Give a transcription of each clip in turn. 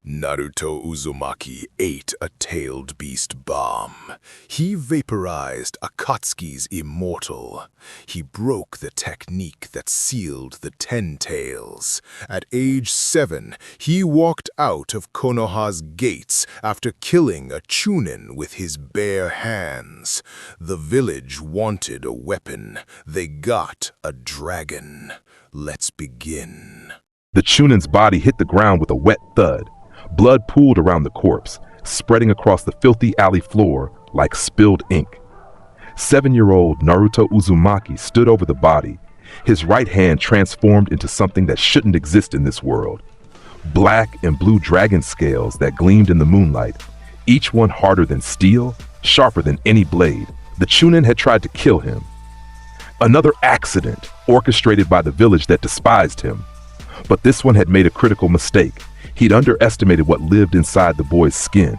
Naruto Uzumaki ate a tailed beast bomb. He vaporized Akatsuki's immortal. He broke the technique that sealed the 10 tails. At age 7, he walked out of Konoha's gates after killing a chunin with his bare hands. The village wanted a weapon. They got a dragon. Let's begin. The chunin's body hit the ground with a wet thud. Blood pooled around the corpse, spreading across the filthy alley floor like spilled ink. 7-year-old Naruto Uzumaki stood over the body, his right hand transformed into something that shouldn't exist in this world. Black and blue dragon scales that gleamed in the moonlight, each one harder than steel, sharper than any blade. The chunin had tried to kill him. Another accident orchestrated by the village that despised him. But this one had made a critical mistake. He'd underestimated what lived inside the boy's skin.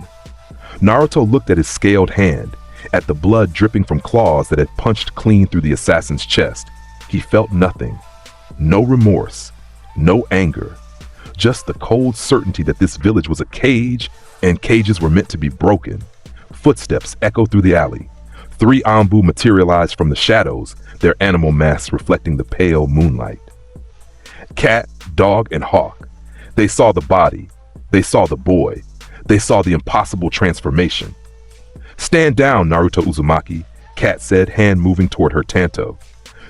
Naruto looked at his scaled hand, at the blood dripping from claws that had punched clean through the assassin's chest. He felt nothing. No remorse, no anger, just the cold certainty that this village was a cage and cages were meant to be broken. Footsteps echoed through the alley. 3 Anbu materialized from the shadows, their animal masks reflecting the pale moonlight. Cat, dog, and hawk. They saw the body. They saw the boy. They saw the impossible transformation. "Stand down, Naruto Uzumaki," Cat said, hand moving toward her tanto.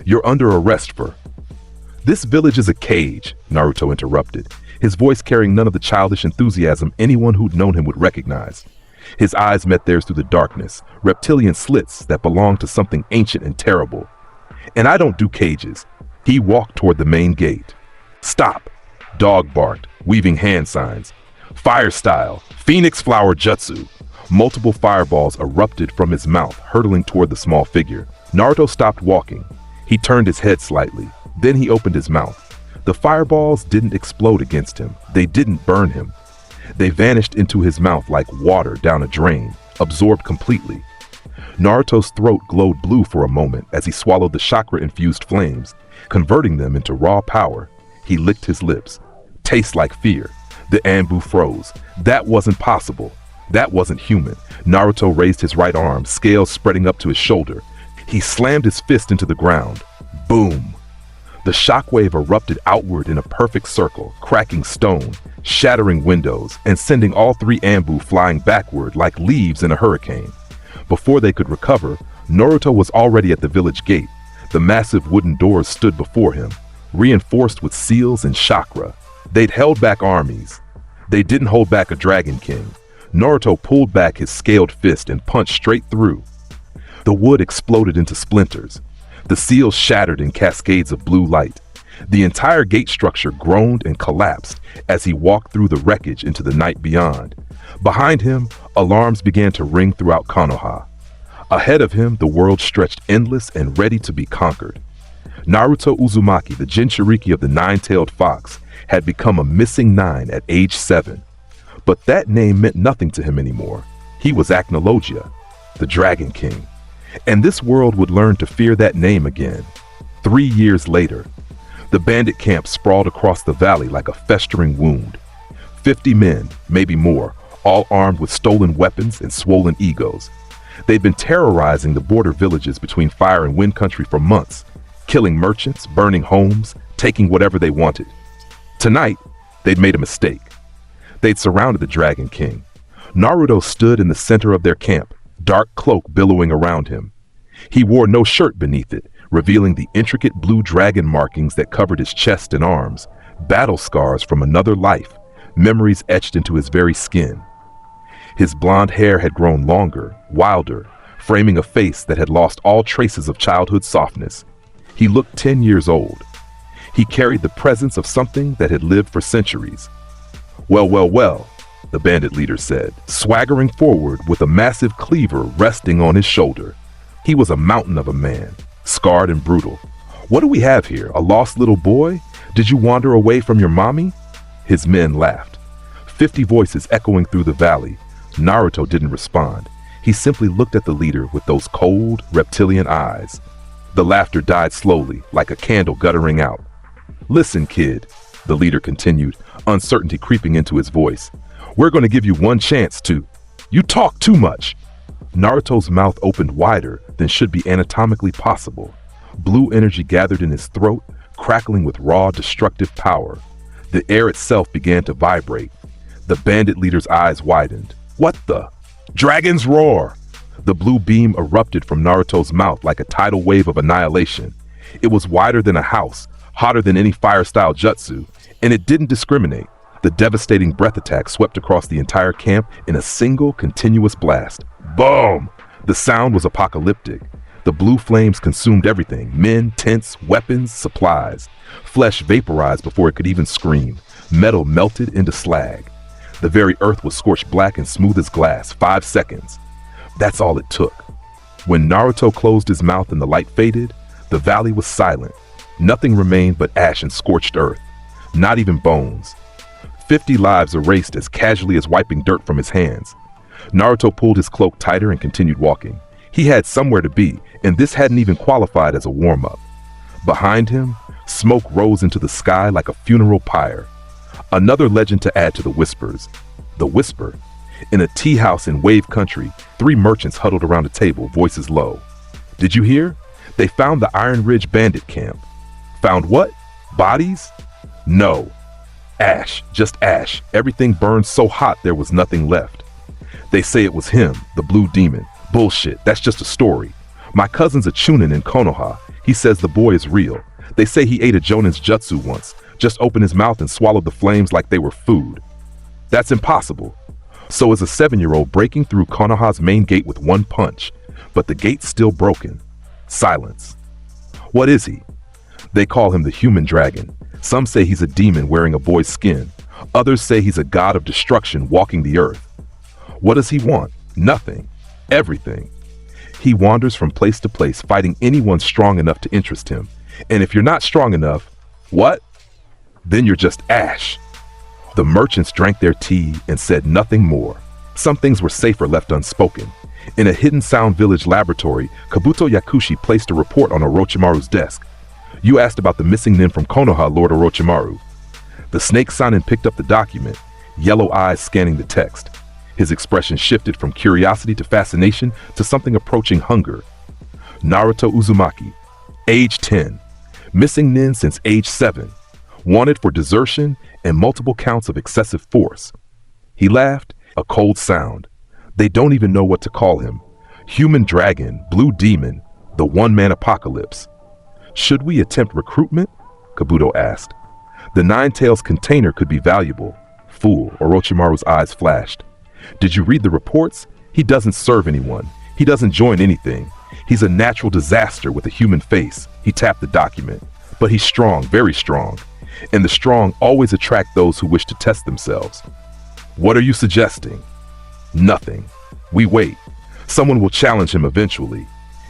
"You're under arrest for—" "This village is a cage," Naruto interrupted, his voice carrying none of the childish enthusiasm anyone who'd known him would recognize. His eyes met theirs through the darkness, reptilian slits that belonged to something ancient and terrible. "And I don't do cages." He walked toward the main gate. "Stop," dog barked, weaving hand signs. "Fire style, phoenix flower jutsu." Multiple fireballs erupted from his mouth, hurtling toward the small figure. Naruto stopped walking. He turned his head slightly. Then he opened his mouth. The fireballs didn't explode against him. They didn't burn him. They vanished into his mouth like water down a drain, absorbed completely. Naruto's throat glowed blue for a moment as he swallowed the chakra-infused flames, converting them into raw power. He licked his lips. "Tastes like fear." The Anbu froze. That wasn't possible. That wasn't human. Naruto raised his right arm, scales spreading up to his shoulder. He slammed his fist into the ground. Boom! The shockwave erupted outward in a perfect circle, cracking stone, shattering windows, and sending all 3 Anbu flying backward like leaves in a hurricane. Before they could recover, Naruto was already at the village gate. The massive wooden doors stood before him, reinforced with seals and chakra. They'd held back armies. They didn't hold back a Dragon King. Naruto pulled back his scaled fist and punched straight through. The wood exploded into splinters. The seals shattered in cascades of blue light. The entire gate structure groaned and collapsed as he walked through the wreckage into the night beyond. Behind him, alarms began to ring throughout Konoha. Ahead of him, the world stretched endless and ready to be conquered. Naruto Uzumaki, the Jinchuriki of the 9-tailed fox, had become a missing 9 at age 7. But that name meant nothing to him anymore. He was Acnologia, the Dragon King. And this world would learn to fear that name again. 3 years later, the bandit camp sprawled across the valley like a festering wound. 50 men, maybe more, all armed with stolen weapons and swollen egos. They'd been terrorizing the border villages between Fire and Wind Country for months, killing merchants, burning homes, taking whatever they wanted. Tonight, they'd made a mistake. They'd surrounded the Dragon King. Naruto stood in the center of their camp, dark cloak billowing around him. He wore no shirt beneath it, revealing the intricate blue dragon markings that covered his chest and arms, battle scars from another life, memories etched into his very skin. His blonde hair had grown longer, wilder, framing a face that had lost all traces of childhood softness. He looked 10 years old. He carried the presence of something that had lived for centuries. "Well, well, well," the bandit leader said, swaggering forward with a massive cleaver resting on his shoulder. He was a mountain of a man, scarred and brutal. "What do we have here? A lost little boy? Did you wander away from your mommy?" His men laughed. 50 voices echoing through the valley. Naruto didn't respond. He simply looked at the leader with those cold, reptilian eyes. The laughter died slowly, like a candle guttering out. "Listen, kid," the leader continued, uncertainty creeping into his voice. We're going to give you one chance to. You talk too much. Naruto's mouth opened wider than should be anatomically possible. Blue energy gathered in his throat, crackling with raw, destructive power. The air itself began to vibrate. The bandit leader's eyes widened. What the? Dragon's roar! The blue beam erupted from Naruto's mouth like a tidal wave of annihilation. It was wider than a house, hotter than any fire-style jutsu, and it didn't discriminate. The devastating breath attack swept across the entire camp in a single, continuous blast. Boom! The sound was apocalyptic. The blue flames consumed everything: men, tents, weapons, supplies. Flesh vaporized before it could even scream. Metal melted into slag. The very earth was scorched black and smooth as glass. 5 seconds. That's all it took. When Naruto closed his mouth and the light faded, the valley was silent. Nothing remained but ash and scorched earth. Not even bones. 50 lives erased as casually as wiping dirt from his hands. Naruto pulled his cloak tighter and continued walking. He had somewhere to be, and this hadn't even qualified as a warm-up. Behind him, smoke rose into the sky like a funeral pyre. Another legend to add to the whispers. The whisper. In a tea house in Wave Country, 3 merchants huddled around a table, voices low. Did you hear? They found the Iron Ridge bandit camp. Found what? Bodies? No. Ash, just ash. Everything burned so hot there was nothing left. They say it was him, the blue demon. Bullshit, that's just a story. My cousin's a chunin in Konoha. He says the boy is real. They say he ate a Jonin's jutsu once, just opened his mouth and swallowed the flames like they were food. That's impossible. So is a 7-year-old breaking through Konoha's main gate with one punch, but the gate's still broken. Silence. What is he? They call him the human dragon. Some say he's a demon wearing a boy's skin. Others say he's a god of destruction walking the earth. What does he want? Nothing. Everything. He wanders from place to place, fighting anyone strong enough to interest him. And if you're not strong enough, what? Then you're just ash. The merchants drank their tea and said nothing more. Some things were safer left unspoken. In a hidden sound village laboratory, Kabuto Yakushi placed a report on Orochimaru's desk. You asked about the missing nin from Konoha, Lord Orochimaru. The snake Sanin picked up the document, yellow eyes scanning the text. His expression shifted from curiosity to fascination to something approaching hunger. Naruto Uzumaki, age 10, missing nin since age 7, wanted for desertion and multiple counts of excessive force. He laughed, a cold sound. They don't even know what to call him. Human dragon, blue demon, the one-man apocalypse. Should we attempt recruitment? Kabuto asked. The Nine-Tails container could be valuable. Fool, Orochimaru's eyes flashed. Did you read the reports? He doesn't serve anyone. He doesn't join anything. He's a natural disaster with a human face. He tapped the document. But he's strong, very strong. And the strong always attract those who wish to test themselves. What are you suggesting? Nothing. We wait. Someone will challenge him eventually.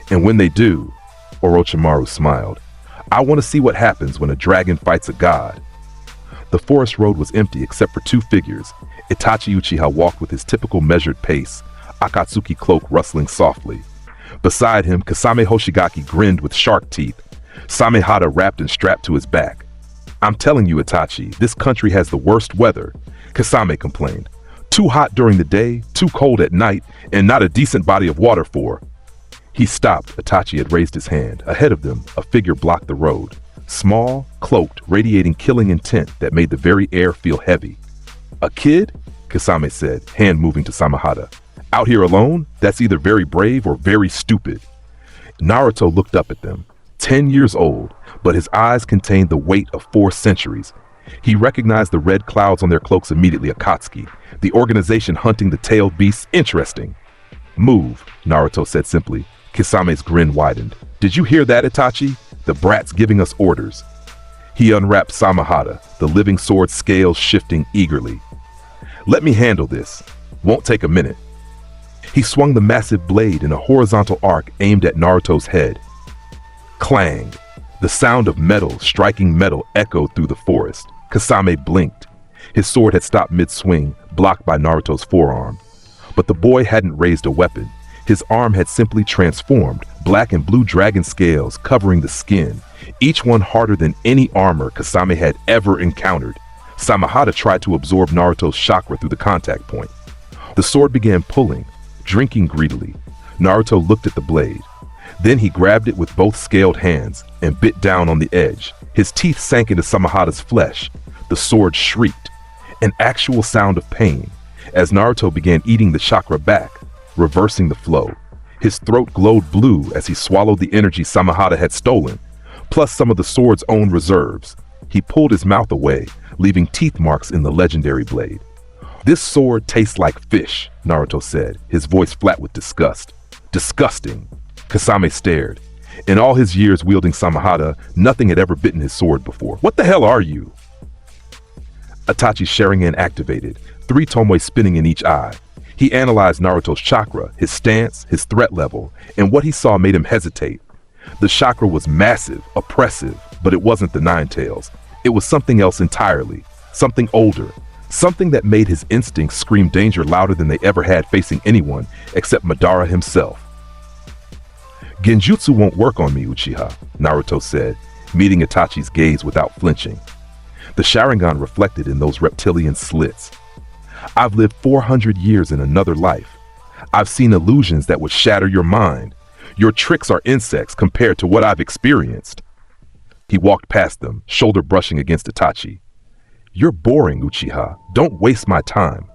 And when they do, Orochimaru smiled. I want to see what happens when a dragon fights a god. The forest road was empty except for 2 figures. Itachi Uchiha walked with his typical measured pace, Akatsuki cloak rustling softly. Beside him, Kasame Hoshigaki grinned with shark teeth, Samehada wrapped and strapped to his back. I'm telling you, Itachi, this country has the worst weather, Kasame complained. Too hot during the day, too cold at night, and not a decent body of water for. He stopped. Itachi had raised his hand. Ahead of them, a figure blocked the road. Small, cloaked, radiating killing intent that made the very air feel heavy. A kid? Kasame said, hand moving to Samehada. Out here alone? That's either very brave or very stupid. Naruto looked up at them. 10 years old, but his eyes contained the weight of 4 centuries. He recognized the red clouds on their cloaks immediately. Akatsuki, the organization hunting the tailed beasts. Interesting. Move, Naruto said simply. Kisame's grin widened. Did you hear that, Itachi? The brat's giving us orders. He unwrapped Samehada, the living sword scales shifting eagerly. Let me handle this. Won't take a minute. He swung the massive blade in a horizontal arc aimed at Naruto's head. Clang! The sound of metal striking metal echoed through the forest. Kasame blinked. His sword had stopped mid-swing, blocked by Naruto's forearm. But the boy hadn't raised a weapon. His arm had simply transformed, black and blue dragon scales covering the skin, each one harder than any armor Kasame had ever encountered. Samehada tried to absorb Naruto's chakra through the contact point. The sword began pulling, drinking greedily. Naruto looked at the blade. Then he grabbed it with both scaled hands and bit down on the edge. His teeth sank into Samehada's flesh. The sword shrieked, an actual sound of pain, as Naruto began eating the chakra back, reversing the flow. His throat glowed blue as he swallowed the energy Samehada had stolen, plus some of the sword's own reserves. He pulled his mouth away, leaving teeth marks in the legendary blade. "This sword tastes like fish," Naruto said, his voice flat with disgust. "Disgusting." Kasame stared. In all his years wielding Samehada, nothing had ever bitten his sword before. "What the hell are you?" Itachi's Sharingan activated, 3 tomoe spinning in each eye. He analyzed Naruto's chakra, his stance, his threat level, and what he saw made him hesitate. The chakra was massive, oppressive, but it wasn't the Nine Tails. It was something else entirely, something older, something that made his instincts scream danger louder than they ever had facing anyone except Madara himself. "Genjutsu won't work on me, Uchiha," Naruto said, meeting Itachi's gaze without flinching. The Sharingan reflected in those reptilian slits. "I've lived 400 years in another life. I've seen illusions that would shatter your mind. Your tricks are insects compared to what I've experienced." He walked past them, shoulder brushing against Itachi. "You're boring, Uchiha. Don't waste my time."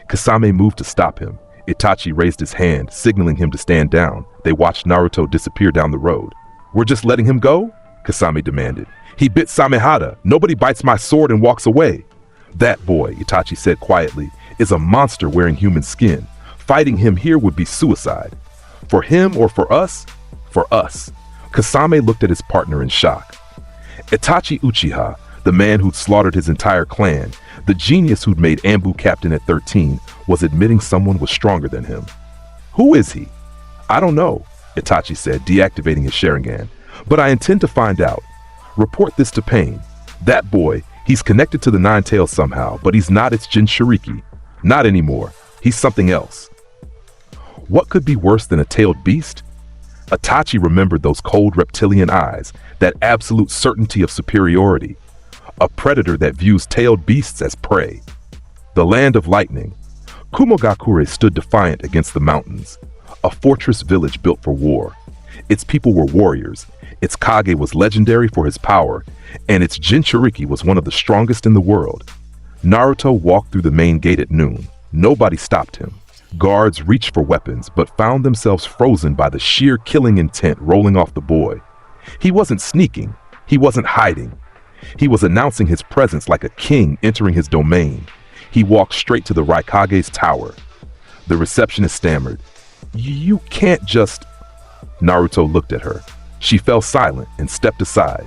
Kasame moved to stop him. Itachi raised his hand, signaling him to stand down. They watched Naruto disappear down the road. "We're just letting him go?" Kasame demanded. "He bit Samehada. Nobody bites my sword and walks away." "That boy," Itachi said quietly, "is a monster wearing human skin. Fighting him here would be suicide. For him or for us? For us." Kasame looked at his partner in shock. Itachi Uchiha, the man who'd slaughtered his entire clan, the genius who'd made Anbu captain at 13, was admitting someone was stronger than him. "Who is he?" "I don't know," Itachi said, deactivating his Sharingan. "But I intend to find out. Report this to Pain. That boy, he's connected to the Nine Tails somehow, but he's not its Jinchuriki. Not anymore. He's something else." What could be worse than a tailed beast? Itachi remembered those cold reptilian eyes, that absolute certainty of superiority. A predator that views tailed beasts as prey. The land of lightning. Kumogakure stood defiant against the mountains, a fortress village built for war. Its people were warriors, its kage was legendary for his power, and its Jinchuriki was one of the strongest in the world. Naruto walked through the main gate at noon. Nobody stopped him. Guards reached for weapons, but found themselves frozen by the sheer killing intent rolling off the boy. He wasn't sneaking. He wasn't hiding. He was announcing his presence like a king entering his domain. He walked straight to the Raikage's tower. The receptionist stammered, "You can't just..." Naruto looked at her. She fell silent and stepped aside.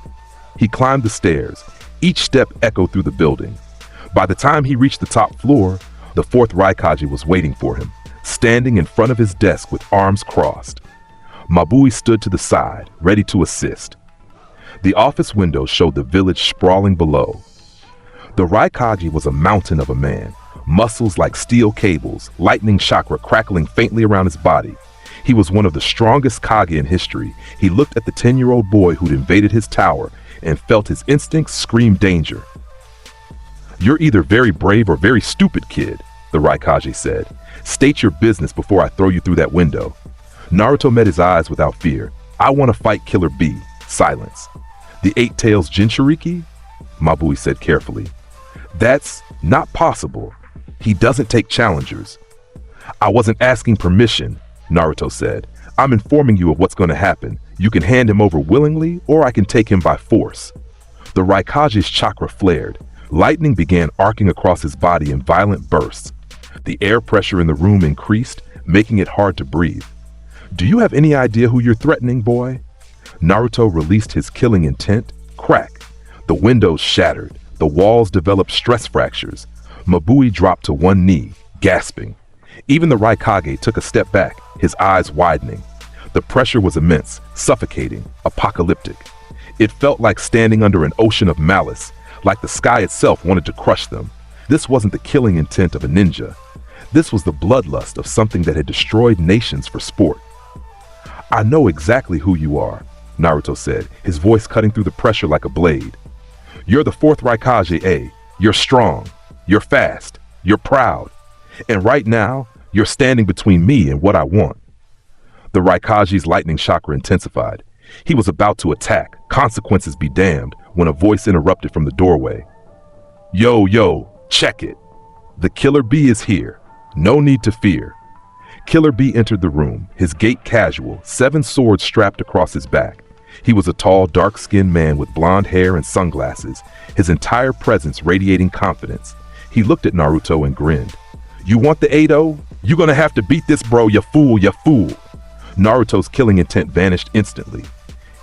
He climbed the stairs. Each step echoed through the building. By the time he reached the top floor, the 4th Raikage was waiting for him, standing in front of his desk with arms crossed. Mabui stood to the side, ready to assist. The office window showed the village sprawling below. The Raikage was a mountain of a man, muscles like steel cables, lightning chakra crackling faintly around his body. He was one of the strongest kage in history. He looked at the 10-year-old boy who'd invaded his tower and felt his instincts scream danger. "You're either very brave or very stupid, kid," the Raikage said. "State your business before I throw you through that window." Naruto met his eyes without fear. "I want to fight Killer B." Silence. "The 8 Tails Jinchuriki?" Mabui said carefully. "That's not possible. He doesn't take challengers." "I wasn't asking permission," Naruto said. "I'm informing you of what's going to happen. You can hand him over willingly, or I can take him by force." The Raikage's chakra flared. Lightning began arcing across his body in violent bursts. The air pressure in the room increased, making it hard to breathe. "Do you have any idea who you're threatening, boy?" Naruto released his killing intent. Crack. The windows shattered. The walls developed stress fractures. Mabui dropped to one knee, gasping. Even the Raikage took a step back, his eyes widening. The pressure was immense, suffocating, apocalyptic. It felt like standing under an ocean of malice, like the sky itself wanted to crush them. This wasn't the killing intent of a ninja. This was the bloodlust of something that had destroyed nations for sport. "I know exactly who you are," Naruto said, his voice cutting through the pressure like a blade. "You're the 4th Raikage, eh? You're strong, you're fast, you're proud, and right now, you're standing between me and what I want. The Raikage's lightning chakra intensified. He was about to attack, consequences be damned, when a voice interrupted from the doorway. Yo, check it. The Killer Bee is here. No need to fear. Killer Bee entered the room, his gait casual, 7 swords strapped across his back. He was a tall, dark-skinned man with blonde hair and sunglasses, his entire presence radiating confidence. He looked at Naruto and grinned. You want the 8-0? You gonna have to beat this, bro, you fool, you fool. Naruto's killing intent vanished instantly.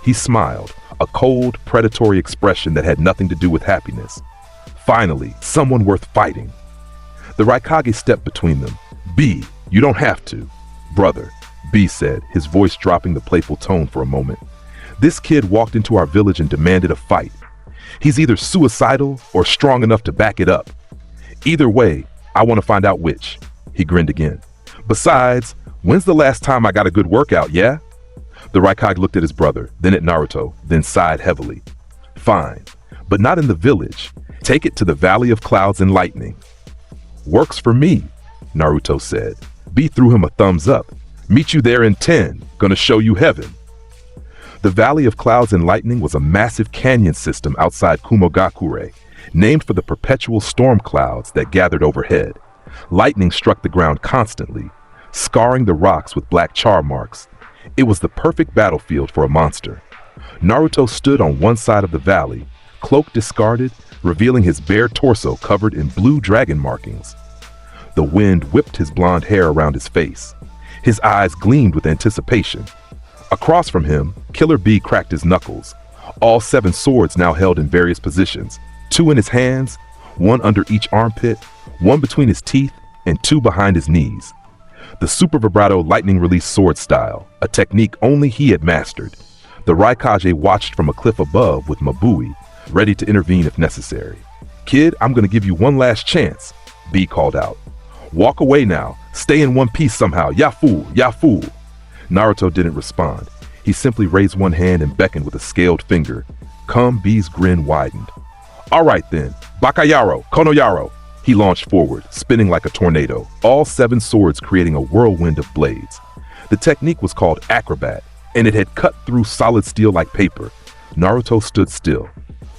He smiled, a cold, predatory expression that had nothing to do with happiness. Finally, someone worth fighting. The Raikage stepped between them. B, you don't have to. Brother, B said, his voice dropping the playful tone for a moment. This kid walked into our village and demanded a fight. He's either suicidal or strong enough to back it up. Either way, I want to find out which. He grinned again. Besides, when's the last time I got a good workout, yeah? The Raikage looked at his brother, then at Naruto, then sighed heavily. Fine, but not in the village. Take it to the Valley of Clouds and Lightning. Works for me, Naruto said. B threw him a thumbs up. Meet you there in 10, gonna show you heaven. The Valley of Clouds and Lightning was a massive canyon system outside Kumogakure, named for the perpetual storm clouds that gathered overhead. Lightning struck the ground constantly, scarring the rocks with black char marks. It was the perfect battlefield for a monster. Naruto stood on one side of the valley, cloak discarded, revealing his bare torso covered in blue dragon markings. The wind whipped his blonde hair around his face. His eyes gleamed with anticipation. Across from him, Killer Bee cracked his knuckles. All 7 swords now held in various positions, 2 in his hands, 1 under each armpit, 1 between his teeth, and 2 behind his knees. The super vibrato lightning release sword style, a technique only he had mastered. The Raikage watched from a cliff above with Mabui, ready to intervene if necessary. Kid, I'm gonna give you one last chance, B called out. Walk away now, stay in one piece somehow, ya fool, ya fool. Naruto didn't respond. He simply raised one hand and beckoned with a scaled finger. B's grin widened. All right then, Bakayaro, Konoyaro. He launched forward, spinning like a tornado, all 7 swords creating a whirlwind of blades. The technique was called acrobat, and it had cut through solid steel like paper. Naruto stood still.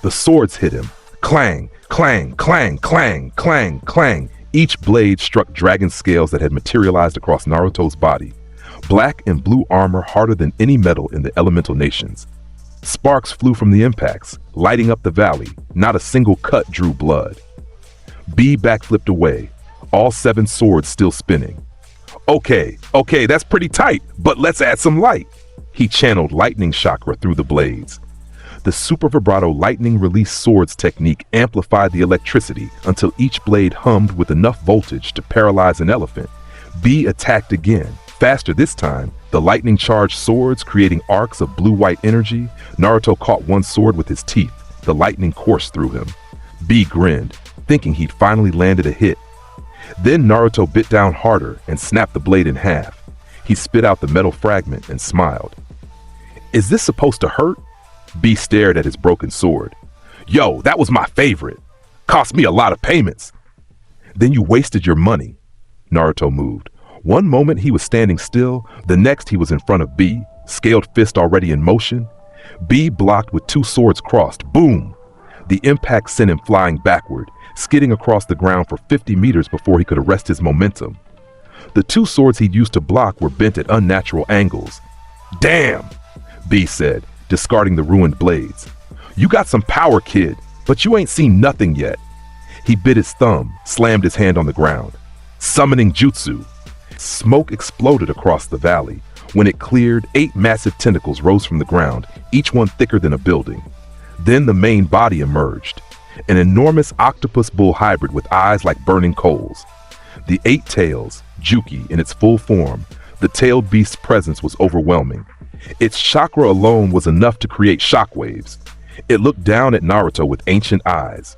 The swords hit him. Clang, clang, clang, clang, clang, clang. Each blade struck dragon scales that had materialized across Naruto's body. Black and blue armor harder than any metal in the elemental nations. Sparks flew from the impacts, lighting up the valley. Not a single cut drew blood. B backflipped away, all 7 swords still spinning. Okay, that's pretty tight, but let's add some light. He channeled lightning chakra through the blades. The super vibrato lightning release swords technique amplified the electricity until each blade hummed with enough voltage to paralyze an elephant. B attacked again, faster this time, the lightning charged swords creating arcs of blue-white energy. Naruto caught one sword with his teeth. The lightning coursed through him. B grinned, thinking he'd finally landed a hit. Then Naruto bit down harder and snapped the blade in half. He spit out the metal fragment and smiled. Is this supposed to hurt? B stared at his broken sword. Yo, that was my favorite. Cost me a lot of payments. Then you wasted your money. Naruto moved. One moment he was standing still, the next he was in front of B, scaled fist already in motion. B blocked with 2 swords crossed. Boom! The impact sent him flying backward, skidding across the ground for 50 meters before he could arrest his momentum. The 2 swords he'd used to block were bent at unnatural angles. Damn! B said, discarding the ruined blades. You got some power, kid, but you ain't seen nothing yet. He bit his thumb, slammed his hand on the ground. Summoning jutsu. Smoke exploded across the valley. When it cleared, 8 massive tentacles rose from the ground, each one thicker than a building. Then the main body emerged. An enormous octopus bull hybrid with eyes like burning coals. The 8 tails, Juki in its full form, the tailed beast's presence was overwhelming. Its chakra alone was enough to create shockwaves. It looked down at Naruto with ancient eyes.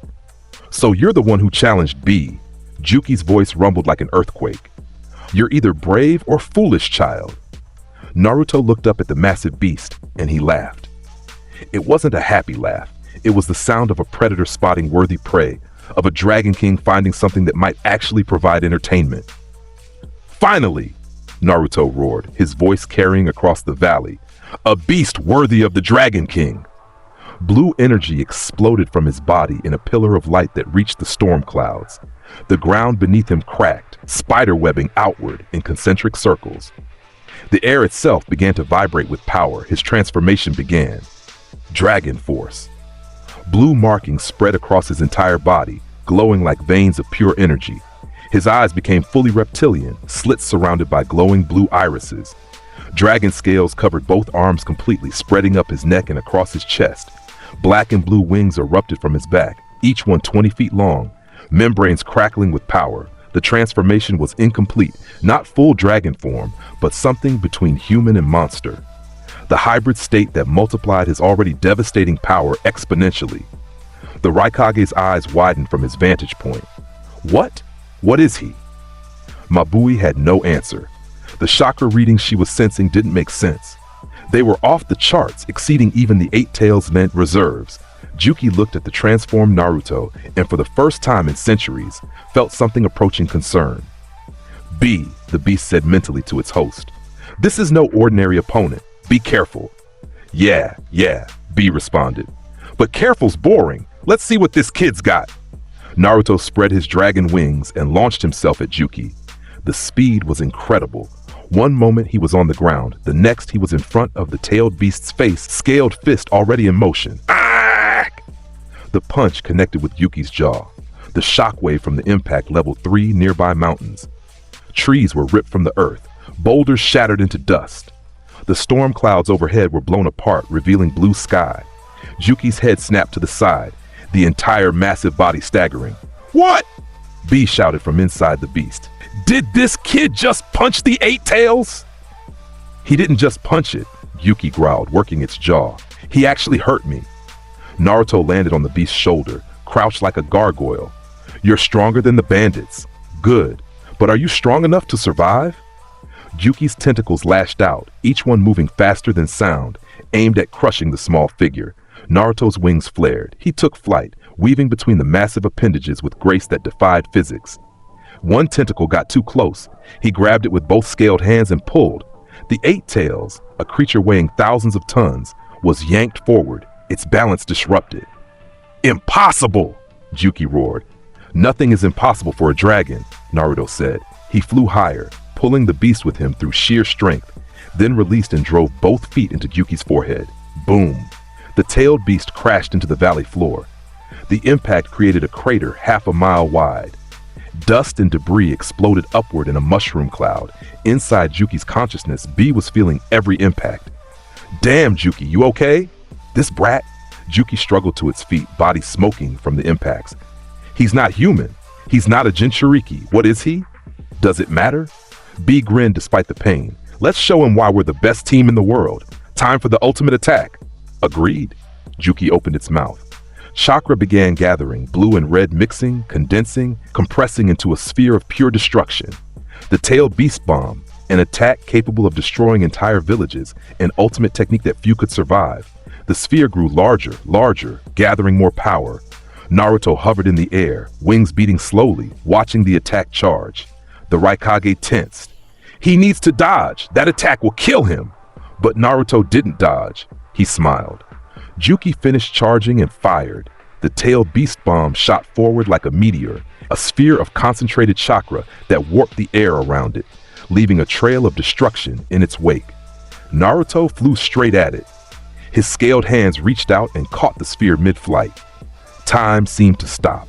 So you're the one who challenged B. Juki's voice rumbled like an earthquake. You're either brave or foolish, child. Naruto looked up at the massive beast, and he laughed. It wasn't a happy laugh. It was the sound of a predator spotting worthy prey, of a Dragon King finding something that might actually provide entertainment. Finally, Naruto roared, his voice carrying across the valley. A beast worthy of the Dragon King. Blue energy exploded from his body in a pillar of light that reached the storm clouds. The ground beneath him cracked, spiderwebbing outward in concentric circles. The air itself began to vibrate with power. His transformation began. Dragon Force. Blue markings spread across his entire body, glowing like veins of pure energy. His eyes became fully reptilian, slits surrounded by glowing blue irises. Dragon scales covered both arms completely, spreading up his neck and across his chest. Black and blue wings erupted from his back, each one 20 feet long, membranes crackling with power. The transformation was incomplete, not full dragon form, but something between human and monster. The hybrid state that multiplied his already devastating power exponentially. The Raikage's eyes widened from his vantage point. What? What is he? Mabui had no answer. The chakra readings she was sensing didn't make sense. They were off the charts, exceeding even the Eight Tails meant reserves. Juki looked at the transformed Naruto and for the first time in centuries, felt something approaching concern. B, the beast said mentally to its host. This is no ordinary opponent. Be careful. Yeah, B responded. But careful's boring. Let's see what this kid's got. Naruto spread his dragon wings and launched himself at Juki. The speed was incredible. One moment he was on the ground, the next he was in front of the tailed beast's face, scaled fist already in motion. Ah! The punch connected with Yuki's jaw. The shockwave from the impact leveled 3 nearby mountains. Trees were ripped from the earth, boulders shattered into dust. The storm clouds overhead were blown apart, revealing blue sky. Juki's head snapped to the side, the entire massive body staggering. What? B shouted from inside the beast. Did this kid just punch the Eight Tails? He didn't just punch it, Yuki growled, working its jaw. He actually hurt me. Naruto landed on the beast's shoulder, crouched like a gargoyle. You're stronger than the bandits. Good. But are you strong enough to survive? Yuki's tentacles lashed out, each one moving faster than sound, aimed at crushing the small figure. Naruto's wings flared. He took flight, weaving between the massive appendages with grace that defied physics. One tentacle got too close. He grabbed it with both scaled hands and pulled. The Eight Tails, a creature weighing thousands of tons, was yanked forward, its balance disrupted. Impossible! Juki roared. Nothing is impossible for a dragon, Naruto said. He flew higher, pulling the beast with him through sheer strength, then released and drove both feet into Yuki's forehead. Boom! The tailed beast crashed into the valley floor. The impact created a crater half a mile wide. Dust and debris exploded upward in a mushroom cloud. Inside Juki's consciousness, B was feeling every impact. Damn, Juki, you okay? This brat? Juki struggled to its feet, body smoking from the impacts. He's not human. He's not a Jinchuriki. What is he? Does it matter? B grinned despite the pain. Let's show him why we're the best team in the world. Time for the ultimate attack. Agreed. Juki opened its mouth. Chakra began gathering, blue and red mixing, condensing, compressing into a sphere of pure destruction. The tailed beast bomb, an attack capable of destroying entire villages, an ultimate technique that few could survive. The sphere grew larger, gathering more power. Naruto hovered in the air, wings beating slowly, watching the attack charge. The Raikage tensed. He needs to dodge. That attack will kill him. But Naruto didn't dodge. He smiled. Juki finished charging and fired. The tailed beast bomb shot forward like a meteor, a sphere of concentrated chakra that warped the air around it, leaving a trail of destruction in its wake. Naruto flew straight at it. His scaled hands reached out and caught the sphere mid-flight. Time seemed to stop.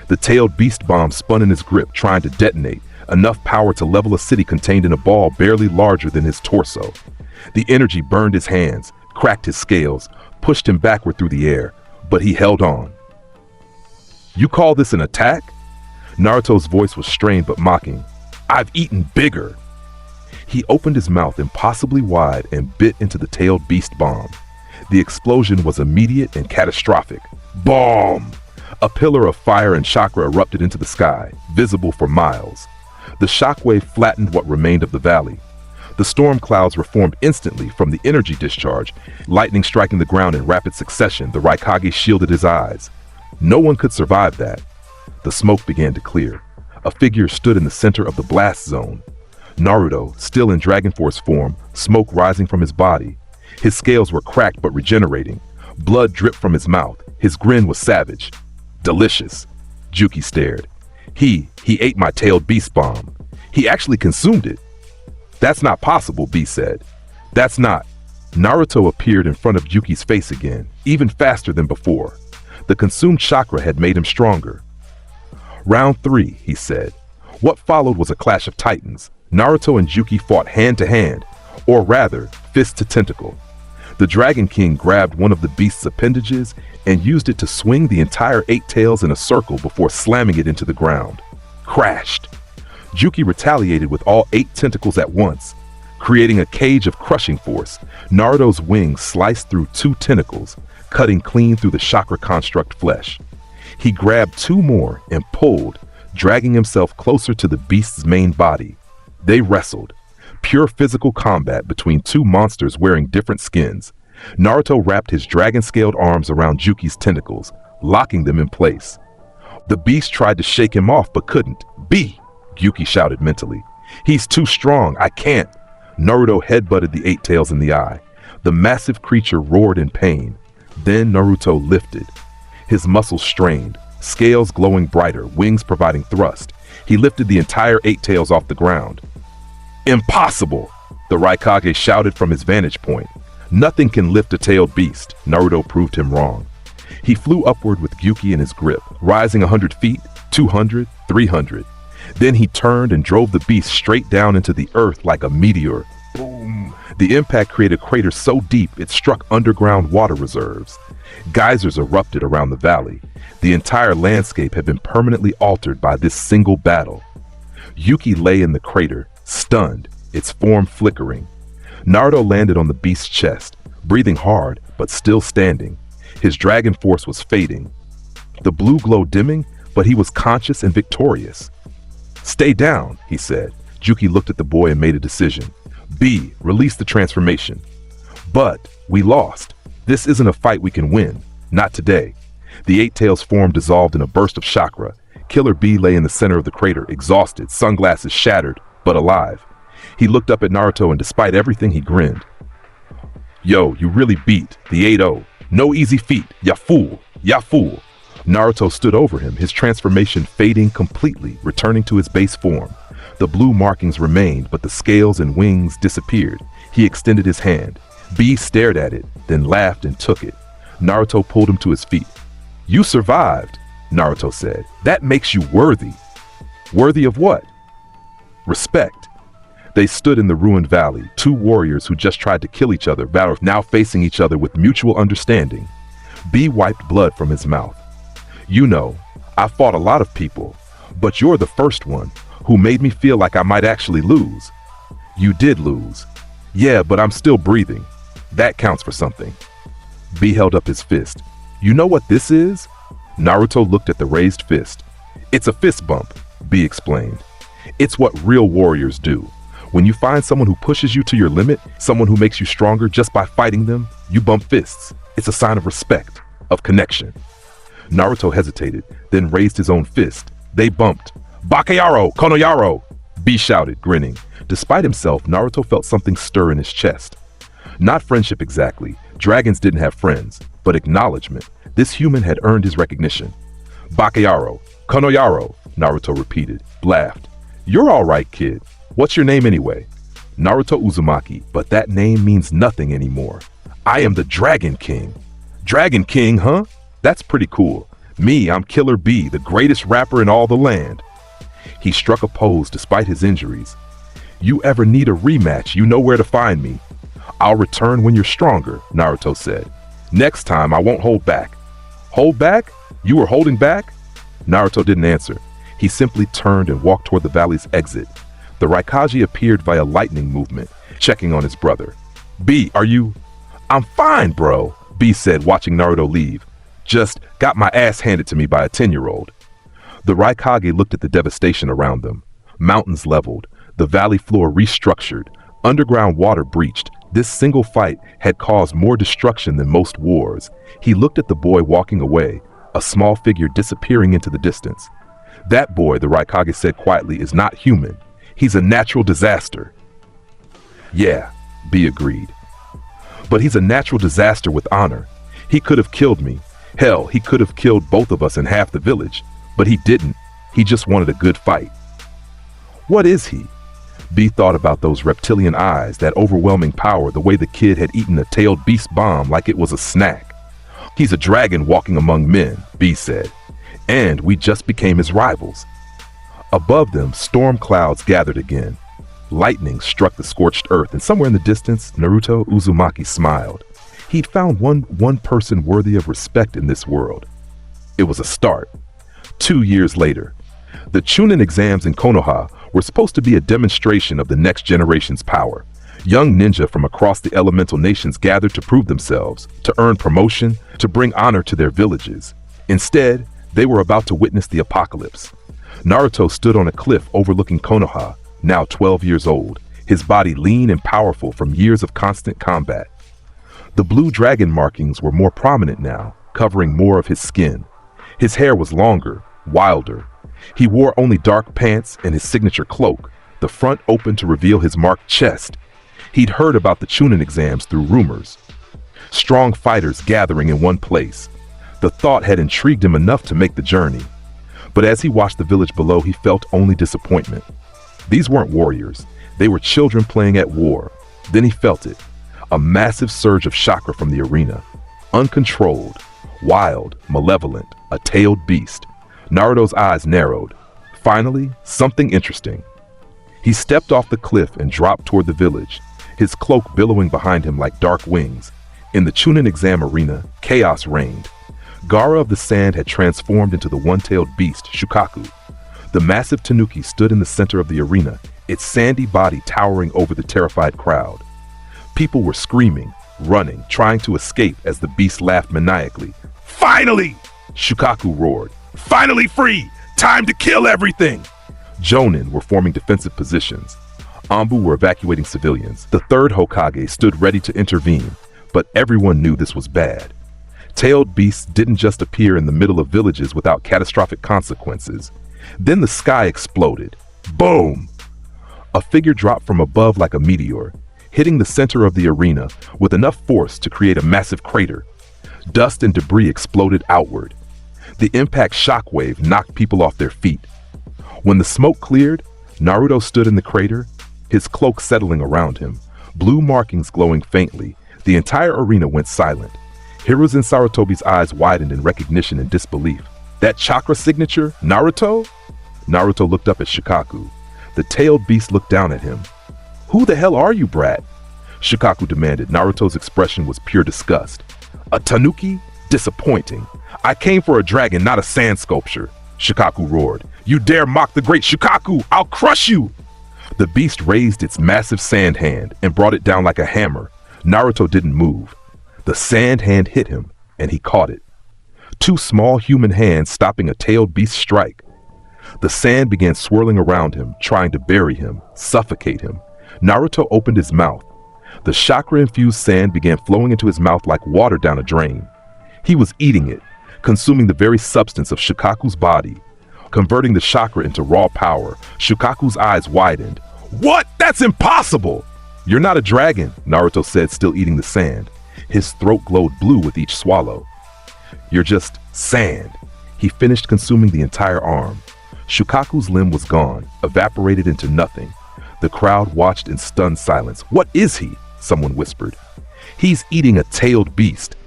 The tailed beast bomb spun in his grip, trying to detonate, enough power to level a city contained in a ball barely larger than his torso. The energy burned his hands, cracked his scales, pushed him backward through the air, but he held on. You call this an attack? Naruto's voice was strained but mocking. I've eaten bigger. He opened his mouth impossibly wide and bit into the tailed beast bomb. The explosion was immediate and catastrophic. Bomb! A pillar of fire and chakra erupted into the sky, visible for miles. The shockwave flattened what remained of the valley. The storm clouds were formed instantly from the energy discharge, lightning striking the ground in rapid succession. The Raikage shielded his eyes. No one could survive that. The smoke began to clear. A figure stood in the center of the blast zone. Naruto, still in Dragon Force form, smoke rising from his body. His scales were cracked but regenerating. Blood dripped from his mouth. His grin was savage. Delicious. Juki stared. He ate my tailed beast bomb. He actually consumed it. That's not possible, B said. That's not. Naruto appeared in front of Juki's face again, even faster than before. The consumed chakra had made him stronger. Round 3, he said. What followed was a clash of titans. Naruto and Juki fought hand to hand, or rather, fist to tentacle. The Dragon King grabbed one of the beast's appendages and used it to swing the entire 8 tails in a circle before slamming it into the ground. Crashed. Juki retaliated with all 8 tentacles at once, creating a cage of crushing force. Naruto's wings sliced through 2 tentacles, cutting clean through the chakra construct flesh. He grabbed 2 more and pulled, dragging himself closer to the beast's main body. They wrestled. Pure physical combat between 2 monsters wearing different skins. Naruto wrapped his dragon-scaled arms around Juki's tentacles, locking them in place. The beast tried to shake him off but couldn't. B! Juki shouted mentally. He's too strong, I can't. Naruto headbutted the 8 tails in the eye. The massive creature roared in pain. Then Naruto lifted. His muscles strained, scales glowing brighter, wings providing thrust. He lifted the entire 8 tails off the ground. Impossible! The Raikage shouted from his vantage point. Nothing can lift a tailed beast. Naruto proved him wrong. He flew upward with Gyuki in his grip, rising 100 feet, 200, 300. Then he turned and drove the beast straight down into the earth like a meteor. Boom! The impact created a crater so deep it struck underground water reserves. Geysers erupted around the valley. The entire landscape had been permanently altered by this single battle. Yuki lay in the crater, stunned, its form flickering. Naruto landed on the beast's chest, breathing hard but still standing. His dragon force was fading. The blue glow dimming, but he was conscious and victorious. Stay down, he said. Juki looked at the boy and made a decision. B, release the transformation. But we lost. This isn't a fight we can win. Not today. The 8 tails form dissolved in a burst of chakra. Killer B lay in the center of the crater, exhausted, sunglasses shattered, but alive. He looked up at Naruto and despite everything he grinned. Yo, you really beat the 8-0. No easy feat, ya fool, ya fool. Naruto stood over him, his transformation fading completely, returning to his base form. The blue markings remained, but the scales and wings disappeared. He extended his hand. B stared at it, then laughed and took it. Naruto pulled him to his feet. You survived, Naruto said. That makes you worthy. Worthy of what? Respect. They stood in the ruined valley, 2 warriors who just tried to kill each other, now facing each other with mutual understanding. B wiped blood from his mouth. You know, I fought a lot of people, but you're the first one who made me feel like I might actually lose. You did lose. Yeah, but I'm still breathing. That counts for something. B held up his fist. You know what this is? Naruto looked at the raised fist. It's a fist bump, B explained. It's what real warriors do. When you find someone who pushes you to your limit, someone who makes you stronger just by fighting them, you bump fists. It's a sign of respect, of connection. Naruto hesitated, then raised his own fist. They bumped. Bakayaro! Konoyaro! B shouted, grinning. Despite himself, Naruto felt something stir in his chest. Not friendship exactly. Dragons didn't have friends, but acknowledgement. This human had earned his recognition. Bakayaro! Konoyaro! Naruto repeated, laughed. You're all right, kid. What's your name anyway? Naruto Uzumaki, but that name means nothing anymore. I am the Dragon King. Dragon King, huh? That's pretty cool. Me, I'm Killer B, the greatest rapper in all the land. He struck a pose despite his injuries. You ever need a rematch, you know where to find me. I'll return when you're stronger, Naruto said. Next time, I won't hold back. Hold back? You were holding back? Naruto didn't answer. He simply turned and walked toward the valley's exit. The Raikage appeared via lightning movement, checking on his brother. B, are you? I'm fine, bro, B said, watching Naruto leave. Just got my ass handed to me by a 10-year-old. The Raikage looked at the devastation around them. Mountains leveled, the valley floor restructured, underground water breached. This single fight had caused more destruction than most wars. He looked at the boy walking away, a small figure disappearing into the distance. That boy, the Raikage said quietly, is not human. He's a natural disaster. Yeah, B agreed. But he's a natural disaster with honor. He could have killed me. Hell, he could have killed both of us and half the village. But he didn't. He just wanted a good fight. What is he? B thought about those reptilian eyes, that overwhelming power, the way the kid had eaten a tailed beast bomb like it was a snack. He's a dragon walking among men, B said. And we just became his rivals. Above them, storm clouds gathered again. Lightning struck the scorched earth, and somewhere in the distance, Naruto Uzumaki smiled. He'd found one person worthy of respect in this world. It was a start. 2 years later, the Chunin exams in Konoha were supposed to be a demonstration of the next generation's power. Young ninja from across the elemental nations gathered to prove themselves, to earn promotion, to bring honor to their villages. Instead, they were about to witness the apocalypse. Naruto stood on a cliff overlooking Konoha, now 12 years old, his body lean and powerful from years of constant combat. The blue dragon markings were more prominent now, covering more of his skin. His hair was longer, wilder. He wore only dark pants and his signature cloak, the front open to reveal his marked chest. He'd heard about the Chunin exams through rumors. Strong fighters gathering in one place. The thought had intrigued him enough to make the journey. But as he watched the village below, he felt only disappointment. These weren't warriors. They were children playing at war. Then he felt it. A massive surge of chakra from the arena. Uncontrolled, wild, malevolent, a tailed beast. Naruto's eyes narrowed. Finally, something interesting. He stepped off the cliff and dropped toward the village, his cloak billowing behind him like dark wings. In the Chunin exam arena, chaos reigned. Gaara of the Sand had transformed into the one-tailed beast, Shukaku. The massive tanuki stood in the center of the arena, its sandy body towering over the terrified crowd. People were screaming, running, trying to escape as the beast laughed maniacally. "Finally!" Shukaku roared. "Finally free! Time to kill everything!" Jonin were forming defensive positions. Anbu were evacuating civilians. The third Hokage stood ready to intervene, but everyone knew this was bad. Tailed beasts didn't just appear in the middle of villages without catastrophic consequences. Then the sky exploded. Boom! A figure dropped from above like a meteor, hitting the center of the arena with enough force to create a massive crater. Dust and debris exploded outward. The impact shockwave knocked people off their feet. When the smoke cleared, Naruto stood in the crater, his cloak settling around him, blue markings glowing faintly. The entire arena went silent. Hiruzen Sarutobi's eyes widened in recognition and disbelief. That chakra signature, Naruto? Naruto looked up at Shukaku. The tailed beast looked down at him. "Who the hell are you, brat?" Shukaku demanded. Naruto's expression was pure disgust. "A tanuki? Disappointing. I came for a dragon, not a sand sculpture," Shukaku roared. "You dare mock the great Shukaku! I'll crush you!" The beast raised its massive sand hand and brought it down like a hammer. Naruto didn't move. The sand hand hit him, and he caught it. Two small human hands stopping a tailed beast's strike. The sand began swirling around him, trying to bury him, suffocate him. Naruto opened his mouth. The chakra-infused sand began flowing into his mouth like water down a drain. He was eating it, consuming the very substance of Shukaku's body, converting the chakra into raw power. Shukaku's eyes widened. "What? That's impossible!" "You're not a dragon," Naruto said, still eating the sand. His throat glowed blue with each swallow. "You're just sand." He finished consuming the entire arm. Shukaku's limb was gone, evaporated into nothing. The crowd watched in stunned silence. "What is he?" someone whispered. "He's eating a tailed beast."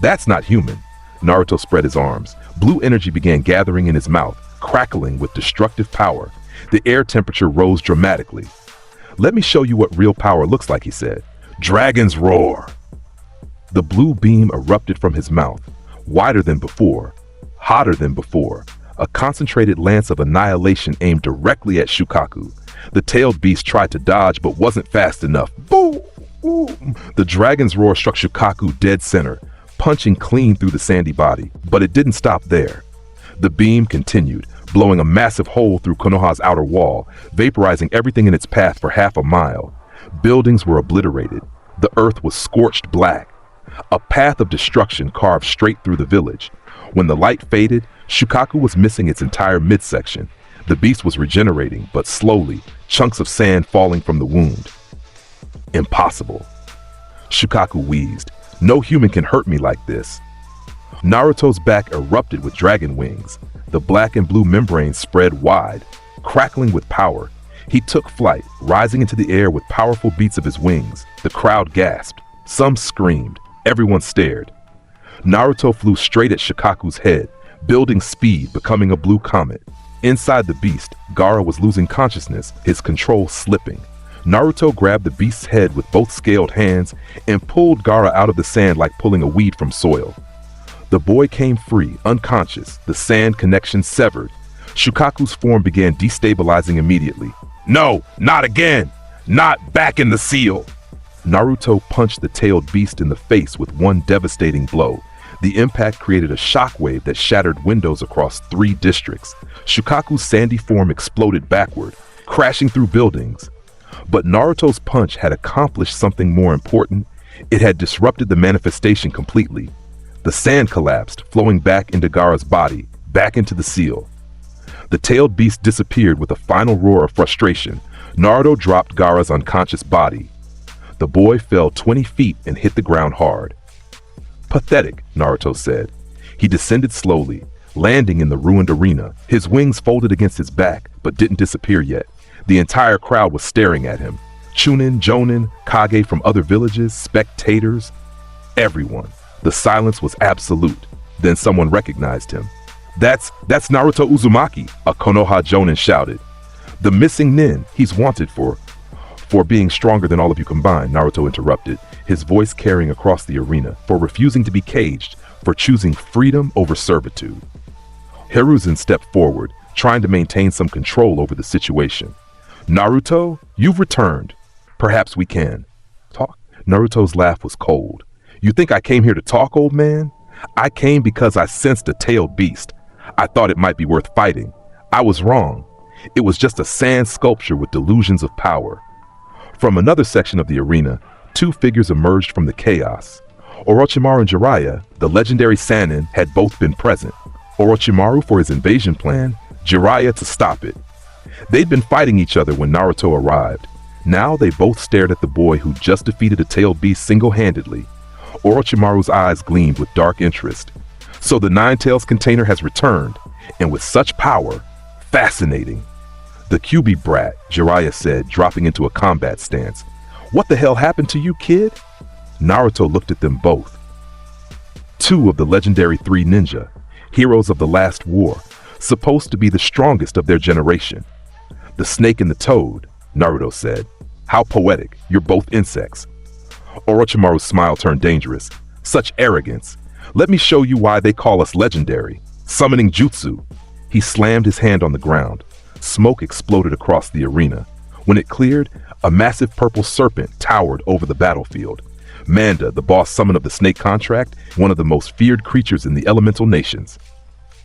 "That's not human." Naruto spread his arms. Blue energy began gathering in his mouth, crackling with destructive power. The air temperature rose dramatically. "Let me show you what real power looks like," he said. "Dragon's roar." The blue beam erupted from his mouth, wider than before, hotter than before. A concentrated lance of annihilation aimed directly at Shukaku. The tailed beast tried to dodge but wasn't fast enough. Boom! Boom! The dragon's roar struck Shukaku dead center, punching clean through the sandy body. But it didn't stop there. The beam continued, blowing a massive hole through Konoha's outer wall, vaporizing everything in its path for half a mile. Buildings were obliterated. The earth was scorched black. A path of destruction carved straight through the village. When the light faded, Shukaku was missing its entire midsection. The beast was regenerating, but slowly, chunks of sand falling from the wound. Impossible. Shukaku wheezed. No human can hurt me like this. Naruto's back erupted with dragon wings. The black and blue membrane spread wide, crackling with power. He took flight, rising into the air with powerful beats of his wings. The crowd gasped. Some screamed. Everyone stared. Naruto flew straight at Shukaku's head, building speed, becoming a blue comet. Inside the beast, Gaara was losing consciousness, his control slipping. Naruto grabbed the beast's head with both scaled hands and pulled Gaara out of the sand like pulling a weed from soil. The boy came free, unconscious, the sand connection severed. Shukaku's form began destabilizing immediately. No, not again! Not back in the seal! Naruto punched the tailed beast in the face with one devastating blow. The impact created a shockwave that shattered windows across 3 districts. Shukaku's sandy form exploded backward, crashing through buildings. But Naruto's punch had accomplished something more important. It had disrupted the manifestation completely. The sand collapsed, flowing back into Gaara's body, back into the seal. The tailed beast disappeared with a final roar of frustration. Naruto dropped Gaara's unconscious body. The boy fell 20 feet and hit the ground hard. Pathetic, Naruto said. He descended slowly, landing in the ruined arena. His wings folded against his back, but didn't disappear yet. The entire crowd was staring at him. Chunin, Jonin, Kage from other villages, spectators, everyone. The silence was absolute. Then someone recognized him. That's Naruto Uzumaki, a Konoha Jonin shouted. The missing nin, he's wanted for being stronger than all of you combined, Naruto interrupted, his voice carrying across the arena, for refusing to be caged, for choosing freedom over servitude. Hiruzen stepped forward, trying to maintain some control over the situation. Naruto, you've returned. Perhaps we can talk. Naruto's laugh was cold. You think I came here to talk, old man? I came because I sensed a tailed beast. I thought it might be worth fighting. I was wrong. It was just a sand sculpture with delusions of power. From another section of the arena, 2 figures emerged from the chaos. Orochimaru and Jiraiya, the legendary Sannin, had both been present. Orochimaru for his invasion plan, Jiraiya to stop it. They'd been fighting each other when Naruto arrived. Now they both stared at the boy who just defeated a tailed beast single-handedly. Orochimaru's eyes gleamed with dark interest. So the Nine-Tails container has returned, and with such power, fascinating. The QB brat, Jiraiya said, dropping into a combat stance. What the hell happened to you, kid? Naruto looked at them both. 2 of the legendary 3 ninja, heroes of the last war, supposed to be the strongest of their generation. The snake and the toad, Naruto said. How poetic, you're both insects. Orochimaru's smile turned dangerous. Such arrogance. Let me show you why they call us legendary. Summoning jutsu. He slammed his hand on the ground. Smoke exploded across the arena. When it cleared, a massive purple serpent towered over the battlefield. Manda, the boss summon of the snake contract, one of the most feared creatures in the elemental nations.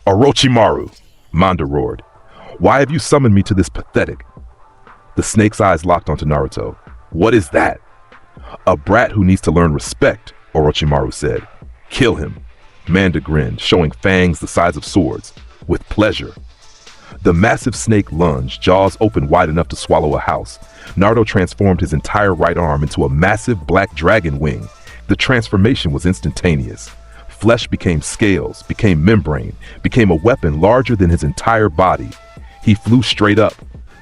Orochimaru, Manda roared. Why have you summoned me to this pathetic? The snake's eyes locked onto Naruto. What is that? A brat who needs to learn respect, Orochimaru said. Kill him. Manda grinned, showing fangs the size of swords. With pleasure. The massive snake lunged, jaws open wide enough to swallow a house. Naruto transformed his entire right arm into a massive black dragon wing. The transformation was instantaneous. Flesh became scales, became membrane, became a weapon larger than his entire body. He flew straight up,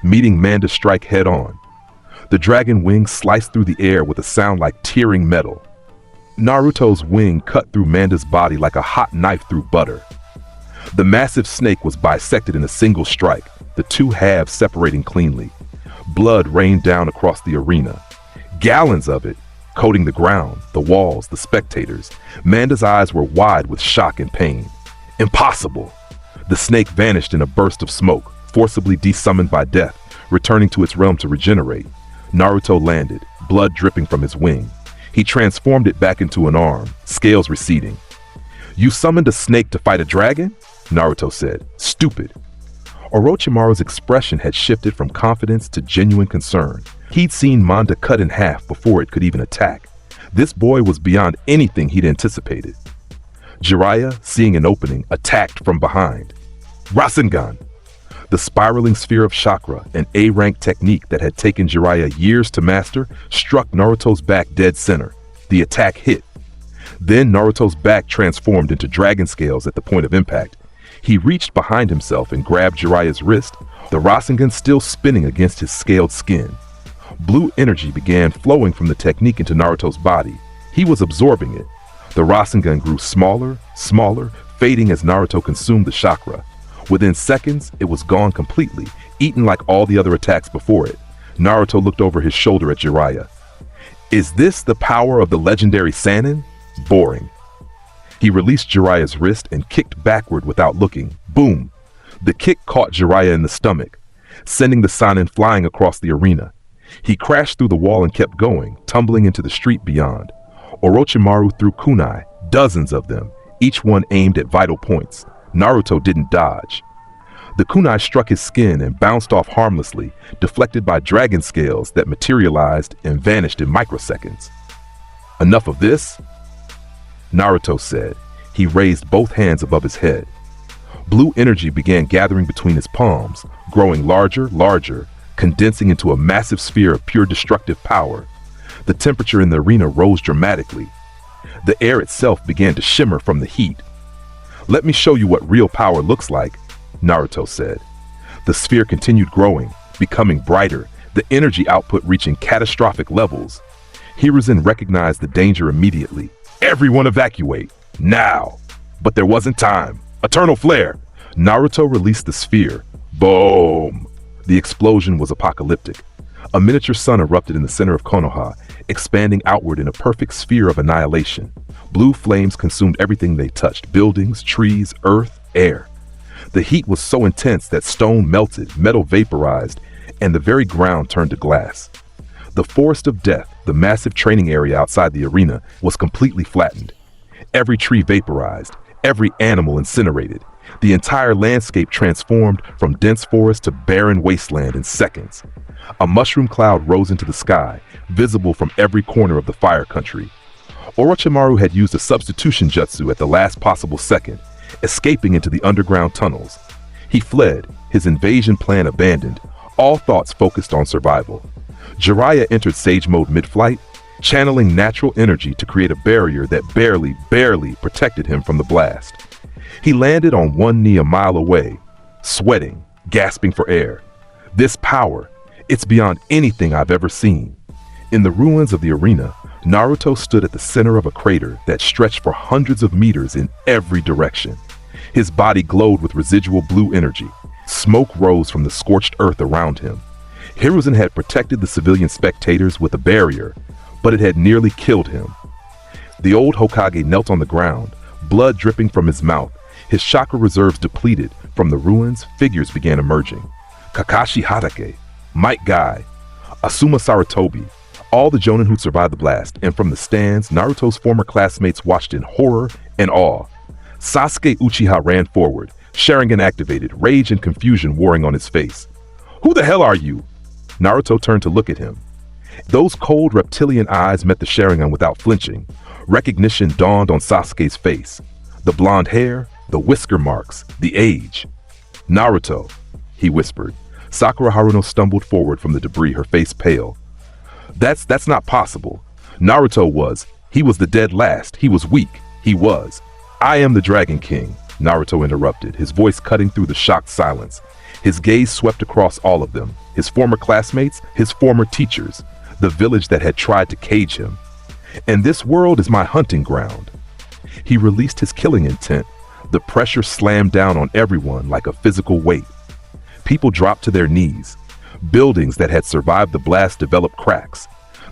meeting Manda's strike head-on. The dragon wing sliced through the air with a sound like tearing metal. Naruto's wing cut through Manda's body like a hot knife through butter. The massive snake was bisected in a single strike, the 2 halves separating cleanly. Blood rained down across the arena. Gallons of it, coating the ground, the walls, the spectators. Manda's eyes were wide with shock and pain. Impossible! The snake vanished in a burst of smoke, forcibly desummoned by death, returning to its realm to regenerate. Naruto landed, blood dripping from his wing. He transformed it back into an arm, scales receding. You summoned a snake to fight a dragon? Naruto said. Stupid. Orochimaru's expression had shifted from confidence to genuine concern. He'd seen Manda cut in half before it could even attack. This boy was beyond anything he'd anticipated. Jiraiya, seeing an opening, attacked from behind. Rasengan! The spiraling sphere of chakra, an A-rank technique that had taken Jiraiya years to master, struck Naruto's back dead center. The attack hit. Then Naruto's back transformed into dragon scales at the point of impact. He reached behind himself and grabbed Jiraiya's wrist, the Rasengan still spinning against his scaled skin. Blue energy began flowing from the technique into Naruto's body. He was absorbing it. The Rasengan grew smaller, fading as Naruto consumed the chakra. Within seconds, it was gone completely, eaten like all the other attacks before it. Naruto looked over his shoulder at Jiraiya. Is this the power of the legendary Sannin? Boring. He released Jiraiya's wrist and kicked backward without looking. Boom! The kick caught Jiraiya in the stomach, sending the Sannin flying across the arena. He crashed through the wall and kept going, tumbling into the street beyond. Orochimaru threw kunai, dozens of them, each one aimed at vital points. Naruto didn't dodge. The kunai struck his skin and bounced off harmlessly, deflected by dragon scales that materialized and vanished in microseconds. Enough of this? Naruto said. He raised both hands above his head. Blue energy began gathering between his palms, growing larger, condensing into a massive sphere of pure destructive power. The temperature in the arena rose dramatically. The air itself began to shimmer from the heat. Let me show you what real power looks like, Naruto said. The sphere continued growing, becoming brighter, the energy output reaching catastrophic levels. Hiruzen recognized the danger immediately. Everyone evacuate, now! But there wasn't time. Eternal flare! Naruto released the sphere. Boom! The explosion was apocalyptic. A miniature sun erupted in the center of Konoha, expanding outward in a perfect sphere of annihilation. Blue flames consumed everything they touched, buildings, trees, earth, air. The heat was so intense that stone melted, metal vaporized, and the very ground turned to glass. The forest of death, the massive training area outside the arena, was completely flattened. Every tree vaporized, every animal incinerated. The entire landscape transformed from dense forest to barren wasteland in seconds. A mushroom cloud rose into the sky, visible from every corner of the fire country. Orochimaru had used a substitution jutsu at the last possible second, escaping into the underground tunnels. He fled, his invasion plan abandoned, all thoughts focused on survival. Jiraiya entered Sage Mode mid-flight, channeling natural energy to create a barrier that barely protected him from the blast. He landed on one knee a mile away, sweating, gasping for air. This power, it's beyond anything I've ever seen. In the ruins of the arena, Naruto stood at the center of a crater that stretched for hundreds of meters in every direction. His body glowed with residual blue energy. Smoke rose from the scorched earth around him. Hiruzen had protected the civilian spectators with a barrier, but it had nearly killed him. The old Hokage knelt on the ground, blood dripping from his mouth. His chakra reserves depleted. From the ruins, figures began emerging. Kakashi Hatake, Might Guy, Asuma Sarutobi, all the Jonin who'd survived the blast, and from the stands, Naruto's former classmates watched in horror and awe. Sasuke Uchiha ran forward, Sharingan activated, rage and confusion warring on his face. Who the hell are you? Naruto turned to look at him. Those cold reptilian eyes met the Sharingan without flinching. Recognition dawned on Sasuke's face. The blonde hair, the whisker marks, the age. Naruto, he whispered. Sakura Haruno stumbled forward from the debris, her face pale. That's not possible. Naruto was. He was the dead last. He was weak. He was. I am the Dragon King, Naruto interrupted, his voice cutting through the shocked silence. His gaze swept across all of them, his former classmates, his former teachers, the village that had tried to cage him. And this world is my hunting ground. He released his killing intent. The pressure slammed down on everyone like a physical weight. People dropped to their knees. Buildings that had survived the blast developed cracks.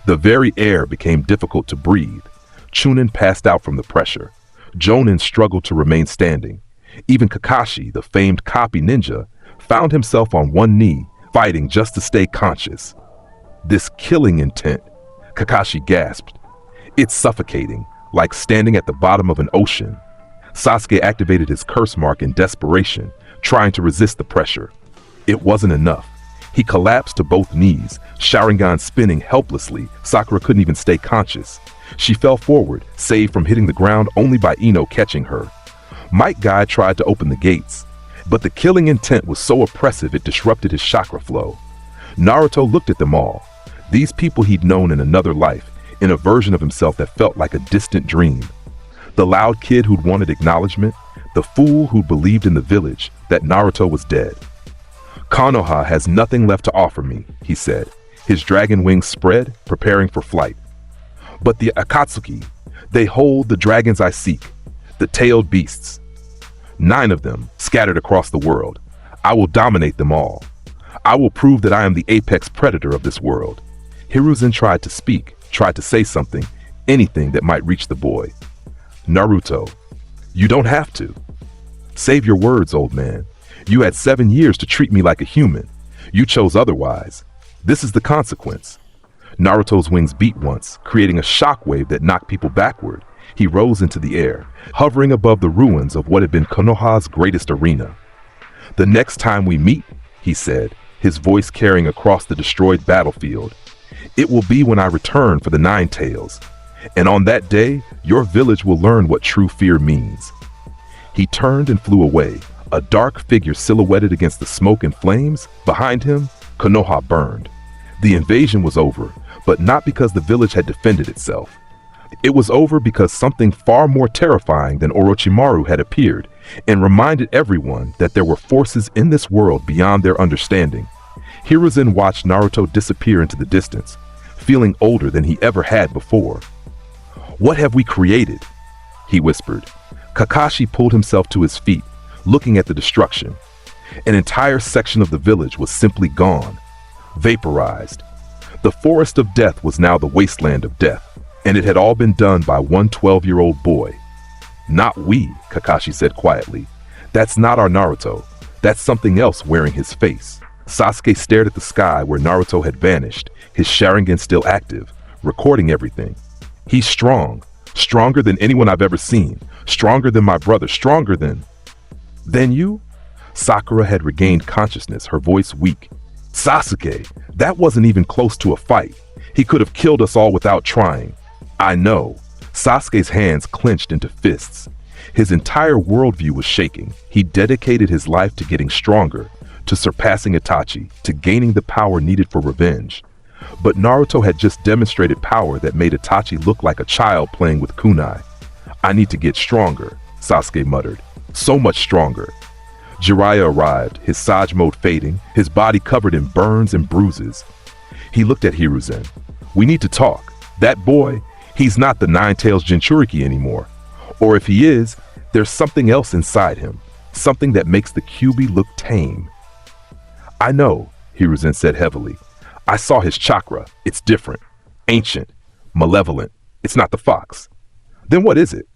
The very air became difficult to breathe. Chunin passed out from the pressure. Jonin struggled to remain standing. Even Kakashi, the famed copy ninja, found himself on one knee, fighting just to stay conscious. This killing intent, Kakashi gasped. It's suffocating, like standing at the bottom of an ocean. Sasuke activated his curse mark in desperation, trying to resist the pressure. It wasn't enough. He collapsed to both knees, Sharingan spinning helplessly. Sakura couldn't even stay conscious. She fell forward, saved from hitting the ground only by Ino catching her. Might Guy tried to open the gates, but the killing intent was so oppressive it disrupted his chakra flow. Naruto looked at them all, these people he'd known in another life, in a version of himself that felt like a distant dream. The loud kid who'd wanted acknowledgement, the fool who believed in the village that Naruto was dead. Konoha has nothing left to offer me, he said, his dragon wings spread, preparing for flight. But the Akatsuki, they hold the dragons I seek, the tailed beasts. 9 of them, scattered across the world. I will dominate them all. I will prove that I am the apex predator of this world. Hiruzen tried to speak, tried to say something, anything that might reach the boy. Naruto, you don't have to. Save your words, old man. You had 7 years to treat me like a human. You chose otherwise. This is the consequence. Naruto's wings beat once, creating a shockwave that knocked people backward. He rose into the air, hovering above the ruins of what had been Konoha's greatest arena. The next time we meet, he said, his voice carrying across the destroyed battlefield, it will be when I return for the 9 tails. And on that day, your village will learn what true fear means. He turned and flew away, a dark figure silhouetted against the smoke and flames. Behind him, Konoha burned. The invasion was over, but not because the village had defended itself. It was over because something far more terrifying than Orochimaru had appeared and reminded everyone that there were forces in this world beyond their understanding. Hiruzen watched Naruto disappear into the distance, feeling older than he ever had before. What have we created? He whispered. Kakashi pulled himself to his feet, looking at the destruction. An entire section of the village was simply gone, vaporized. The forest of death was now the wasteland of death, and it had all been done by one 12-year-old boy. Not we, Kakashi said quietly. That's not our Naruto. That's something else wearing his face. Sasuke stared at the sky where Naruto had vanished, his Sharingan still active, recording everything. He's strong, stronger than anyone I've ever seen, stronger than my brother, stronger than you? Sakura had regained consciousness, her voice weak. Sasuke, that wasn't even close to a fight. He could have killed us all without trying. I know. Sasuke's hands clenched into fists. His entire worldview was shaking. He dedicated his life to getting stronger, to surpassing Itachi, to gaining the power needed for revenge. But Naruto had just demonstrated power that made Itachi look like a child playing with kunai. I need to get stronger, Sasuke muttered. So much stronger. Jiraiya arrived, his Sage mode fading, his body covered in burns and bruises. He looked at Hiruzen. We need to talk. That boy, he's not the Nine-Tails Jinchuriki anymore. Or if he is, there's something else inside him. Something that makes the Kyuubi look tame. I know, Hiruzen said heavily. I saw his chakra. It's different. Ancient. Malevolent. It's not the fox. Then what is it?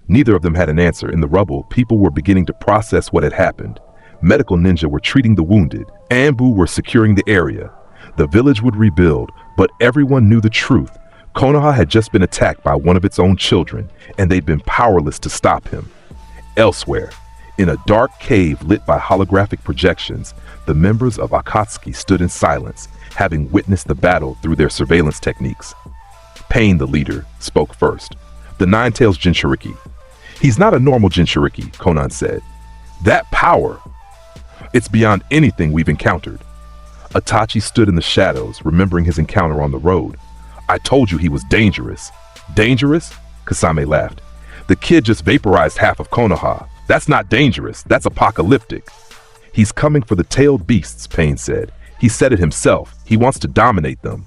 Neither of them had an answer. In the rubble, people were beginning to process what had happened. Medical ninja were treating the wounded. Anbu were securing the area. The village would rebuild, but everyone knew the truth. Konoha had just been attacked by one of its own children, and they'd been powerless to stop him. Elsewhere, in a dark cave lit by holographic projections, the members of Akatsuki stood in silence, having witnessed the battle through their surveillance techniques. Pain, the leader, spoke first. The Nine-Tails Jinchuriki. He's not a normal Jinchuriki, Konan said. That power! It's beyond anything we've encountered. Itachi stood in the shadows, remembering his encounter on the road. I told you he was dangerous. Dangerous? Kasame laughed. The kid just vaporized half of Konoha. That's not dangerous. That's apocalyptic. He's coming for the tailed beasts, Pain said. He said it himself. He wants to dominate them.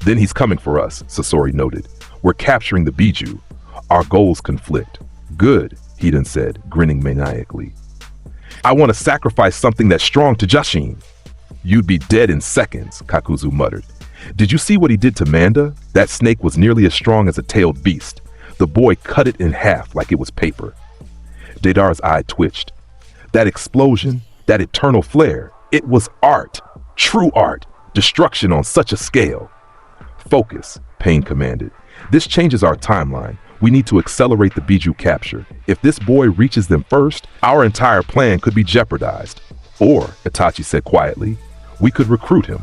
Then he's coming for us, Sasori noted. We're capturing the Biju. Our goals conflict. Good, Hiden said, grinning maniacally. I want to sacrifice something that's strong to Jashin. You'd be dead in seconds, Kakuzu muttered. Did you see what he did to Manda? That snake was nearly as strong as a tailed beast. The boy cut it in half like it was paper. Deidara's eye twitched. That explosion, that eternal flare, it was art. True art. Destruction on such a scale. Focus, Pain commanded. This changes our timeline. We need to accelerate the Biju capture. If this boy reaches them first, our entire plan could be jeopardized. Or, Itachi said quietly, we could recruit him.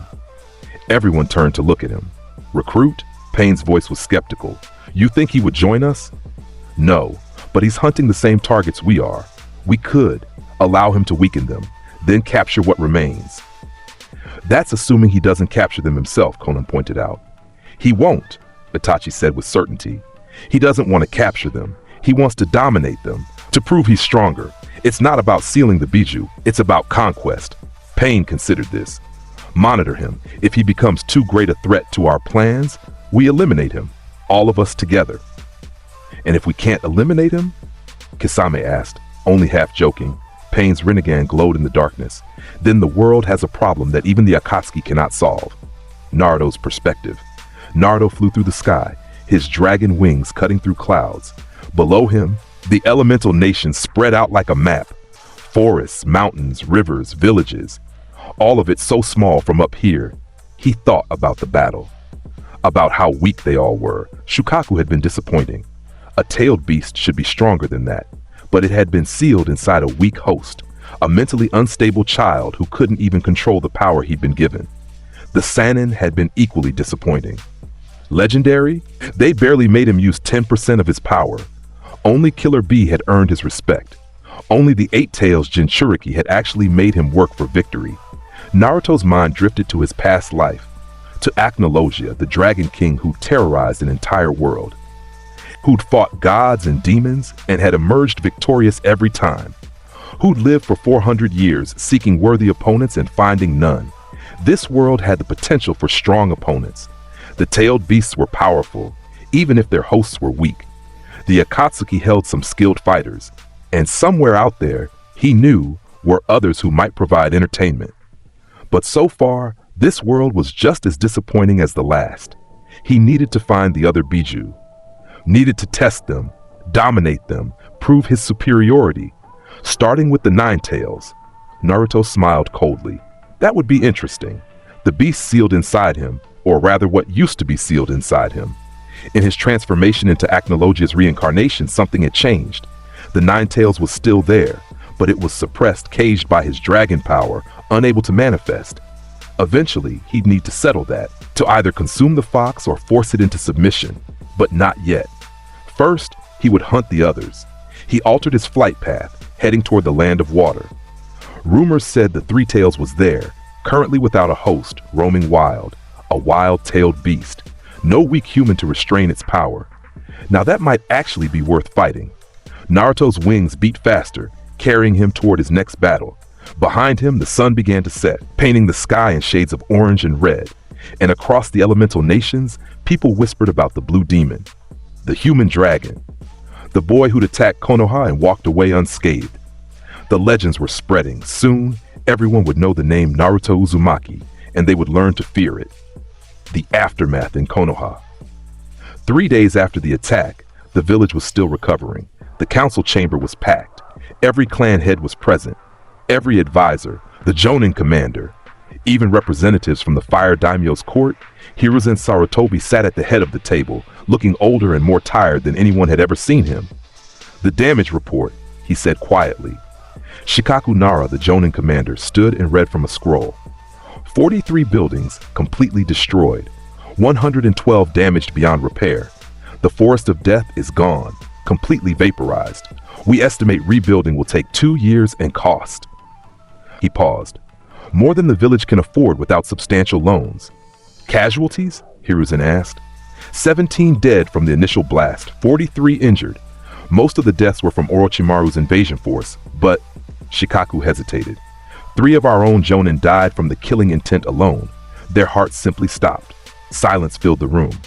Everyone turned to look at him. Recruit? Pain's voice was skeptical. You think he would join us? No, but he's hunting the same targets we are. We could allow him to weaken them, then capture what remains. That's assuming he doesn't capture them himself, Conan pointed out. He won't, Itachi said with certainty. He doesn't want to capture them. He wants to dominate them, to prove he's stronger. It's not about sealing the Biju, it's about conquest. Pain considered this. Monitor him. If he becomes too great a threat to our plans, we eliminate him, all of us together. And if we can't eliminate him? Kisame asked, only half joking. Pain's Rinnegan glowed in the darkness. Then the world has a problem that even the Akatsuki cannot solve. Naruto's perspective. Naruto flew through the sky, his dragon wings cutting through clouds. Below him, the elemental nations spread out like a map. Forests, mountains, rivers, villages. All of it so small from up here. He thought about the battle. About how weak they all were. Shukaku had been disappointing. A tailed beast should be stronger than that. But it had been sealed inside a weak host. A mentally unstable child who couldn't even control the power he'd been given. The Sannin had been equally disappointing. Legendary? They barely made him use 10% of his power. Only Killer Bee had earned his respect. Only the Eight-Tails Jinchuriki had actually made him work for victory. Naruto's mind drifted to his past life, to Acnologia, the Dragon King who terrorized an entire world, who'd fought gods and demons and had emerged victorious every time, who'd lived for 400 years seeking worthy opponents and finding none. This world had the potential for strong opponents. The tailed beasts were powerful, even if their hosts were weak. The Akatsuki held some skilled fighters, and somewhere out there, he knew, were others who might provide entertainment. But so far, this world was just as disappointing as the last. He needed to find the other Biju. Needed to test them, dominate them, prove his superiority. Starting with the Nine-Tails. Naruto smiled coldly. That would be interesting. The beast sealed inside him, or rather what used to be sealed inside him. In his transformation into Acnologia's reincarnation, something had changed. The Nine-Tails was still there, but it was suppressed, caged by his dragon power, unable to manifest. Eventually, he'd need to settle that, to either consume the fox or force it into submission, but not yet. First, he would hunt the others. He altered his flight path, heading toward the land of water. Rumors said the Three-Tails was there, currently without a host, roaming wild, a wild-tailed beast. No weak human to restrain its power. Now that might actually be worth fighting. Naruto's wings beat faster, carrying him toward his next battle. Behind him, the sun began to set, painting the sky in shades of orange and red. And across the elemental nations, people whispered about the blue demon, the human dragon, the boy who'd attacked Konoha and walked away unscathed. The legends were spreading. Soon, everyone would know the name Naruto Uzumaki, and they would learn to fear it. The aftermath in Konoha. 3 days after the attack, the village was still recovering. The council chamber was packed. Every clan head was present. Every advisor, the Jonin commander, even representatives from the Fire Daimyo's court. Hiruzen Sarutobi sat at the head of the table, looking older and more tired than anyone had ever seen him. The damage report, he said quietly. Shikaku Nara, the Jonin commander, stood and read from a scroll. 43 buildings completely destroyed, 112 damaged beyond repair. The forest of death is gone, completely vaporized. We estimate rebuilding will take 2 years and cost. He paused. More than the village can afford without substantial loans. Casualties? Hiruzen asked. 17 dead from the initial blast, 43 injured. Most of the deaths were from Orochimaru's invasion force, but Shikaku hesitated. 3 of our own Jonin died from the killing intent alone. Their hearts simply stopped. Silence filled the room.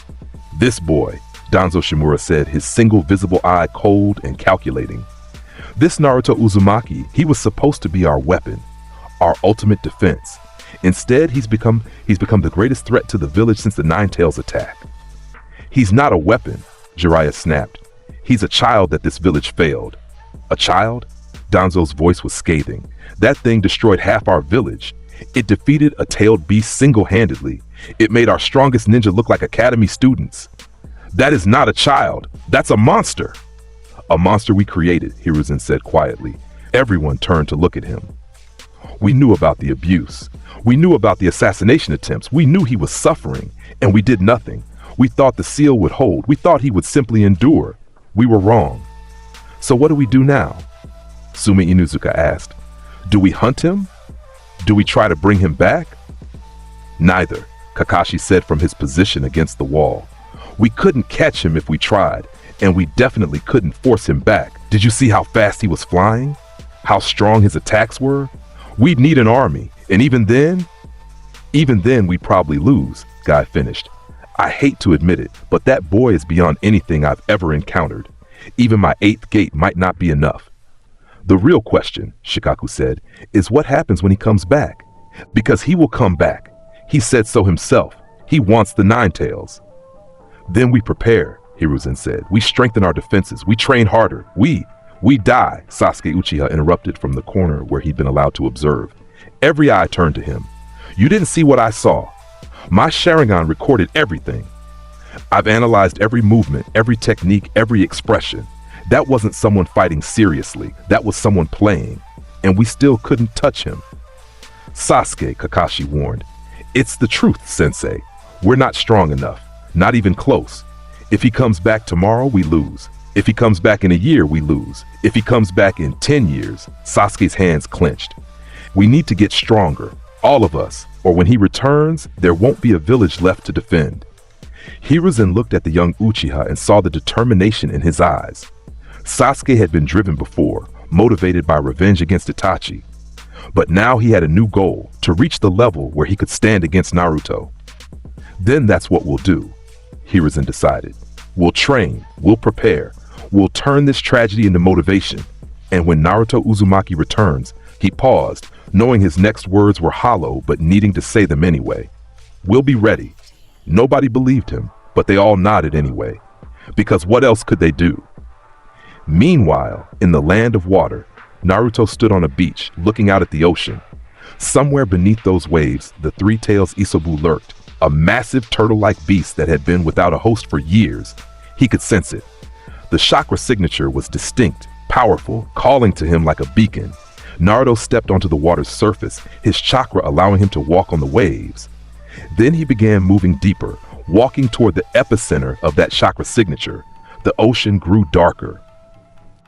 This boy, Danzo Shimura said, his single visible eye cold and calculating. This Naruto Uzumaki, he was supposed to be our weapon, our ultimate defense. Instead, he's become the greatest threat to the village since the Nine-Tails attack. He's not a weapon, Jiraiya snapped. He's a child that this village failed. A child? Danzo's voice was scathing. That thing destroyed half our village. It defeated a tailed beast single-handedly. It made our strongest ninja look like academy students. That is not a child. That's a monster. A monster we created, Hiruzen said quietly. Everyone turned to look at him. We knew about the abuse. We knew about the assassination attempts. We knew he was suffering, and we did nothing. We thought the seal would hold. We thought he would simply endure. We were wrong. So what do we do now? Sumi Inuzuka asked. Do we hunt him? Do we try to bring him back? Neither, Kakashi said from his position against the wall. We couldn't catch him if we tried, and we definitely couldn't force him back. Did you see how fast he was flying? How strong his attacks were? We'd need an army, and even then we'd probably lose, Guy finished. I hate to admit it, but that boy is beyond anything I've ever encountered. Even my 8th gate might not be enough. The real question, Shikaku said, is what happens when he comes back? Because he will come back. He said so himself. He wants the 9 tails. Then we prepare, Hiruzen said. We strengthen our defenses. We train harder. We die, Sasuke Uchiha interrupted from the corner where he'd been allowed to observe. Every eye turned to him. You didn't see what I saw. My Sharingan recorded everything. I've analyzed every movement, every technique, every expression. That wasn't someone fighting seriously. That was someone playing. And we still couldn't touch him. Sasuke, Kakashi warned. It's the truth, Sensei. We're not strong enough. Not even close. If he comes back tomorrow, we lose. If he comes back in a year, we lose. If he comes back in 10 years, Sasuke's hands clenched. We need to get stronger. All of us. Or when he returns, there won't be a village left to defend. Hiruzen looked at the young Uchiha and saw the determination in his eyes. Sasuke had been driven before, motivated by revenge against Itachi. But now he had a new goal, to reach the level where he could stand against Naruto. Then that's what we'll do, Hiruzen decided. We'll train, we'll prepare, we'll turn this tragedy into motivation. And when Naruto Uzumaki returns, he paused, knowing his next words were hollow but needing to say them anyway. We'll be ready. Nobody believed him, but they all nodded anyway. Because what else could they do? Meanwhile, in the land of water, Naruto stood on a beach, looking out at the ocean. Somewhere beneath those waves, the 3 tails Isobu lurked, a massive turtle-like beast that had been without a host for years. He could sense it. The chakra signature was distinct, powerful, calling to him like a beacon. Naruto stepped onto the water's surface, his chakra allowing him to walk on the waves. Then he began moving deeper, walking toward the epicenter of that chakra signature. The ocean grew darker.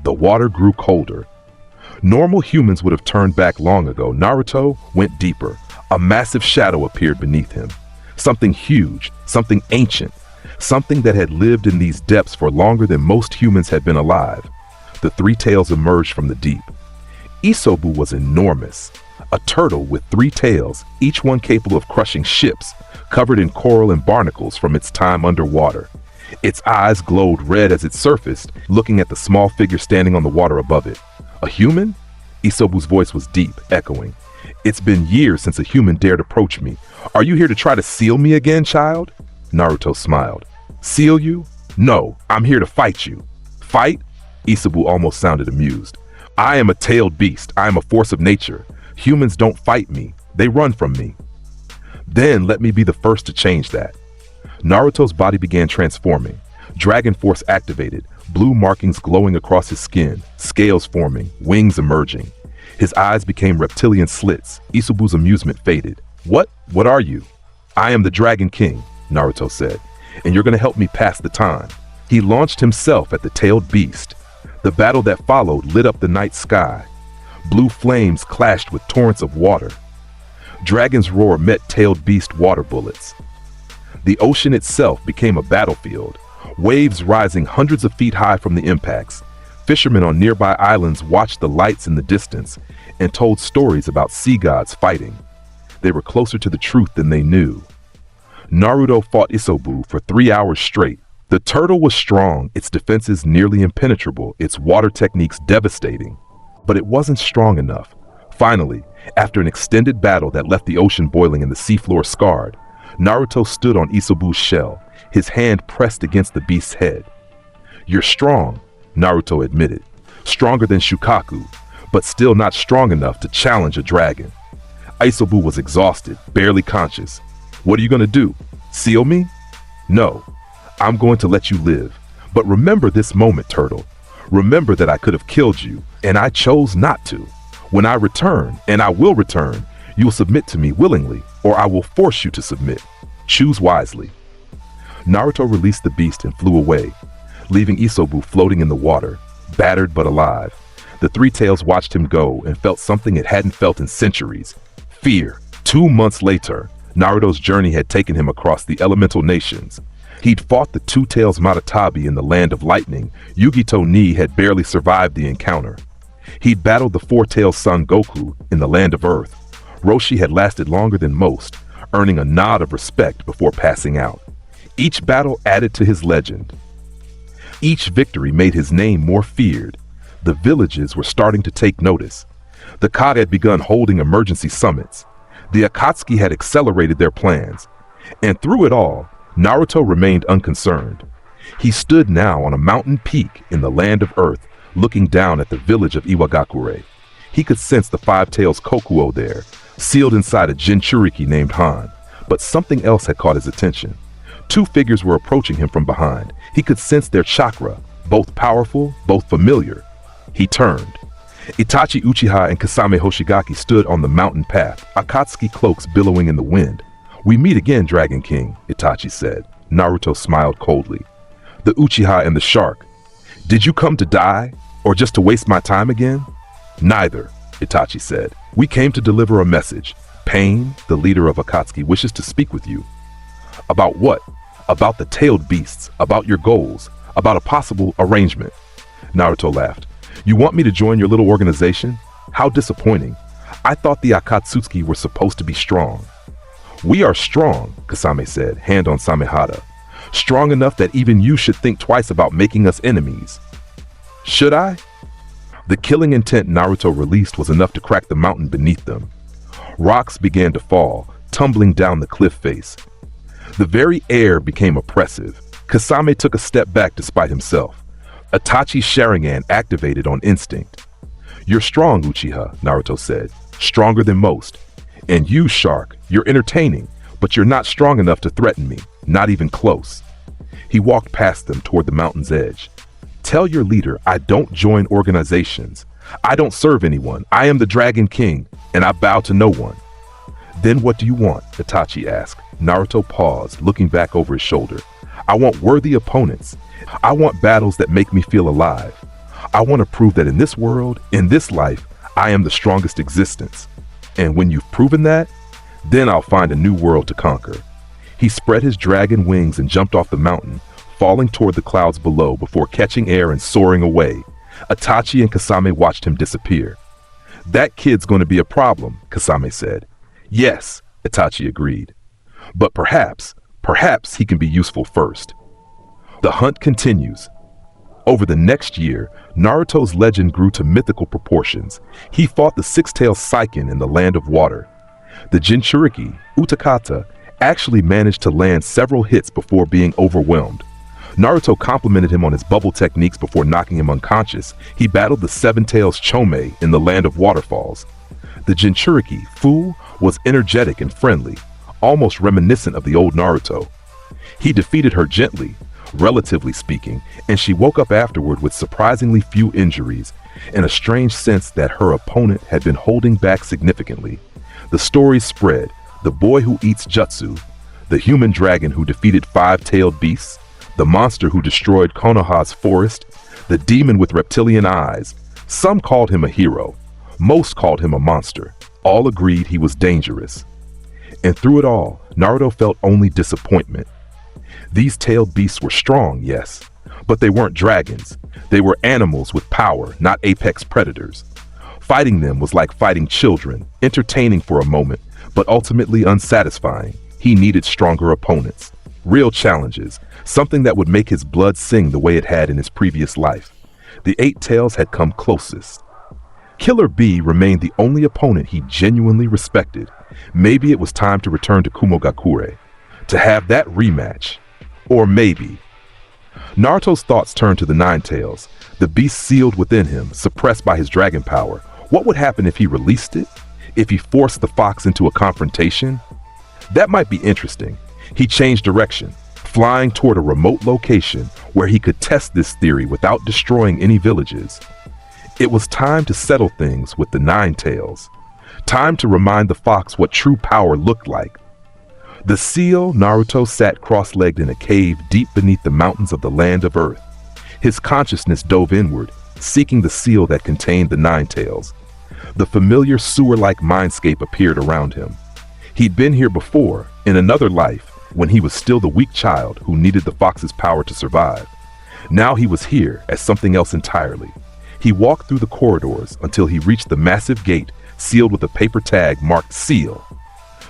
The water grew colder. Normal humans would have turned back long ago. Naruto went deeper. A massive shadow appeared beneath him. Something huge, something ancient, something that had lived in these depths for longer than most humans had been alive. The 3 tails emerged from the deep. Isobu was enormous. A turtle with 3 tails, each one capable of crushing ships, covered in coral and barnacles from its time underwater. Its eyes glowed red as it surfaced, looking at the small figure standing on the water above it. A human? Isobu's voice was deep, echoing. It's been years since a human dared approach me. Are you here to try to seal me again, child? Naruto smiled. Seal you? No, I'm here to fight you. Fight? Isobu almost sounded amused. I am a tailed beast. I am a force of nature. Humans don't fight me. They run from me. Then let me be the first to change that. Naruto's body began transforming. Dragon Force activated, blue markings glowing across his skin, scales forming, wings emerging. His eyes became reptilian slits. Isobu's amusement faded. What are you? I am the Dragon King, Naruto said, and you're going to help me pass the time. He launched himself at the tailed beast. The battle that followed lit up the night sky. Blue flames clashed with torrents of water. Dragon's roar met tailed beast water bullets. The ocean itself became a battlefield, waves rising hundreds of feet high from the impacts. Fishermen on nearby islands watched the lights in the distance and told stories about sea gods fighting. They were closer to the truth than they knew. Naruto fought Isobu for 3 hours straight. The turtle was strong, its defenses nearly impenetrable, its water techniques devastating. But it wasn't strong enough. Finally, after an extended battle that left the ocean boiling and the seafloor scarred, Naruto stood on Isobu's shell, his hand pressed against the beast's head. You're strong, Naruto admitted. Stronger than Shukaku, but still not strong enough to challenge a dragon. Isobu was exhausted, barely conscious. What are you going to do? Seal me? No. I'm going to let you live. But remember this moment, Turtle. Remember that I could have killed you, and I chose not to. When I return, and I will return, you will submit to me willingly, or I will force you to submit. Choose wisely. Naruto released the beast and flew away, leaving Isobu floating in the water, battered but alive. The three tails watched him go and felt something it hadn't felt in centuries: fear. 2 months later, Naruto's journey had taken him across the elemental nations. He'd fought the two tails Matatabi in the land of lightning. Yugito Ni had barely survived the encounter. He'd battled the four-tailed Son Goku in the land of earth. Roshi had lasted longer than most, earning a nod of respect before passing out. Each battle added to his legend. Each victory made his name more feared. The villages were starting to take notice. The Kage had begun holding emergency summits. The Akatsuki had accelerated their plans. And through it all, Naruto remained unconcerned. He stood now on a mountain peak in the land of earth, looking down at the village of Iwagakure. He could sense the five tails Kokuo there, sealed inside a Jinchuriki named Han. But something else had caught his attention. Two figures were approaching him from behind. He could sense their chakra, both powerful, both familiar. He turned. Itachi Uchiha and Kasame Hoshigaki stood on the mountain path, Akatsuki cloaks billowing in the wind. "We meet again, Dragon King," Itachi said. Naruto smiled coldly. The Uchiha and the shark. "Did you come to die, or just to waste my time again?" "Neither," Itachi said. "We came to deliver a message. Pain, the leader of Akatsuki, wishes to speak with you." "About what?" "About the tailed beasts, about your goals, about a possible arrangement." Naruto laughed. "You want me to join your little organization? How disappointing. I thought the Akatsuki were supposed to be strong." "We are strong," Kasame said, hand on Samehada. "Strong enough that even you should think twice about making us enemies." "Should I?" The killing intent Naruto released was enough to crack the mountain beneath them. Rocks began to fall, tumbling down the cliff face. The very air became oppressive. Kasame took a step back despite himself. Itachi's Sharingan activated on instinct. "You're strong, Uchiha," Naruto said. "Stronger than most. And you, Shark, you're entertaining, but you're not strong enough to threaten me, not even close." He walked past them toward the mountain's edge. "Tell your leader I don't join organizations. I don't serve anyone. I am the Dragon King, and I bow to no one." "Then what do you want?" Itachi asked. Naruto paused, looking back over his shoulder. "I want worthy opponents. I want battles that make me feel alive. I want to prove that in this world, in this life, I am the strongest existence. And when you've proven that, then I'll find a new world to conquer." He spread his dragon wings and jumped off the mountain, falling toward the clouds below before catching air and soaring away. Itachi and Kasame watched him disappear. "That kid's going to be a problem," Kasame said. "Yes," Itachi agreed. "But perhaps he can be useful first." The hunt continues. Over the next year, Naruto's legend grew to mythical proportions. He fought the six-tailed Saiken in the land of water. The Jinchuriki, Utakata, actually managed to land several hits before being overwhelmed. Naruto complimented him on his bubble techniques before knocking him unconscious. He battled the seven-tails Chome in the land of waterfalls. The Jinchuriki, Fu, was energetic and friendly, almost reminiscent of the old Naruto. He defeated her gently, relatively speaking, and she woke up afterward with surprisingly few injuries and a strange sense that her opponent had been holding back significantly. The stories spread: the boy who eats jutsu, the human dragon who defeated five-tailed beasts, the monster who destroyed Konoha's forest, the demon with reptilian eyes. Some called him a hero. Most called him a monster. All agreed he was dangerous. And through it all, Naruto felt only disappointment. These tailed beasts were strong, yes, but they weren't dragons. They were animals with power, not apex predators. Fighting them was like fighting children, entertaining for a moment, but ultimately unsatisfying. He needed stronger opponents, real challenges, something that would make his blood sing the way it had in his previous life. The eight tails had come closest. Killer Bee remained the only opponent he genuinely respected. Maybe it was time to return to Kumogakure, to have that rematch. Or maybe. Naruto's thoughts turned to the nine tails, the beast sealed within him, suppressed by his dragon power. What would happen if he released it? If he forced the fox into a confrontation? That might be interesting. He changed direction, flying toward a remote location where he could test this theory without destroying any villages. It was time to settle things with the nine tails. Time to remind the fox what true power looked like. The seal, Naruto, sat cross-legged in a cave deep beneath the mountains of the land of Earth. His consciousness dove inward, seeking the seal that contained the Nine Tails. The familiar sewer-like mindscape appeared around him. He'd been here before, in another life, when he was still the weak child who needed the fox's power to survive. Now he was here as something else entirely. He walked through the corridors until he reached the massive gate sealed with a paper tag marked seal.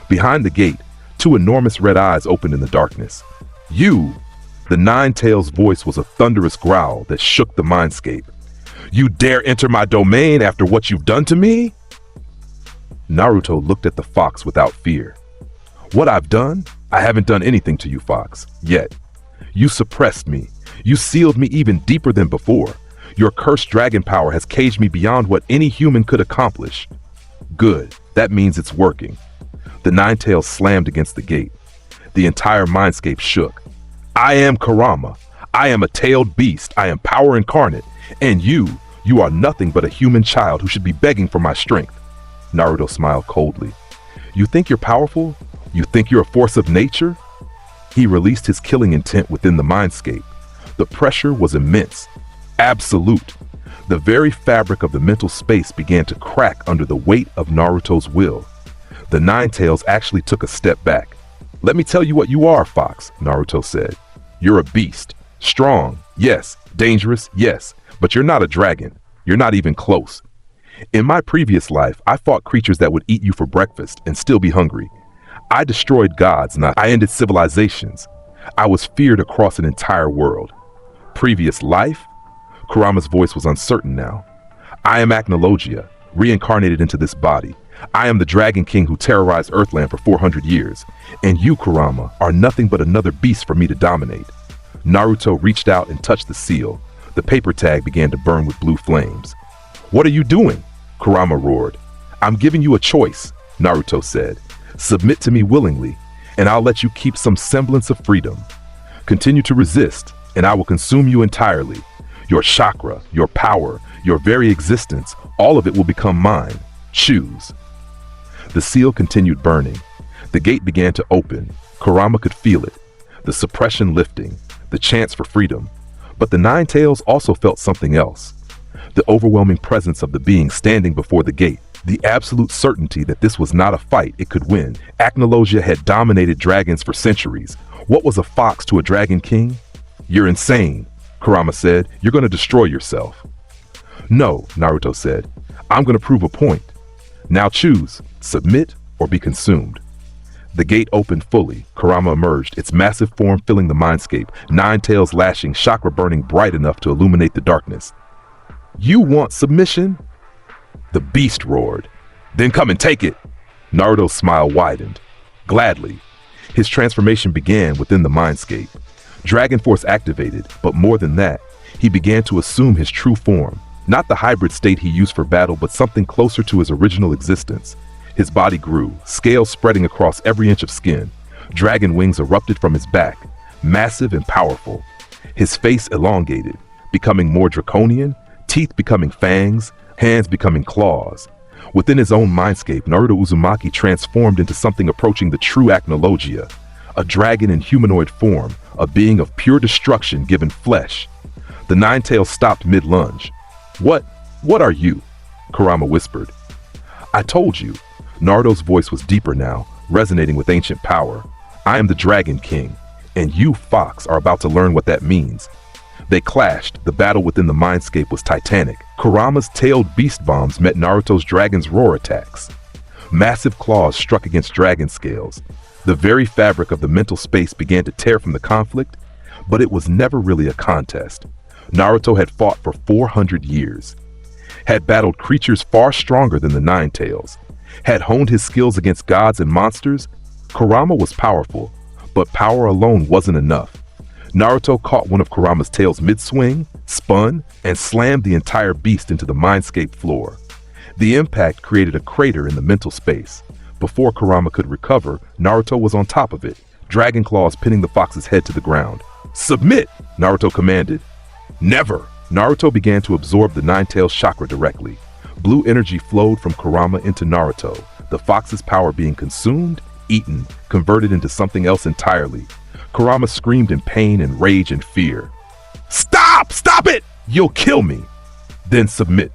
Behind the gate, two enormous red eyes opened in the darkness. "You!" The Nine Tails' voice was a thunderous growl that shook the mindscape. "You dare enter my domain after what you've done to me?" Naruto looked at the fox without fear. "What I've done? I haven't done anything to you, fox, yet. You suppressed me. You sealed me even deeper than before. Your cursed dragon power has caged me beyond what any human could accomplish." "Good. That means it's working." The Nine Tails slammed against the gate. The entire mindscape shook. "I am Kurama. I am a tailed beast. I am power incarnate. And you are nothing but a human child who should be begging for my strength." Naruto smiled coldly. "You think you're powerful? You think you're a force of nature?" He released his killing intent within the mindscape. The pressure was immense, absolute. The very fabric of the mental space began to crack under the weight of Naruto's will. The Nine Tails actually took a step back. "Let me tell you what you are, fox," Naruto said. "You're a beast. Strong, yes. Dangerous, yes. But you're not a dragon. You're not even close. In my previous life, I fought creatures that would eat you for breakfast and still be hungry. I destroyed gods, I ended civilizations. I was feared across an entire world. Previous life?" Kurama's voice was uncertain now. "I am Acnologia, reincarnated into this body. I am the Dragon King who terrorized Earthland for 400 years. And you, Kurama, are nothing but another beast for me to dominate." Naruto reached out and touched the seal. The paper tag began to burn with blue flames. "What are you doing?" Kurama roared. "I'm giving you a choice," Naruto said. "Submit to me willingly, and I'll let you keep some semblance of freedom. Continue to resist, and I will consume you entirely. Your chakra, your power, your very existence, all of it will become mine. Choose." The seal continued burning. The gate began to open. Kurama could feel it, the suppression lifting, the chance for freedom. But the Nine Tails also felt something else. The overwhelming presence of the being standing before the gate. The absolute certainty that this was not a fight it could win. Acnologia had dominated dragons for centuries. What was a fox to a dragon king? "You're insane," Kurama said. "You're going to destroy yourself." "No," Naruto said. "I'm going to prove a point. Now choose, submit or be consumed." The gate opened fully. Kurama emerged, its massive form filling the mindscape, Nine Tails lashing, chakra burning bright enough to illuminate the darkness. "You want submission?" The beast roared. "Then come and take it." Naruto's smile widened. "Gladly." His transformation began within the mindscape. Dragon Force activated, but more than that, he began to assume his true form. Not the hybrid state he used for battle, but something closer to his original existence. His body grew, scales spreading across every inch of skin. Dragon wings erupted from his back, massive and powerful. His face elongated, becoming more draconian, teeth becoming fangs, hands becoming claws. Within his own mindscape, Naruto Uzumaki transformed into something approaching the true Acnologia, a dragon in humanoid form, a being of pure destruction given flesh. The Nine Tails stopped mid-lunge. What are you?" Kurama whispered. "I told you." Naruto's voice was deeper now, resonating with ancient power. "I am the Dragon King, and you, Fox, are about to learn what that means." They clashed. The battle within the mindscape was titanic. Kurama's tailed beast bombs met Naruto's dragon's roar attacks. Massive claws struck against dragon scales. The very fabric of the mental space began to tear from the conflict, but it was never really a contest. Naruto had fought for 400 years, had battled creatures far stronger than the Nine Tails, had honed his skills against gods and monsters. Kurama was powerful, but power alone wasn't enough. Naruto caught one of Kurama's tails mid-swing, spun, and slammed the entire beast into the mindscape floor. The impact created a crater in the mental space. Before Kurama could recover, Naruto was on top of it, dragon claws pinning the fox's head to the ground. "Submit!" Naruto commanded. "Never!" Naruto began to absorb the Nine Tails chakra directly. Blue energy flowed from Kurama into Naruto, the fox's power being consumed, eaten, converted into something else entirely. Kurama screamed in pain and rage and fear. "Stop! Stop it! You'll kill me!" "Then submit."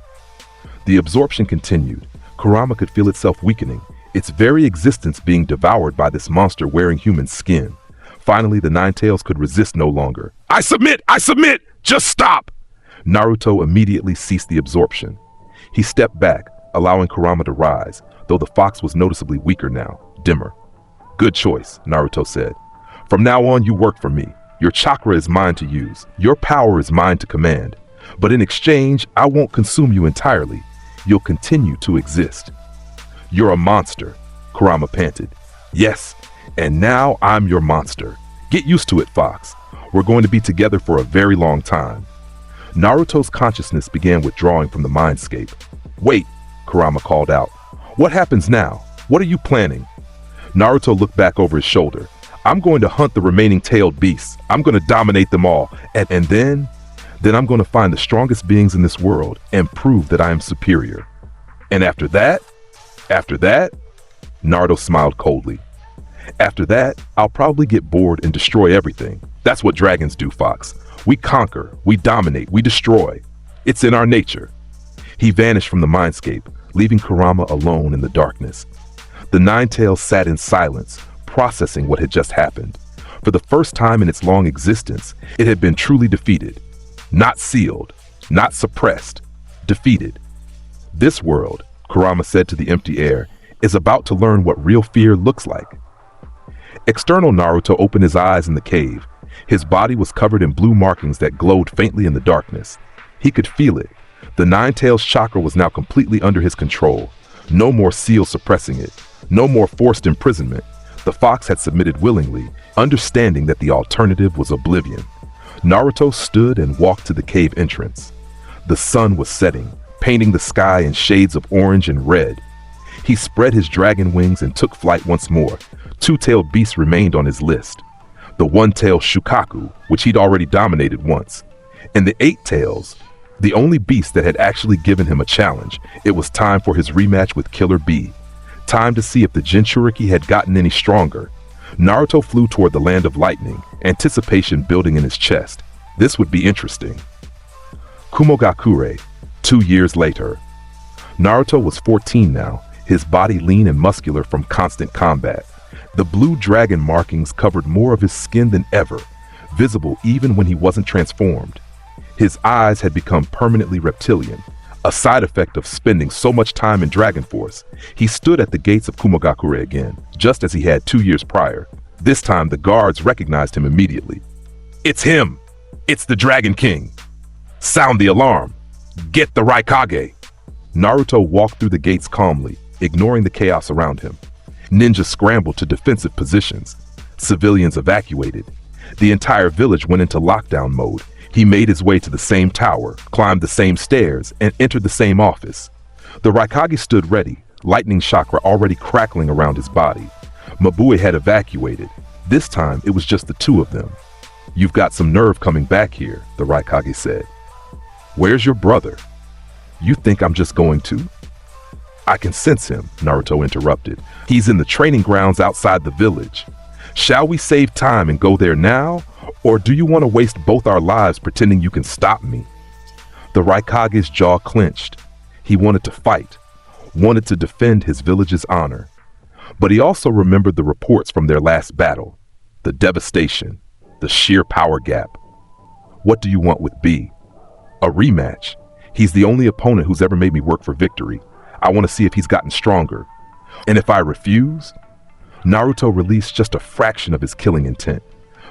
The absorption continued. Kurama could feel itself weakening, its very existence being devoured by this monster wearing human skin. Finally, the Nine Tails could resist no longer. "I submit! I submit! Just stop!" Naruto immediately ceased the absorption. He stepped back, allowing Kurama to rise, though the fox was noticeably weaker now, dimmer. "Good choice," Naruto said. "From now on, you work for me. Your chakra is mine to use. Your power is mine to command. But in exchange, I won't consume you entirely. You'll continue to exist." "You're a monster," Kurama panted. "Yes, and now I'm your monster. Get used to it, Fox. We're going to be together for a very long time." Naruto's consciousness began withdrawing from the mindscape. "Wait," Kurama called out. "What happens now? What are you planning?" Naruto looked back over his shoulder. "I'm going to hunt the remaining tailed beasts. I'm going to dominate them all. And then I'm going to find the strongest beings in this world and prove that I am superior. And after that, Naruto smiled coldly. "After that, I'll probably get bored and destroy everything. That's what dragons do, Fox. We conquer, we dominate, we destroy. It's in our nature." He vanished from the mindscape, leaving Kurama alone in the darkness. The Nine Tails sat in silence, processing what had just happened. For the first time in its long existence, it had been truly defeated. Not sealed, not suppressed, defeated. "This world," Kurama said to the empty air, "is about to learn what real fear looks like." External Naruto opened his eyes in the cave. His body was covered in blue markings that glowed faintly in the darkness. He could feel it. The Nine Tails chakra was now completely under his control. No more seal suppressing it. No more forced imprisonment. The fox had submitted willingly, understanding that the alternative was oblivion. Naruto stood and walked to the cave entrance. The sun was setting, painting the sky in shades of orange and red. He spread his dragon wings and took flight once more. Two-tailed beasts remained on his list. The one-tailed Shukaku, which he'd already dominated once. And the eight tails, the only beast that had actually given him a challenge. It was time for his rematch with Killer Bee. Time to see if the Jinchuriki had gotten any stronger. Naruto flew toward the land of lightning, anticipation building in his chest. This would be interesting. Kumogakure, 2 years later. Naruto was 14 now, his body lean and muscular from constant combat. The blue dragon markings covered more of his skin than ever, visible even when he wasn't transformed. His eyes had become permanently reptilian, a side effect of spending so much time in Dragon Force. He stood at the gates of Kumogakure again, just as he had 2 years prior. This time the guards recognized him immediately. "It's him! It's the Dragon King! Sound the alarm! Get the Raikage!" Naruto walked through the gates calmly, ignoring the chaos around him. Ninjas scrambled to defensive positions. Civilians evacuated. The entire village went into lockdown mode. He made his way to the same tower, climbed the same stairs, and entered the same office. The Raikage stood ready, lightning chakra already crackling around his body. Mabue had evacuated. This time, it was just the two of them. "You've got some nerve coming back here," the Raikage said. "Where's your brother?" "You think I'm just going to?" "I can sense him," Naruto interrupted. "He's in the training grounds outside the village. Shall we save time and go there now? Or do you want to waste both our lives pretending you can stop me?" The Raikage's jaw clenched. He wanted to fight, wanted to defend his village's honor. But he also remembered the reports from their last battle, the devastation, the sheer power gap. "What do you want with B?" "A rematch. He's the only opponent who's ever made me work for victory. I want to see if he's gotten stronger. And if I refuse?" Naruto released just a fraction of his killing intent.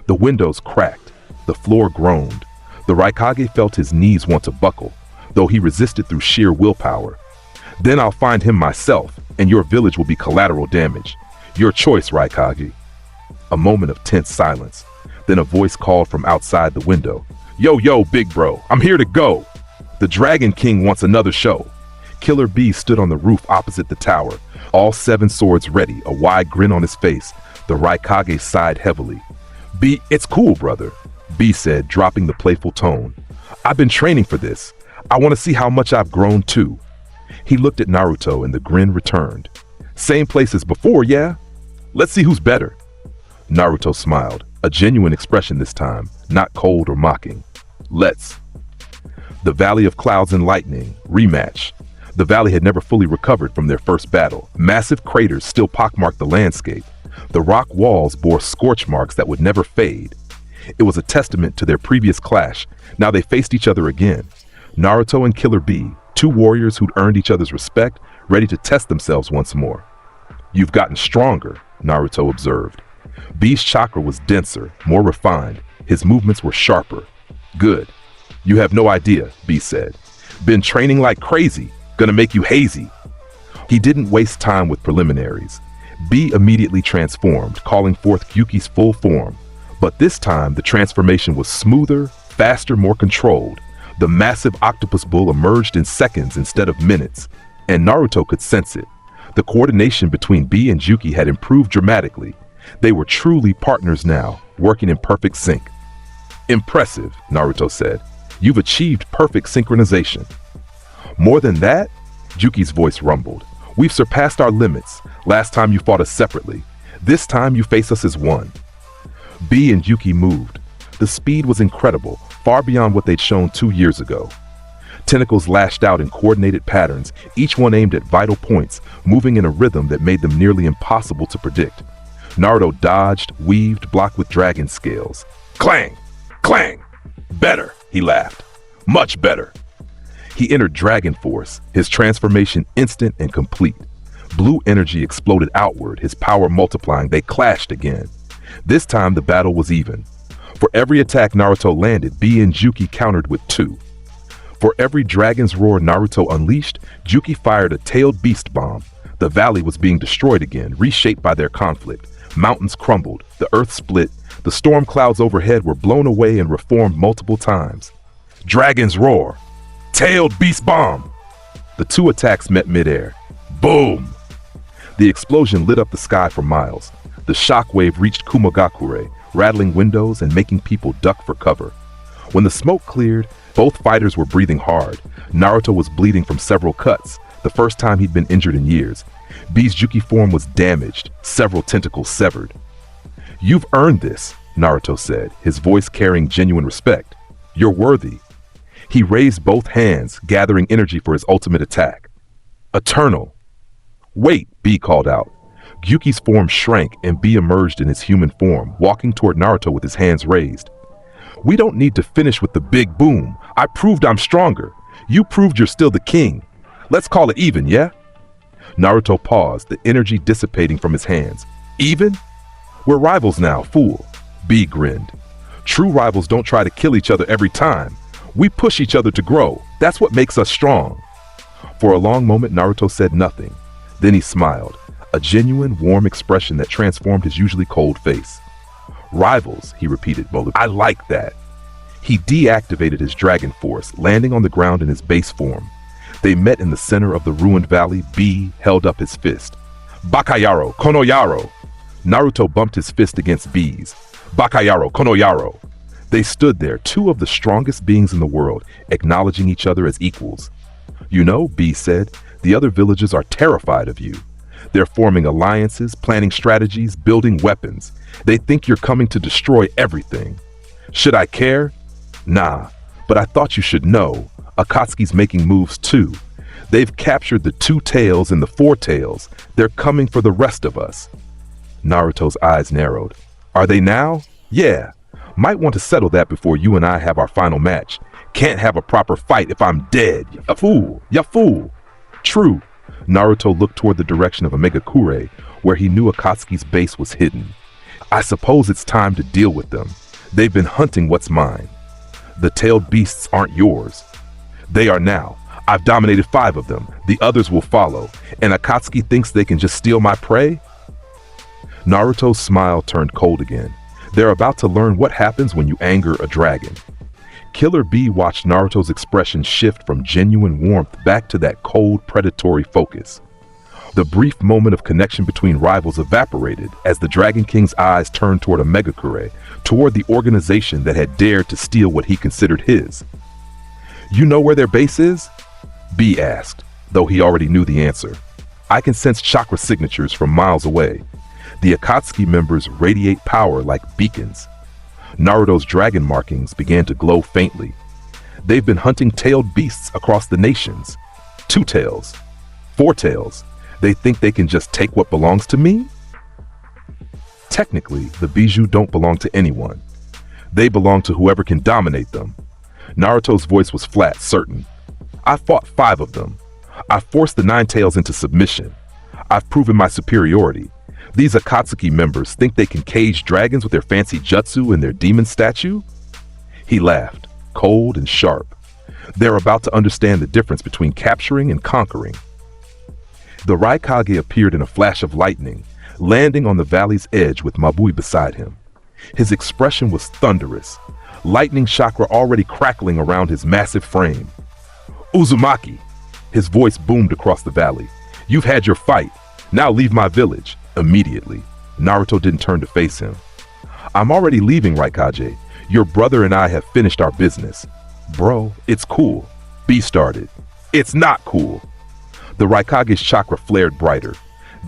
The windows cracked. The floor groaned. The Raikage felt his knees want to buckle, though he resisted through sheer willpower. "Then I'll find him myself, and your village will be collateral damage. Your choice, Raikage." A moment of tense silence. Then a voice called from outside the window. Yo, big bro, I'm here to go. The Dragon King wants another show." Killer Bee stood on the roof opposite the tower, all 7 swords ready, a wide grin on his face. The Raikage sighed heavily. "B, it's cool, brother," B said, dropping the playful tone. "I've been training for this. I want to see how much I've grown too." He looked at Naruto and the grin returned. "Same place as before, yeah?" Let's see who's better. Naruto smiled, a genuine expression this time, not cold or mocking. Let's. The Valley of Clouds and Lightning, rematch. The valley had never fully recovered from their first battle. Massive craters still pockmarked the landscape. The rock walls bore scorch marks that would never fade. It was a testament to their previous clash. Now they faced each other again. Naruto and Killer Bee, two warriors who'd earned each other's respect, ready to test themselves once more. You've gotten stronger, Naruto observed. Bee's chakra was denser, more refined. His movements were sharper. Good. You have no idea, Bee said. Been training like crazy. Gonna make you hazy. He didn't waste time with preliminaries. Bee immediately transformed, calling forth Gyuki's full form. But this time, the transformation was smoother, faster, more controlled. The massive octopus bull emerged in seconds instead of minutes, and Naruto could sense it. The coordination between Bee and Gyuki had improved dramatically. They were truly partners now, working in perfect sync. Impressive, Naruto said. You've achieved perfect synchronization. More than that, Gyuki's voice rumbled. We've surpassed our limits. Last time you fought us separately. This time you face us as one. Bee and Gyuki moved. The speed was incredible, far beyond what they'd shown 2 years ago. Tentacles lashed out in coordinated patterns, each one aimed at vital points, moving in a rhythm that made them nearly impossible to predict. Naruto dodged, weaved, blocked with dragon scales. Clang! Clang! Better, he laughed. Much better. He entered Dragon Force, his transformation instant and complete. Blue energy exploded outward, his power multiplying. They clashed again. This time the battle was even. For every attack Naruto landed, Bee and Gyuki countered with 2. For every dragon's roar Naruto unleashed, Gyuki fired a tailed beast bomb. The valley was being destroyed again, reshaped by their conflict. Mountains crumbled, the earth split, the storm clouds overhead were blown away and reformed multiple times. Dragon's roar! Tailed beast bomb! The 2 attacks met midair. Boom! The explosion lit up the sky for miles. The shockwave reached Kumogakure, rattling windows and making people duck for cover. When the smoke cleared, both fighters were breathing hard. Naruto was bleeding from several cuts, the first time he'd been injured in years. Bee's Gyuki form was damaged, several tentacles severed. You've earned this, Naruto said, his voice carrying genuine respect. You're worthy. He raised both hands, gathering energy for his ultimate attack. Eternal. Wait, Bee called out. Gyuki's form shrank and Bee emerged in his human form, walking toward Naruto with his hands raised. We don't need to finish with the big boom. I proved I'm stronger. You proved you're still the king. Let's call it even, yeah? Naruto paused, the energy dissipating from his hands. Even? We're rivals now, fool. Bee grinned. True rivals don't try to kill each other every time. We push each other to grow. That's what makes us strong. For a long moment, Naruto said nothing. Then he smiled, a genuine, warm expression that transformed his usually cold face. Rivals, he repeated boldly. I like that. He deactivated his dragon force, landing on the ground in his base form. They met in the center of the ruined valley. Bee held up his fist. Bakayaro, Konoyaro! Naruto bumped his fist against Bee's. Bakayaro, Konoyaro! They stood there, 2 of the strongest beings in the world, acknowledging each other as equals. You know, Bee said, the other villagers are terrified of you. They're forming alliances, planning strategies, building weapons. They think you're coming to destroy everything. Should I care? Nah, but I thought you should know. Akatsuki's making moves too. They've captured the 2 tails and the 4 tails. They're coming for the rest of us. Naruto's eyes narrowed. Are they now? Yeah. Might want to settle that before you and I have our final match. Can't have a proper fight if I'm dead. Ya fool. Ya fool. True. Naruto looked toward the direction of Omegakure, where he knew Akatsuki's base was hidden. I suppose it's time to deal with them. They've been hunting what's mine. The tailed beasts aren't yours. They are now. I've dominated 5 of them. The others will follow. And Akatsuki thinks they can just steal my prey? Naruto's smile turned cold again. They're about to learn what happens when you anger a dragon. Killer Bee watched Naruto's expression shift from genuine warmth back to that cold, predatory focus. The brief moment of connection between rivals evaporated as the Dragon King's eyes turned toward Omegakure, toward the organization that had dared to steal what he considered his. You know where their base is? Bee asked, though he already knew the answer. I can sense chakra signatures from miles away. The Akatsuki members radiate power like beacons. Naruto's dragon markings began to glow faintly. They've been hunting tailed beasts across the nations. 2 tails, 4 tails. They think they can just take what belongs to me? Technically, the bijou don't belong to anyone. They belong to whoever can dominate them. Naruto's voice was flat, certain. I fought 5 of them. I forced the 9 tails into submission. I've proven my superiority. These Akatsuki members think they can cage dragons with their fancy jutsu and their demon statue? He laughed, cold and sharp. They're about to understand the difference between capturing and conquering. The Raikage appeared in a flash of lightning, landing on the valley's edge with Mabui beside him. His expression was thunderous, lightning chakra already crackling around his massive frame. Uzumaki! His voice boomed across the valley. You've had your fight. Now leave my village. Immediately. Naruto didn't turn to face him. I'm already leaving, Raikage. Your brother and I have finished our business. Bro, it's cool. B started. It's not cool. The Raikage's chakra flared brighter.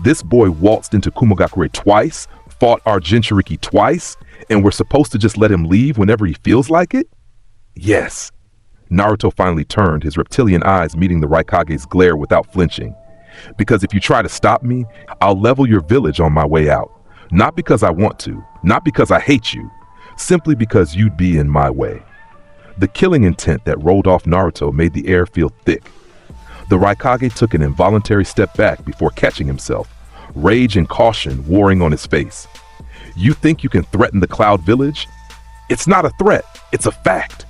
This boy waltzed into Kumogakure twice, fought our Jinchuriki twice, and we're supposed to just let him leave whenever he feels like it? Yes. Naruto finally turned, his reptilian eyes meeting the Raikage's glare without flinching. Because if you try to stop me, I'll level your village on my way out. Not because I want to, not because I hate you, simply because you'd be in my way. The killing intent that rolled off Naruto made the air feel thick. The Raikage took an involuntary step back before catching himself, rage and caution warring on his face. You think you can threaten the Cloud Village? It's not a threat, it's a fact.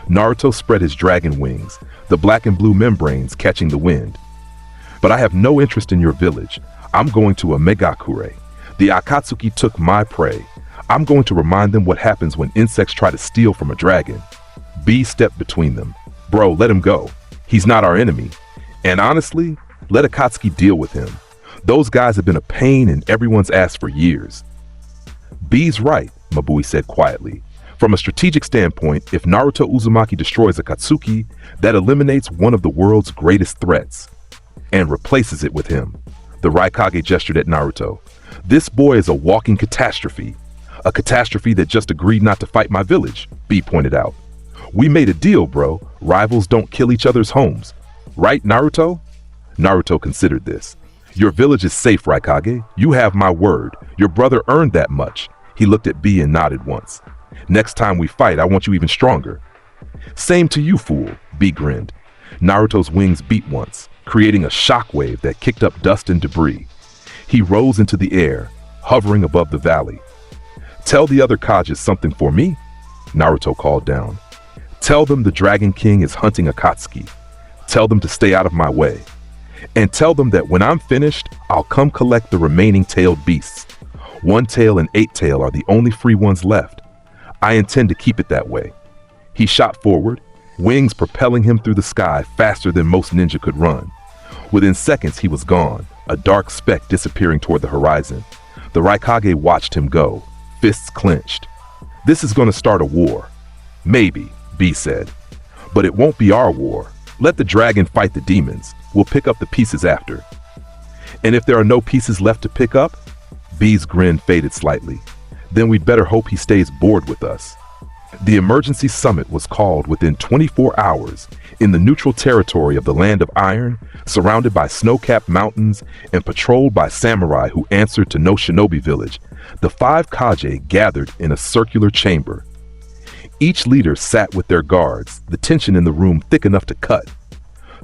Naruto spread his dragon wings, the black and blue membranes catching the wind. But I have no interest in your village. I'm going to a Megakure. The Akatsuki took my prey. I'm going to remind them what happens when insects try to steal from a dragon. B stepped between them. Bro, let him go. He's not our enemy. And honestly, let Akatsuki deal with him. Those guys have been a pain in everyone's ass for years. B's right, Mabui said quietly. From a strategic standpoint, if Naruto Uzumaki destroys Akatsuki, that eliminates one of the world's greatest threats and replaces it with him. The Raikage gestured at Naruto. This boy is a walking catastrophe. A catastrophe that just agreed not to fight my village, B pointed out. We made a deal, bro. Rivals don't kill each other's homes. Right, Naruto? Naruto considered this. Your village is safe, Raikage. You have my word. Your brother earned that much. He looked at B and nodded once. Next time we fight, I want you even stronger. Same to you, fool, B grinned. Naruto's wings beat once, creating a shockwave that kicked up dust and debris. He rose into the air, hovering above the valley. Tell the other Kages something for me, Naruto called down. Tell them the Dragon King is hunting Akatsuki. Tell them to stay out of my way. And tell them that when I'm finished, I'll come collect the remaining tailed beasts. 1 tail and 8 tail are the only free ones left. I intend to keep it that way. He shot forward, wings propelling him through the sky faster than most ninja could run. Within seconds, he was gone, a dark speck disappearing toward the horizon. The Raikage watched him go, fists clenched. This is going to start a war. Maybe, B said. But it won't be our war. Let the dragon fight the demons. We'll pick up the pieces after. And if there are no pieces left to pick up, B's grin faded slightly. Then we'd better hope he stays bored with us. The emergency summit was called within 24 hours in the neutral territory of the Land of Iron, surrounded by snow-capped mountains and patrolled by samurai who answered to no shinobi village. The 5 kage gathered in a circular chamber. Each leader sat with their guards, the tension in the room thick enough to cut.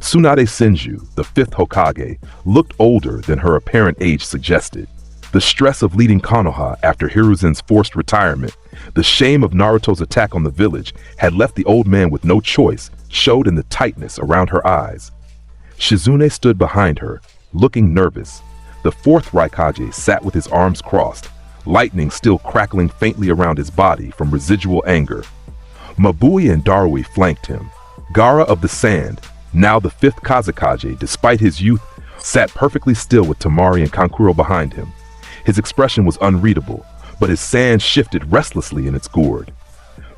Tsunade Senju, the 5th Hokage, looked older than her apparent age suggested. The stress of leading Konoha after Hiruzen's forced retirement, the shame of Naruto's attack on the village had left the old man with no choice, showed in the tightness around her eyes. Shizune stood behind her, looking nervous. The 4th Raikage sat with his arms crossed, lightning still crackling faintly around his body from residual anger. Mabui and Darui flanked him. Gaara of the Sand, now the 5th Kazekage, despite his youth, sat perfectly still with Temari and Kankuro behind him. His expression was unreadable, but his sand shifted restlessly in its gourd.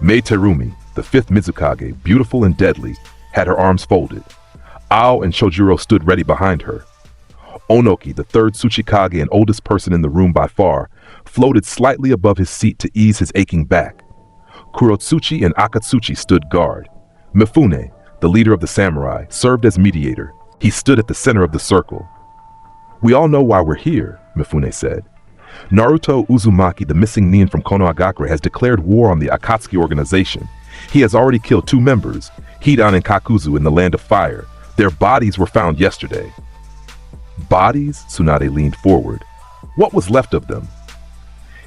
Mei Terumi, the 5th Mizukage, beautiful and deadly, had her arms folded. Ao and Chojuro stood ready behind her. Onoki, the third Tsuchikage and oldest person in the room by far, floated slightly above his seat to ease his aching back. Kurotsuchi and Akatsuchi stood guard. Mifune, the leader of the samurai, served as mediator. He stood at the center of the circle. "We all know why we're here," Mifune said. "Naruto Uzumaki, the missing nin from Konohagakure, has declared war on the Akatsuki organization. He has already killed 2 members, Hidan and Kakuzu, in the Land of Fire. Their bodies were found yesterday." Bodies? Tsunade leaned forward. What was left of them?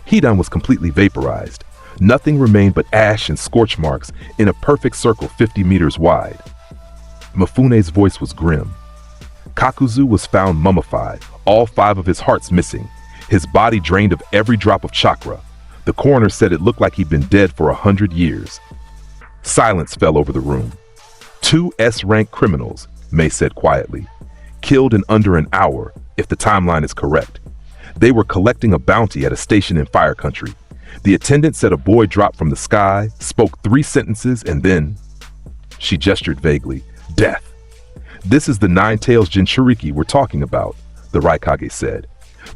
Hidan was completely vaporized. Nothing remained but ash and scorch marks in a perfect circle 50 meters wide. Mifune's voice was grim. Kakuzu was found mummified, all 5 of his hearts missing, his body drained of every drop of chakra. The coroner said it looked like he'd been dead for 100 years. Silence fell over the room. 2 S-rank criminals, May said quietly, killed in under an hour, if the timeline is correct. They were collecting a bounty at a station in Fire Country. The attendant said a boy dropped from the sky, spoke 3 sentences, and then... She gestured vaguely. Death. "This is the Nine-Tails Jinchuriki we're talking about," the Raikage said.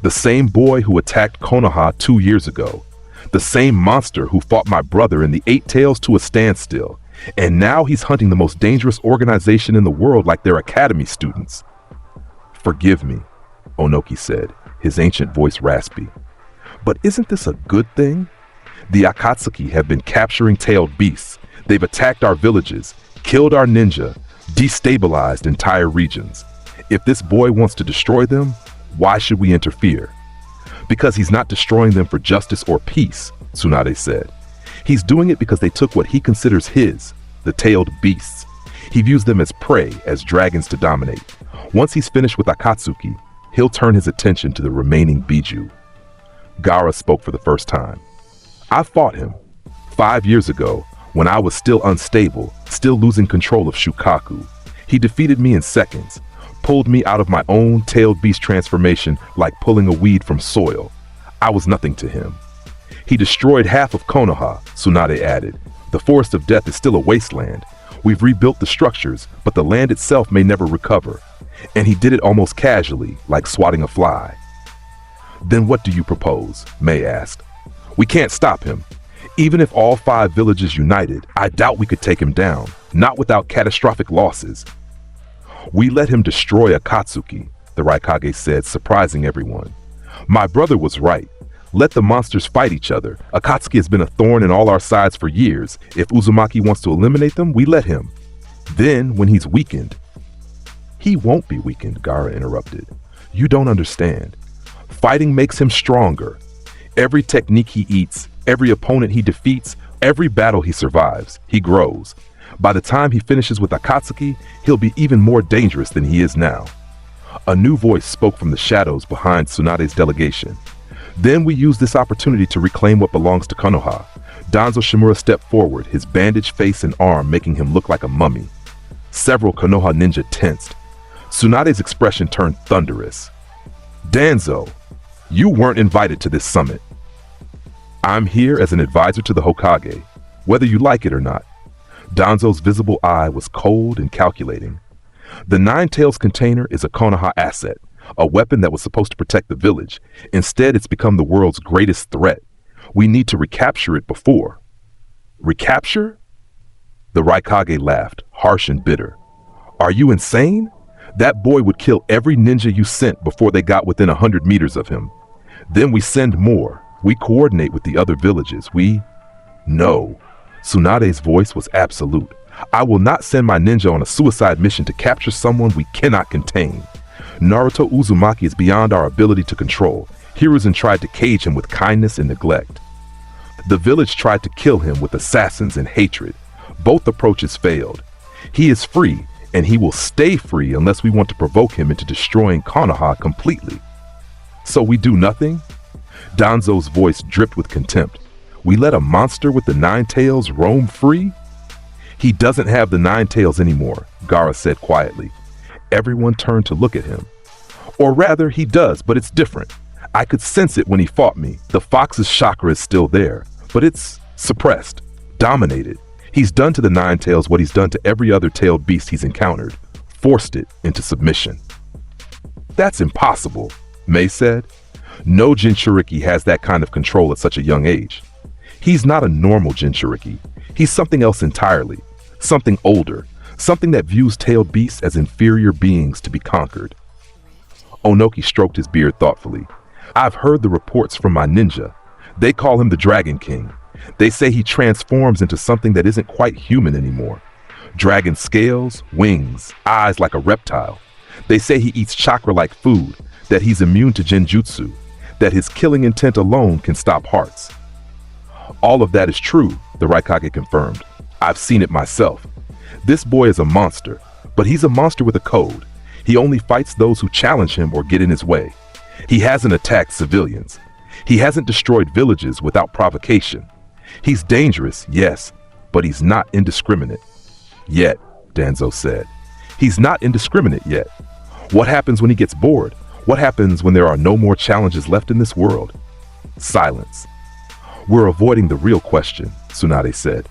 "The same boy who attacked Konoha 2 years ago. The same monster who fought my brother and the 8 Tails to a standstill. And now he's hunting the most dangerous organization in the world like they're academy students." "Forgive me," Onoki said, his ancient voice raspy. "But isn't this a good thing? The Akatsuki have been capturing tailed beasts. They've attacked our villages, killed our ninja, destabilized entire regions. If this boy wants to destroy them, why should we interfere?" "Because he's not destroying them for justice or peace," Tsunade said. "He's doing it because they took what he considers his, the tailed beasts. He views them as prey, as dragons to dominate. Once he's finished with Akatsuki, he'll turn his attention to the remaining Biju." Gaara spoke for the first time. "I fought him 5 years ago when I was still unstable, still losing control of Shukaku. He defeated me in seconds, pulled me out of my own tailed beast transformation like pulling a weed from soil. I was nothing to him. He destroyed half of Konoha," Tsunade added. "The Forest of Death is still a wasteland. We've rebuilt the structures, but the land itself may never recover. And he did it almost casually, like swatting a fly." "Then what do you propose?" May asked. "We can't stop him. Even if all 5 villages united, I doubt we could take him down, not without catastrophic losses." "We let him destroy Akatsuki," the Raikage said, surprising everyone. "My brother was right. Let the monsters fight each other. Akatsuki has been a thorn in all our sides for years. If Uzumaki wants to eliminate them, we let him. Then, when he's weakened..." "He won't be weakened," Gaara interrupted. "You don't understand. Fighting makes him stronger. Every technique he eats, every opponent he defeats, every battle he survives, he grows. By the time he finishes with Akatsuki, he'll be even more dangerous than he is now." A new voice spoke from the shadows behind Tsunade's delegation. "Then we use this opportunity to reclaim what belongs to Konoha." Danzo Shimura stepped forward, his bandaged face and arm making him look like a mummy. Several Konoha ninja tensed. Tsunade's expression turned thunderous. "Danzo, you weren't invited to this summit." "I'm here as an advisor to the Hokage, whether you like it or not." Danzo's visible eye was cold and calculating. "The Nine Tails container is a Konoha asset, a weapon that was supposed to protect the village. Instead, it's become the world's greatest threat. We need to recapture it before." "Recapture?" The Raikage laughed, harsh and bitter. "Are you insane? That boy would kill every ninja you sent before they got within 100 meters of him. Then we send more. We coordinate with the other villages. No." Tsunade's voice was absolute. "I will not send my ninja on a suicide mission to capture someone we cannot contain. Naruto Uzumaki is beyond our ability to control. Hiruzen tried to cage him with kindness and neglect. The village tried to kill him with assassins and hatred. Both approaches failed. He is free, and he will stay free unless we want to provoke him into destroying Konoha completely. So we do nothing?" Danzo's voice dripped with contempt. "We let a monster with the 9 tails roam free?" "He doesn't have the 9 tails anymore," Gaara said quietly. Everyone turned to look at him. "Or rather, he does, but it's different. I could sense it when he fought me. The fox's chakra is still there, but it's suppressed, dominated. He's done to the 9 tails what he's done to every other tailed beast he's encountered, forced it into submission." That's impossible, Mei said. No Jinchuriki has that kind of control at such a young age. He's not a normal Jinchuriki. He's something else entirely. Something older. Something that views tailed beasts as inferior beings to be conquered. Onoki stroked his beard thoughtfully. I've heard the reports from my ninja. They call him the Dragon King. They say he transforms into something that isn't quite human anymore. Dragon scales, wings, eyes like a reptile. They say he eats chakra like food, that he's immune to genjutsu, that his killing intent alone can stop hearts. All of that is true, the Raikage confirmed. I've seen it myself. This boy is a monster, but he's a monster with a code. He only fights those who challenge him or get in his way. He hasn't attacked civilians. He hasn't destroyed villages without provocation. He's dangerous, yes, but he's not indiscriminate. Yet, Danzo said. He's not indiscriminate yet. What happens when he gets bored? What happens when there are no more challenges left in this world? Silence. We're avoiding the real question, Tsunade said.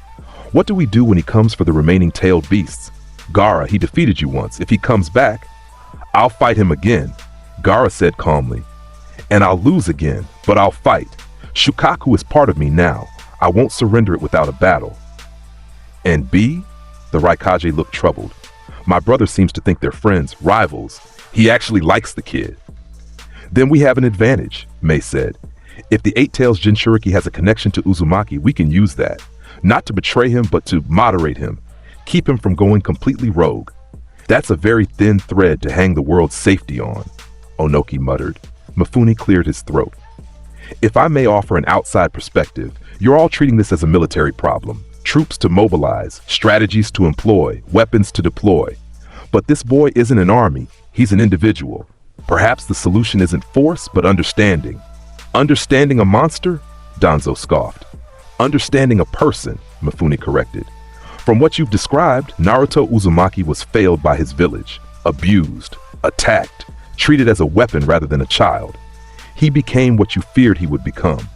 What do we do when he comes for the remaining tailed beasts? Gaara, he defeated you once. If he comes back, I'll fight him again, Gaara said calmly. And I'll lose again, but I'll fight. Shukaku is part of me now. I won't surrender it without a battle. And B? The Raikage looked troubled. My brother seems to think they're friends, rivals. He actually likes the kid. Then we have an advantage, Mei said. If the Eight Tails Jinchuriki has a connection to Uzumaki, we can use that. Not to betray him, but to moderate him. Keep him from going completely rogue. That's a very thin thread to hang the world's safety on, Onoki muttered. Mifune cleared his throat. If I may offer an outside perspective, you're all treating this as a military problem. Troops to mobilize, strategies to employ, weapons to deploy. But this boy isn't an army, he's an individual. Perhaps the solution isn't force, but understanding. Understanding a monster? Danzo scoffed. Understanding a person, Mifune corrected. From what you've described, Naruto Uzumaki was failed by his village, abused, attacked, treated as a weapon rather than a child. He became what you feared he would become.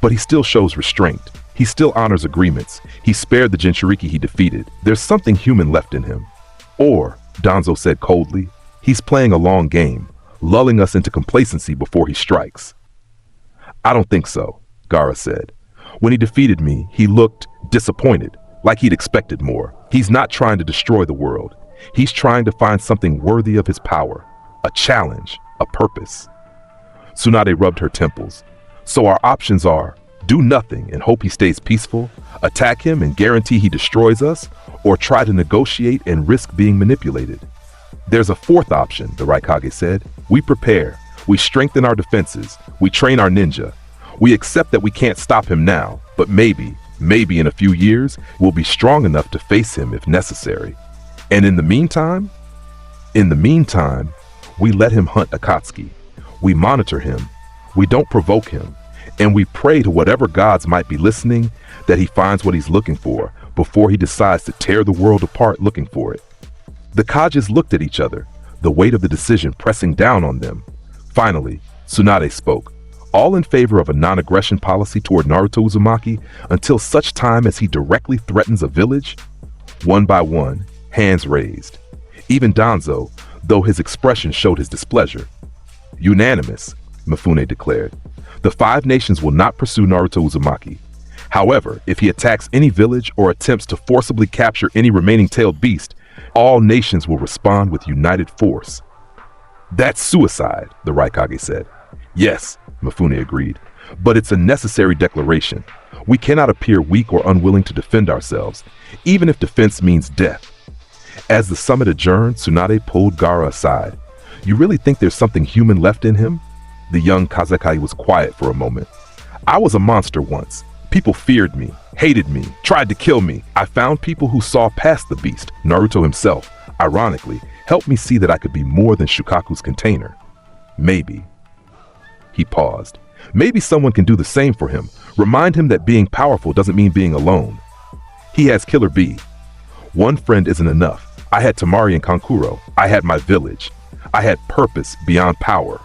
But he still shows restraint. He still honors agreements. He spared the Jinchuriki he defeated. There's something human left in him. Or, Danzo said coldly, he's playing a long game, lulling us into complacency before he strikes. I don't think so, Gaara said. When he defeated me, he looked disappointed, like he'd expected more. He's not trying to destroy the world. He's trying to find something worthy of his power, a challenge, a purpose. Tsunade rubbed her temples. So our options are, do nothing and hope he stays peaceful, attack him and guarantee he destroys us, or try to negotiate and risk being manipulated. There's a fourth option, the Raikage said. We prepare. We strengthen our defenses. We train our ninja. We accept that we can't stop him now, but maybe in a few years, we'll be strong enough to face him if necessary. And in the meantime, we let him hunt Akatsuki. We monitor him. We don't provoke him. And we pray to whatever gods might be listening that he finds what he's looking for before he decides to tear the world apart looking for it. The Kages looked at each other, the weight of the decision pressing down on them. Finally, Tsunade spoke, all in favor of a non-aggression policy toward Naruto Uzumaki until such time as he directly threatens a village. One by one, hands raised. Even Danzo, though his expression showed his displeasure. Unanimous, Mifune declared. The 5 nations will not pursue Naruto Uzumaki. However, if he attacks any village or attempts to forcibly capture any remaining tailed beast, all nations will respond with united force. That's suicide, the Raikage said. Yes, Mifune agreed, but it's a necessary declaration. We cannot appear weak or unwilling to defend ourselves, even if defense means death. As the summit adjourned, Tsunade pulled Gaara aside. You really think there's something human left in him? The young Kazekai was quiet for a moment. I was a monster once. People feared me, hated me, tried to kill me. I found people who saw past the beast. Naruto himself, ironically, helped me see that I could be more than Shukaku's container. Maybe. He paused. Maybe someone can do the same for him. Remind him that being powerful doesn't mean being alone. He has Killer B. One friend isn't enough. I had Tamari and Kankuro. I had my village. I had purpose beyond power.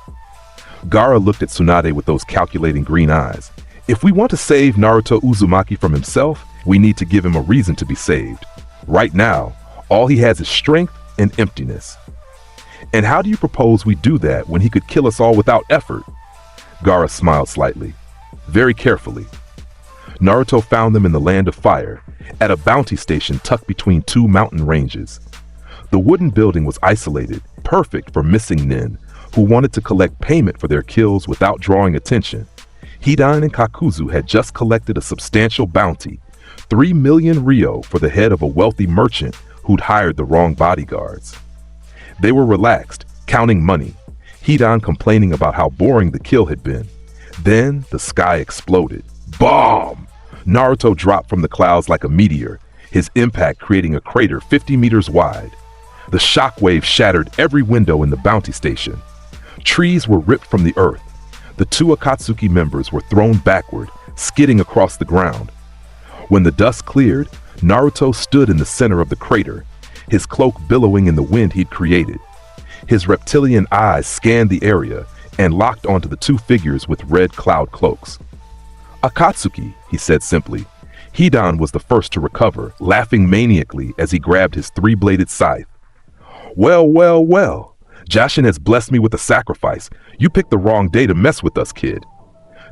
Gaara looked at Tsunade with those calculating green eyes. If we want to save Naruto Uzumaki from himself, we need to give him a reason to be saved. Right now, all he has is strength and emptiness. And how do you propose we do that when he could kill us all without effort? Gaara smiled slightly, very carefully. Naruto found them in the Land of Fire, at a bounty station tucked between two mountain ranges. The wooden building was isolated, perfect for missing nin, who wanted to collect payment for their kills without drawing attention. Hidan and Kakuzu had just collected a substantial bounty, 3 million ryo for the head of a wealthy merchant who'd hired the wrong bodyguards. They were relaxed, counting money, Hidan complaining about how boring the kill had been. Then the sky exploded. Bomb! Naruto dropped from the clouds like a meteor, his impact creating a crater 50 meters wide. The shockwave shattered every window in the bounty station. Trees were ripped from the earth. The two Akatsuki members were thrown backward, skidding across the ground. When the dust cleared, Naruto stood in the center of the crater, his cloak billowing in the wind he'd created. His reptilian eyes scanned the area and locked onto the two figures with red cloud cloaks. Akatsuki, he said simply. Hidan was the first to recover, laughing maniacally as he grabbed his three-bladed scythe. Well, well, well. Jashin has blessed me with a sacrifice. You picked the wrong day to mess with us, kid.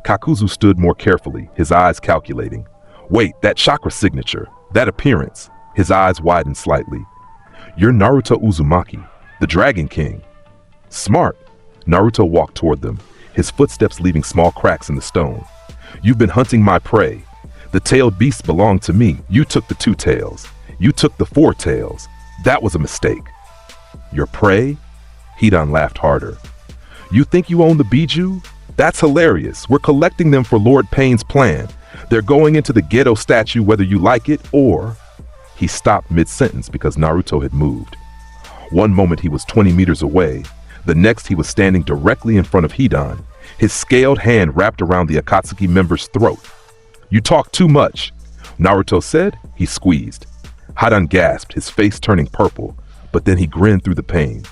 Kakuzu stood more carefully, his eyes calculating. Wait, that chakra signature, that appearance. His eyes widened slightly. You're Naruto Uzumaki, the Dragon King. Smart. Naruto walked toward them, his footsteps leaving small cracks in the stone. You've been hunting my prey. The tailed beasts belong to me. You took the 2 tails. You took the 4 tails. That was a mistake. Your prey? Hidan laughed harder. You think you own the Biju? That's hilarious. We're collecting them for Lord Payne's plan. They're going into the Gedo statue whether you like it or... He stopped mid-sentence because Naruto had moved. One moment he was 20 meters away. The next he was standing directly in front of Hidan, his scaled hand wrapped around the Akatsuki member's throat. You talk too much, Naruto said. He squeezed. Hidan gasped, his face turning purple, but then he grinned through the pain.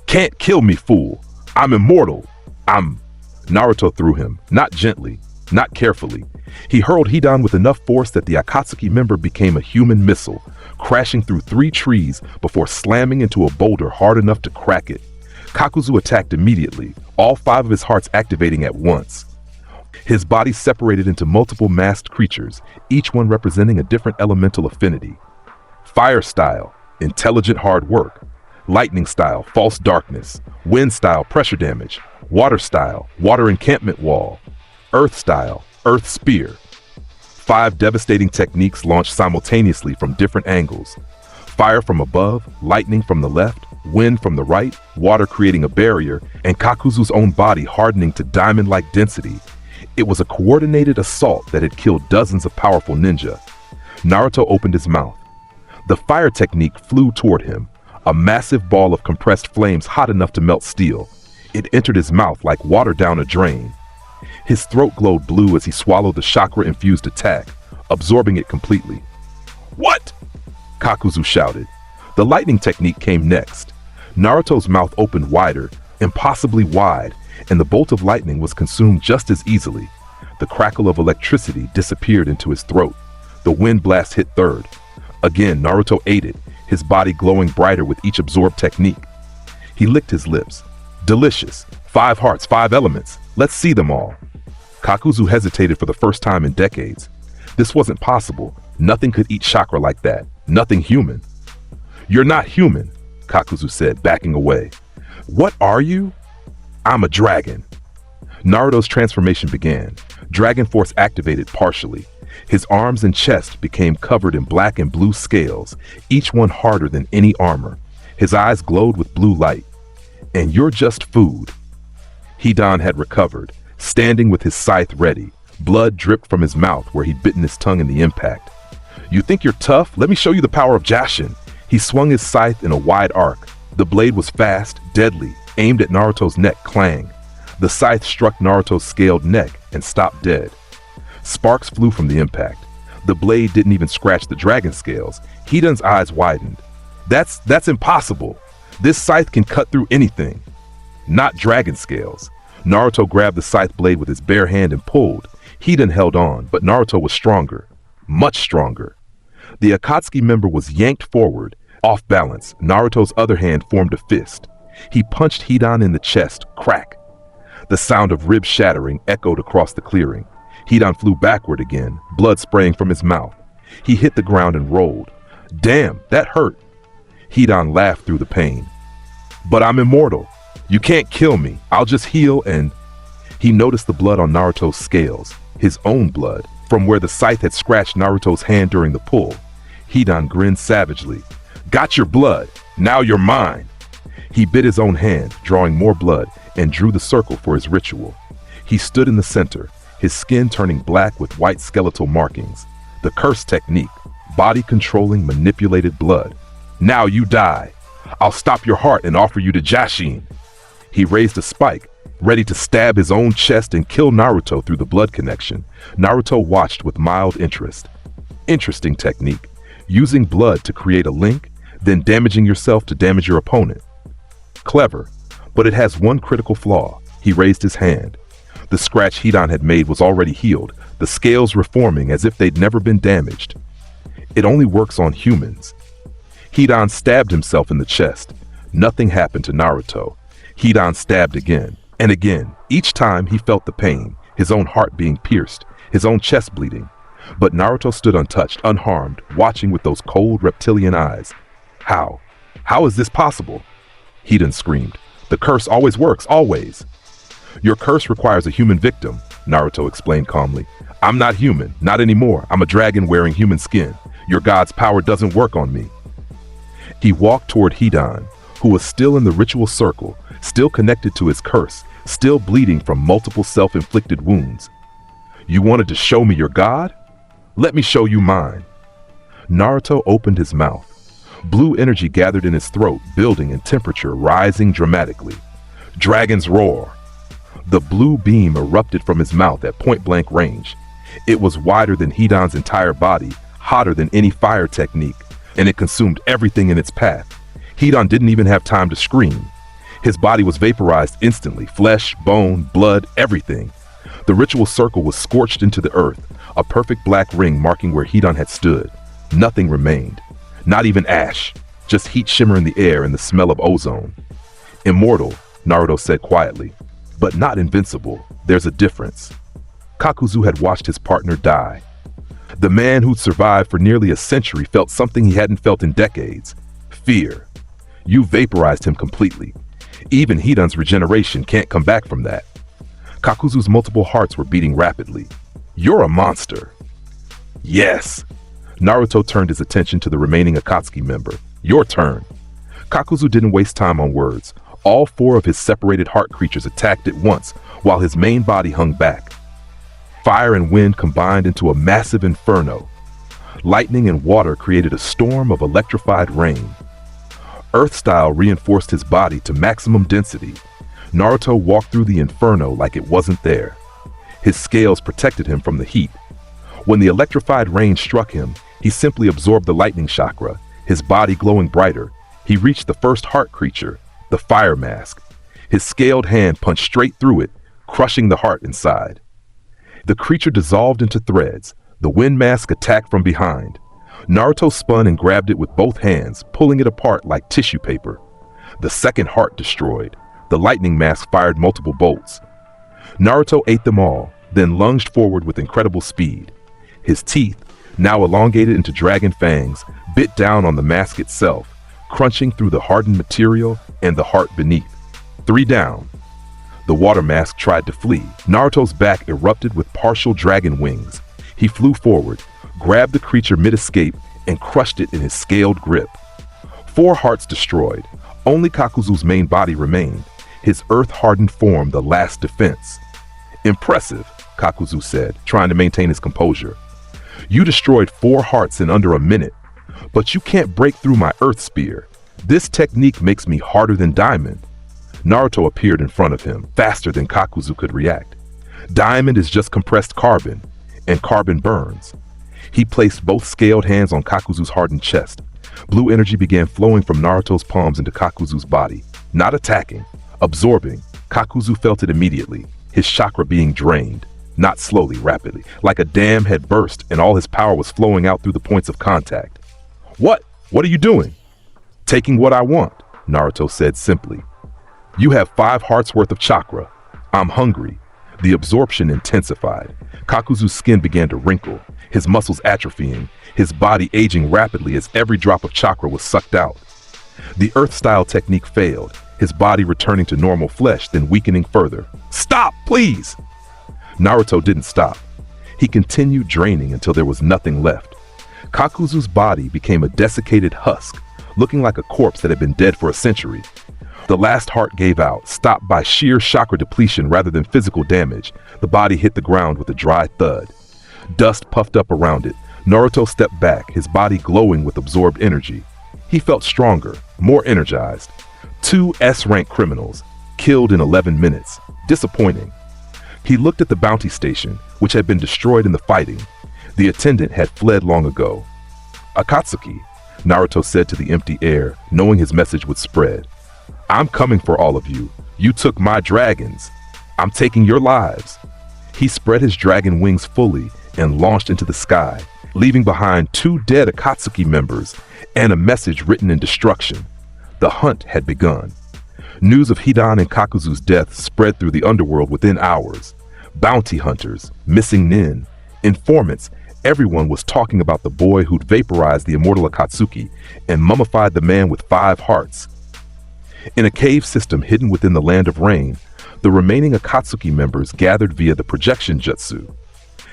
Can't kill me, fool. I'm immortal. Naruto threw him, not gently, not carefully. He hurled Hidan with enough force that the Akatsuki member became a human missile, crashing through 3 trees before slamming into a boulder hard enough to crack it. Kakuzu attacked immediately, all 5 of his hearts activating at once. His body separated into multiple masked creatures, each one representing a different elemental affinity. Fire style, intelligent hard work. Lightning style, false darkness. Wind style, pressure damage. Water style, water encampment wall. Earth style, earth spear. 5 devastating techniques launched simultaneously from different angles. Fire from above, lightning from the left, wind from the right, water creating a barrier, and Kakuzu's own body hardening to diamond-like density. It was a coordinated assault that had killed dozens of powerful ninja. Naruto opened his mouth. The fire technique flew toward him, a massive ball of compressed flames hot enough to melt steel. It entered his mouth like water down a drain. His throat glowed blue as he swallowed the chakra-infused attack, absorbing it completely. What? Kakuzu shouted. The lightning technique came next. Naruto's mouth opened wider, impossibly wide, and the bolt of lightning was consumed just as easily. The crackle of electricity disappeared into his throat. The wind blast hit third. Again, Naruto ate it, his body glowing brighter with each absorbed technique. He licked his lips. Delicious. 5 hearts, 5 elements. Let's see them all. Kakuzu hesitated for the first time in decades. This wasn't possible. Nothing could eat chakra like that. Nothing human. You're not human, Kakuzu said, backing away. What are you? I'm a dragon. Naruto's transformation began. Dragon Force activated partially. His arms and chest became covered in black and blue scales, each one harder than any armor. His eyes glowed with blue light. And you're just food. Hidan had recovered, standing with his scythe ready. Blood dripped from his mouth where he'd bitten his tongue in the impact. You think you're tough? Let me show you the power of Jashin. He swung his scythe in a wide arc. The blade was fast, deadly, aimed at Naruto's neck, clang. The scythe struck Naruto's scaled neck and stopped dead. Sparks flew from the impact. The blade didn't even scratch the dragon scales. Hidan's eyes widened. That's impossible. This scythe can cut through anything. Not dragon scales. Naruto grabbed the scythe blade with his bare hand and pulled. Hidan held on, but Naruto was stronger. Much stronger. The Akatsuki member was yanked forward. Off balance, Naruto's other hand formed a fist. He punched Hidan in the chest, crack. The sound of ribs shattering echoed across the clearing. Hidan flew backward again, blood spraying from his mouth. He hit the ground and rolled. Damn, that hurt. Hidan laughed through the pain. But I'm immortal. You can't kill me. I'll just heal and... He noticed the blood on Naruto's scales, his own blood, from where the scythe had scratched Naruto's hand during the pull. Hidan grinned savagely. Got your blood. Now you're mine. He bit his own hand, drawing more blood, and drew the circle for his ritual. He stood in the center, his skin turning black with white skeletal markings. The curse technique, body-controlling manipulated blood. Now you die. I'll stop your heart and offer you to Jashin. He raised a spike, ready to stab his own chest and kill Naruto through the blood connection. Naruto watched with mild interest. Interesting technique, using blood to create a link, then damaging yourself to damage your opponent. Clever, but it has one critical flaw. He raised his hand. The scratch Hidan had made was already healed, the scales reforming as if they'd never been damaged. It only works on humans. Hidan stabbed himself in the chest. Nothing happened to Naruto. Hidan stabbed again and again. Each time he felt the pain, his own heart being pierced, his own chest bleeding. But Naruto stood untouched, unharmed, watching with those cold reptilian eyes. How? How is this possible? Hidan screamed. The curse always works, always. Your curse requires a human victim, Naruto explained calmly. I'm not human, not anymore. I'm a dragon wearing human skin. Your god's power doesn't work on me. He walked toward Hidan, who was still in the ritual circle, still connected to his curse, still bleeding from multiple self-inflicted wounds. You wanted to show me your god? Let me show you mine. Naruto opened his mouth. Blue energy gathered in his throat, building in temperature, rising dramatically. Dragon's roar. The blue beam erupted from his mouth at point-blank range. It was wider than Hidan's entire body, hotter than any fire technique, and it consumed everything in its path. Hidan didn't even have time to scream. His body was vaporized instantly, flesh, bone, blood, everything. The ritual circle was scorched into the earth, a perfect black ring marking where Hidan had stood. Nothing remained. Not even ash, just heat shimmer in the air and the smell of ozone. Immortal, Naruto said quietly, but not invincible. There's a difference. Kakuzu had watched his partner die. The man who'd survived for nearly a century felt something he hadn't felt in decades. Fear. You vaporized him completely. Even Hidan's regeneration can't come back from that. Kakuzu's multiple hearts were beating rapidly. You're a monster. Yes. Naruto turned his attention to the remaining Akatsuki member. Your turn. Kakuzu didn't waste time on words. All four of his separated heart creatures attacked at once, while his main body hung back. Fire and wind combined into a massive inferno. Lightning and water created a storm of electrified rain. Earth-style reinforced his body to maximum density. Naruto walked through the inferno like it wasn't there. His scales protected him from the heat. When the electrified rain struck him, he simply absorbed the lightning chakra, his body glowing brighter. He reached the first heart creature, the fire mask. His scaled hand punched straight through it, crushing the heart inside. The creature dissolved into threads. The wind mask attacked from behind. Naruto spun and grabbed it with both hands, pulling it apart like tissue paper. The second heart destroyed. The lightning mask fired multiple bolts. Naruto ate them all, then lunged forward with incredible speed. His teeth, now elongated into dragon fangs, bit down on the mask itself, crunching through the hardened material and the heart beneath. 3 down. The water mask tried to flee. Naruto's back erupted with partial dragon wings. He flew forward, grabbed the creature mid-escape, and crushed it in his scaled grip. 4 hearts destroyed. Only Kakuzu's main body remained, his earth-hardened form the last defense. Impressive, Kakuzu said, trying to maintain his composure. You destroyed 4 hearts in under a minute, but you can't break through my earth spear. This technique makes me harder than diamond. Naruto appeared in front of him, faster than Kakuzu could react. Diamond is just compressed carbon, and carbon burns. He placed both scaled hands on Kakuzu's hardened chest. Blue energy began flowing from Naruto's palms into Kakuzu's body, not attacking, absorbing. Kakuzu felt it immediately, his chakra being drained, not slowly, rapidly, like a dam had burst and all his power was flowing out through the points of contact. What? What are you doing? Taking what I want, Naruto said simply. You have 5 hearts worth of chakra. I'm hungry. The absorption intensified. Kakuzu's skin began to wrinkle, his muscles atrophying, his body aging rapidly as every drop of chakra was sucked out. The Earth-style technique failed, his body returning to normal flesh, then weakening further. Stop, please! Naruto didn't stop. He continued draining until there was nothing left. Kakuzu's body became a desiccated husk, looking like a corpse that had been dead for a century. The last heart gave out, stopped by sheer chakra depletion rather than physical damage. The body hit the ground with a dry thud. Dust puffed up around it. Naruto stepped back, his body glowing with absorbed energy. He felt stronger, more energized. 2 S-rank criminals, killed in 11 minutes. Disappointing. He looked at the bounty station, which had been destroyed in the fighting. The attendant had fled long ago. Akatsuki, Naruto said to the empty air, knowing his message would spread. I'm coming for all of you. You took my dragons. I'm taking your lives. He spread his dragon wings fully and launched into the sky, leaving behind 2 dead Akatsuki members and a message written in destruction. The hunt had begun. News of Hidan and Kakuzu's death spread through the underworld within hours. Bounty hunters, missing nin, informants, everyone was talking about the boy who'd vaporized the immortal Akatsuki and mummified the man with 5 hearts. In a cave system hidden within the land of rain, the remaining Akatsuki members gathered via the projection jutsu.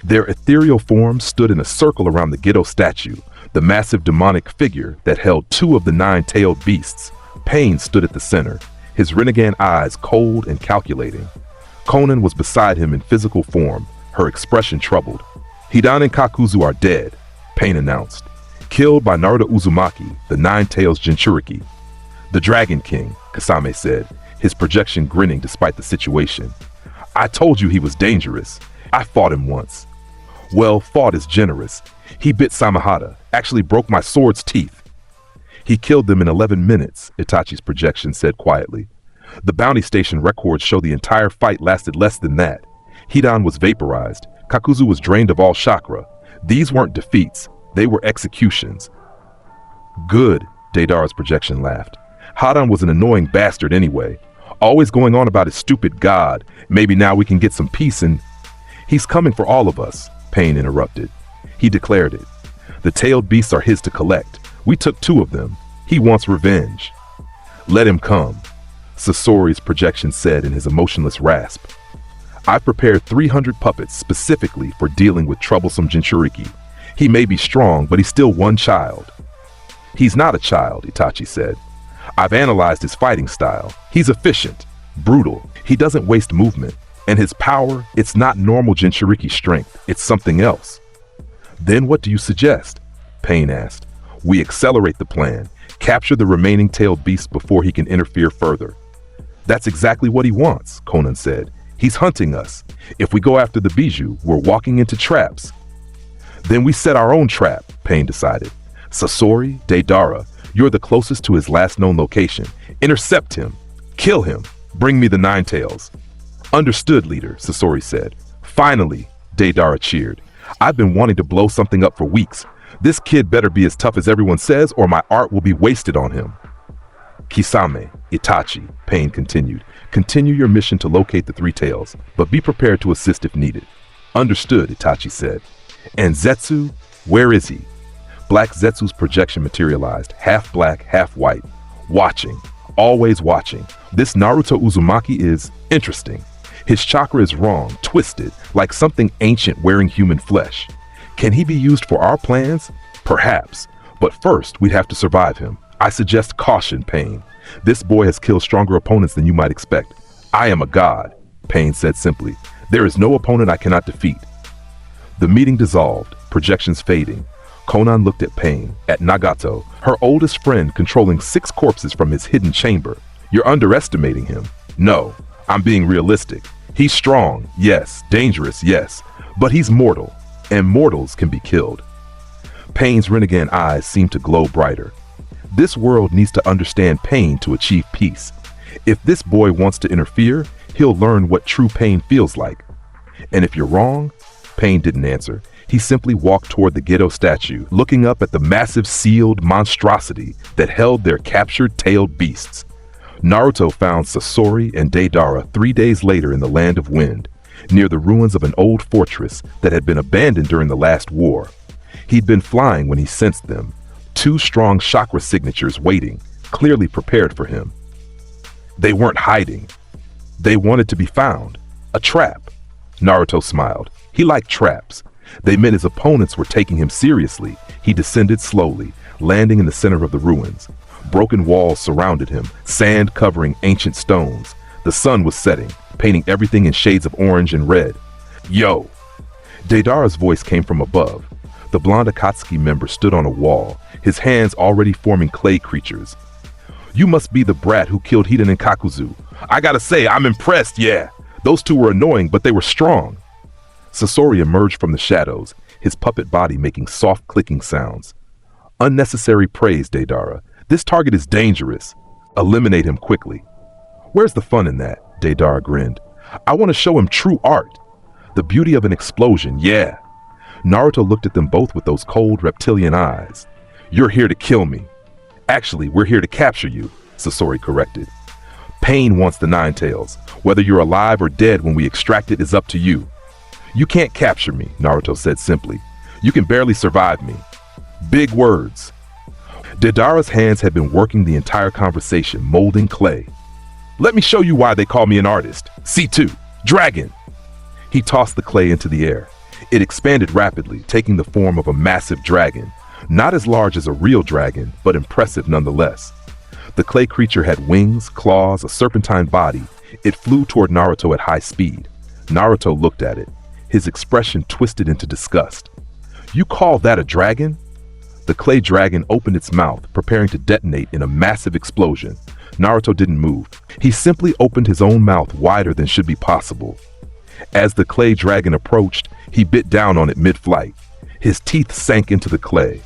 Their ethereal forms stood in a circle around the Gedo statue, the massive demonic figure that held 2 of the 9-tailed beasts. Pain stood at the center, his Rinnegan eyes cold and calculating. Konan was beside him in physical form, her expression troubled. Hidan and Kakuzu are dead, Pain announced. Killed by Naruto Uzumaki, the 9-tails Jinchuriki. The Dragon King, Kasame said, his projection grinning despite the situation. I told you he was dangerous. I fought him once. Well, fought is generous. He bit Samahata, actually broke my sword's teeth. He killed them in 11 minutes, Itachi's projection said quietly. The bounty station records show the entire fight lasted less than that. Hidan was vaporized. Kakuzu was drained of all chakra. These weren't defeats. They were executions. Good, Deidara's projection laughed. Hidan was an annoying bastard anyway. Always going on about his stupid god. Maybe now we can get some peace and... He's coming for all of us, Pain interrupted. He declared it. The tailed beasts are his to collect. We took 2 of them. He wants revenge. Let him come, Sasori's projection said in his emotionless rasp. I've prepared 300 puppets specifically for dealing with troublesome Jinchuriki. He may be strong, but he's still one child. He's not a child, Itachi said. I've analyzed his fighting style. He's efficient, brutal. He doesn't waste movement. And his power, it's not normal Jinchuriki strength. It's something else. Then what do you suggest? Pain asked. We accelerate the plan, capture the remaining tailed beasts before he can interfere further. That's exactly what he wants, Konan said. He's hunting us. If we go after the Bijou, we're walking into traps. Then we set our own trap, Pain decided. Sasori, Deidara, you're the closest to his last known location. Intercept him. Kill him. Bring me the 9-tails. Understood, leader, Sasori said. Finally, Deidara cheered. I've been wanting to blow something up for weeks. This kid better be as tough as everyone says or my art will be wasted on him. Kisame, Itachi, Pain continued. Continue your mission to locate the 3 tails, but be prepared to assist if needed. Understood, Itachi said. And Zetsu, where is he? Black Zetsu's projection materialized, half black, half white. Watching, always watching. This Naruto Uzumaki is interesting. His chakra is wrong, twisted, like something ancient wearing human flesh. Can he be used for our plans? Perhaps. But first, we'd have to survive him. I suggest caution, Pain. This boy has killed stronger opponents than you might expect. I am a god, Pain said simply. There is no opponent I cannot defeat. The meeting dissolved, projections fading. Konan looked at Pain, at Nagato, her oldest friend controlling 6 corpses from his hidden chamber. You're underestimating him. No, I'm being realistic. He's strong, yes. Dangerous, yes. But he's mortal, and mortals can be killed. Pain's Rinnegan eyes seemed to glow brighter. This world needs to understand pain to achieve peace. If this boy wants to interfere, he'll learn what true pain feels like. And if you're wrong, Pain didn't answer. He simply walked toward the Gedo statue, looking up at the massive sealed monstrosity that held their captured tailed beasts. Naruto found Sasori and Deidara 3 days later in the Land of Wind, near the ruins of an old fortress that had been abandoned during the last war. He'd been flying when he sensed them, 2 strong chakra signatures waiting, clearly prepared for him. They weren't hiding. They wanted to be found. A trap. Naruto smiled. He liked traps. They meant his opponents were taking him seriously. He descended slowly, landing in the center of the ruins. Broken walls surrounded him, sand covering ancient stones. The sun was setting, painting everything in shades of orange and red. Yo! Deidara's voice came from above. The blonde Akatsuki member stood on a wall, his hands already forming clay creatures. You must be the brat who killed Hiden and Kakuzu. I gotta say, I'm impressed, yeah. Those 2 were annoying, but they were strong. Sasori emerged from the shadows, his puppet body making soft clicking sounds. Unnecessary praise, Deidara. This target is dangerous. Eliminate him quickly. Where's the fun in that? Deidara grinned. I want to show him true art. The beauty of an explosion, yeah. Naruto looked at them both with those cold reptilian eyes. You're here to kill me. Actually, we're here to capture you, Sasori corrected. Pain wants the Nine Tails. Whether you're alive or dead when we extract it is up to you. You can't capture me, Naruto said simply. You can barely survive me. Big words. Deidara's hands had been working the entire conversation, molding clay. Let me show you why they call me an artist. C2, dragon. He tossed the clay into the air. It expanded rapidly, taking the form of a massive dragon. Not as large as a real dragon, but impressive nonetheless. The clay creature had wings, claws, a serpentine body. It flew toward Naruto at high speed. Naruto looked at it. His expression twisted into disgust. You call that a dragon? The clay dragon opened its mouth, preparing to detonate in a massive explosion. Naruto didn't move. He simply opened his own mouth wider than should be possible. As the clay dragon approached, he bit down on it mid-flight. His teeth sank into the clay.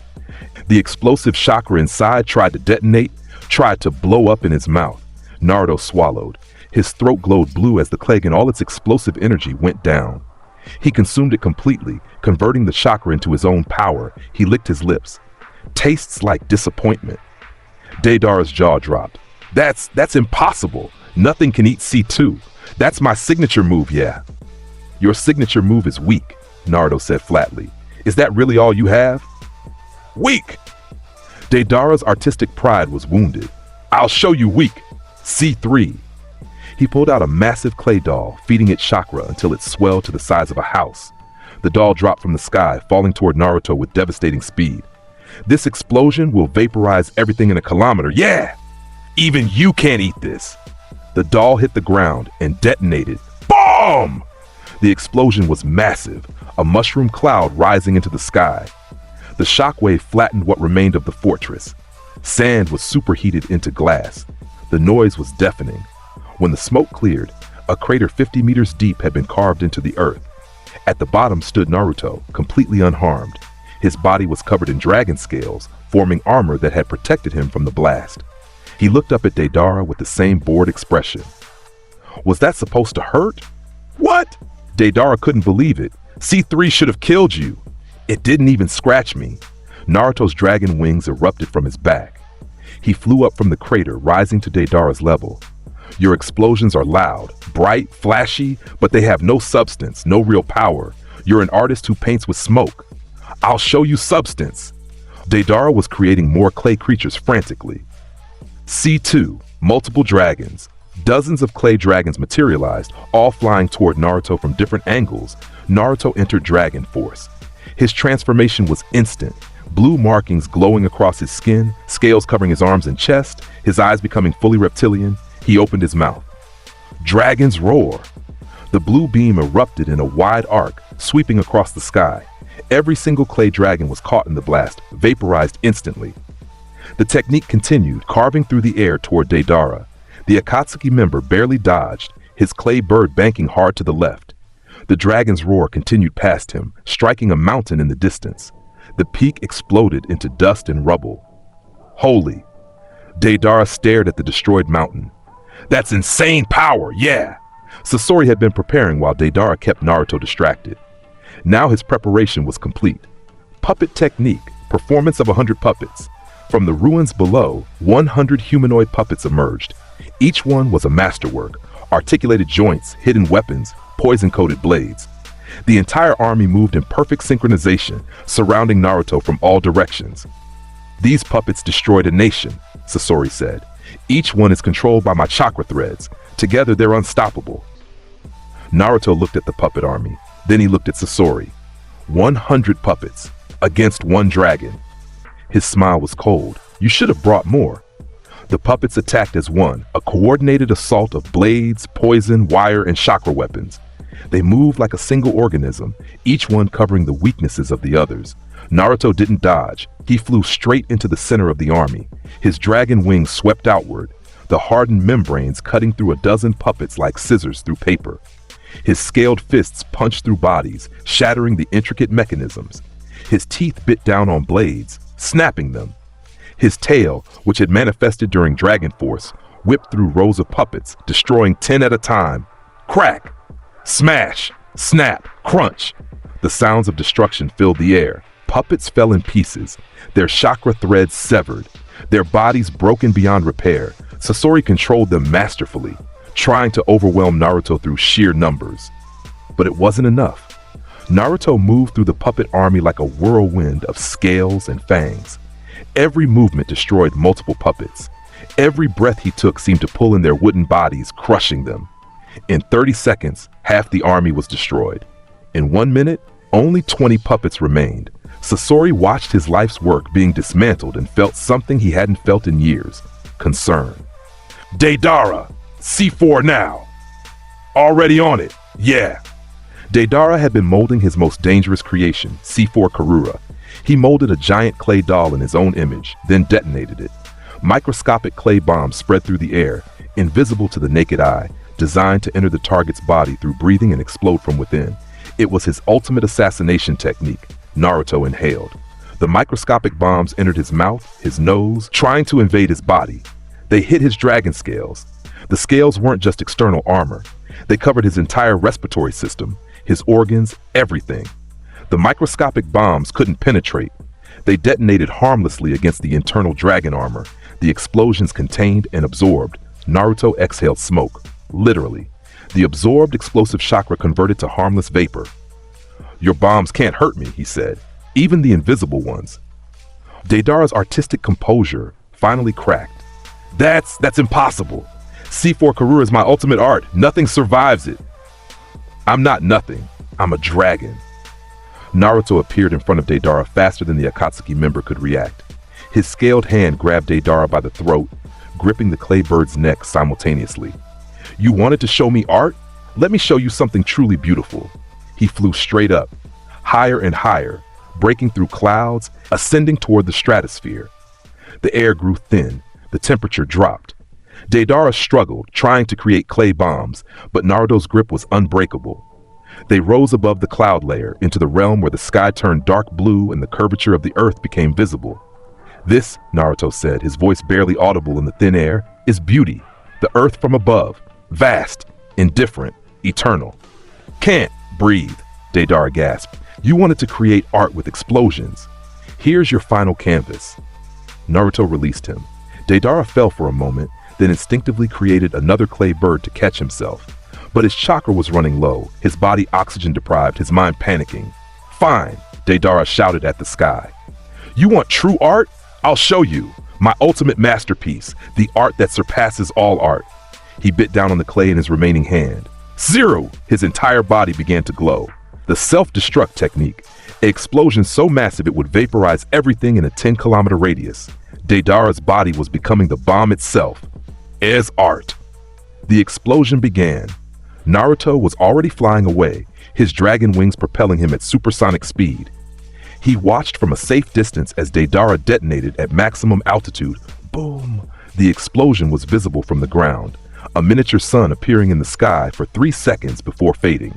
The explosive chakra inside tried to detonate, tried to blow up in his mouth. Naruto swallowed. His throat glowed blue as the clay and all its explosive energy went down. He consumed it completely, converting the chakra into his own power. He licked his lips. Tastes like disappointment. Deidara's jaw dropped. That's impossible. Nothing can eat C2. That's my signature move, yeah. Your signature move is weak, Naruto said flatly. Is that really all you have? Weak! Deidara's artistic pride was wounded. I'll show you weak. C3. He pulled out a massive clay doll, feeding it chakra until it swelled to the size of a house. The doll dropped from the sky, falling toward Naruto with devastating speed. This explosion will vaporize everything in a kilometer. Yeah! Even you can't eat this. The doll hit the ground and detonated. Bomb! The explosion was massive, a mushroom cloud rising into the sky. The shockwave flattened what remained of the fortress. Sand was superheated into glass. The noise was deafening. When the smoke cleared, a crater 50 meters deep had been carved into the earth. At the bottom stood Naruto, completely unharmed. His body was covered in dragon scales, forming armor that had protected him from the blast. He looked up at Deidara with the same bored expression. Was that supposed to hurt? What? Deidara couldn't believe it. C3 should have killed you. It didn't even scratch me. Naruto's dragon wings erupted from his back. He flew up from the crater, rising to Deidara's level. Your explosions are loud, bright, flashy, but they have no substance, no real power. You're an artist who paints with smoke. I'll show you substance. Deidara was creating more clay creatures frantically. C2, multiple dragons. Dozens of clay dragons materialized, all flying toward Naruto from different angles. Naruto entered Dragon Force. His transformation was instant. Blue markings glowing across his skin, scales covering his arms and chest, his eyes becoming fully reptilian. He opened his mouth. Dragons roar. The blue beam erupted in a wide arc, sweeping across the sky. Every single clay dragon was caught in the blast, vaporized instantly. The technique continued, carving through the air toward Deidara. The Akatsuki member barely dodged, his clay bird banking hard to the left. The dragon's roar continued past him, striking a mountain in the distance. The peak exploded into dust and rubble. Holy! Deidara stared at the destroyed mountain. That's insane power, yeah! Sasori had been preparing while Deidara kept Naruto distracted. Now his preparation was complete. Puppet technique, performance of 100 puppets. From the ruins below, 100 humanoid puppets emerged. Each one was a masterwork, articulated joints, hidden weapons, poison-coated blades. The entire army moved in perfect synchronization, surrounding Naruto from all directions. "These puppets destroyed a nation," Sasori said. "Each one is controlled by my chakra threads. Together they're unstoppable." Naruto looked at the puppet army. Then he looked at Sasori. 100 puppets against one dragon. His smile was cold. "You should have brought more." The puppets attacked as one, a coordinated assault of blades, poison, wire, and chakra weapons. They moved like a single organism, each one covering the weaknesses of the others. Naruto didn't dodge. He flew straight into the center of the army. His dragon wings swept outward, the hardened membranes cutting through a dozen puppets like scissors through paper. His scaled fists punched through bodies, shattering the intricate mechanisms. His teeth bit down on blades, snapping them. His tail, which had manifested during Dragon Force, whipped through rows of puppets, destroying 10 at a time. Crack! Smash! Snap! Crunch! The sounds of destruction filled the air. Puppets fell in pieces, their chakra threads severed, their bodies broken beyond repair. Sasori controlled them masterfully, trying to overwhelm Naruto through sheer numbers. But it wasn't enough. Naruto moved through the puppet army like a whirlwind of scales and fangs. Every movement destroyed multiple puppets. Every breath he took seemed to pull in their wooden bodies, crushing them. In 30 seconds, half the army was destroyed. In 1 minute, only 20 puppets remained. Sasori watched his life's work being dismantled and felt something he hadn't felt in years: concern. "Deidara! C4 now!" "Already on it, yeah." Deidara had been molding his most dangerous creation, C4 Kurama. He molded a giant clay doll in his own image, then detonated it. Microscopic clay bombs spread through the air, invisible to the naked eye, designed to enter the target's body through breathing and explode from within. It was his ultimate assassination technique. Naruto inhaled. The microscopic bombs entered his mouth, his nose, trying to invade his body. They hit his dragon scales. The scales weren't just external armor. They covered his entire respiratory system, his organs, everything. The microscopic bombs couldn't penetrate. They detonated harmlessly against the internal dragon armor. The explosions contained and absorbed. Naruto exhaled smoke, literally. The absorbed explosive chakra converted to harmless vapor. "Your bombs can't hurt me," he said, "even the invisible ones." Deidara's artistic composure finally cracked. That's impossible. C4 Kurama is my ultimate art. Nothing survives it." "I'm not nothing. I'm a dragon." Naruto appeared in front of Deidara faster than the Akatsuki member could react. His scaled hand grabbed Deidara by the throat, gripping the clay bird's neck simultaneously. "You wanted to show me art? Let me show you something truly beautiful." He flew straight up, higher and higher, breaking through clouds, ascending toward the stratosphere. The air grew thin, the temperature dropped. Deidara struggled, trying to create clay bombs, but Naruto's grip was unbreakable. They rose above the cloud layer into the realm where the sky turned dark blue and the curvature of the earth became visible. "This," Naruto said, his voice barely audible in the thin air, "is beauty. The earth from above. Vast, indifferent, eternal." "Can't breathe," Deidara gasped. "You wanted to create art with explosions. Here's your final canvas." Naruto released him. Deidara fell for a moment, then instinctively created another clay bird to catch himself. But his chakra was running low, his body oxygen deprived, his mind panicking. "Fine," Deidara shouted at the sky. "You want true art? I'll show you. My ultimate masterpiece, the art that surpasses all art." He bit down on the clay in his remaining hand. "Zero!" His entire body began to glow. The self-destruct technique, an explosion so massive it would vaporize everything in a 10-kilometer radius. Deidara's body was becoming the bomb itself. As art. The explosion began. Naruto was already flying away, his dragon wings propelling him at supersonic speed. He watched from a safe distance as Deidara detonated at maximum altitude. Boom! The explosion was visible from the ground, a miniature sun appearing in the sky for 3 seconds before fading.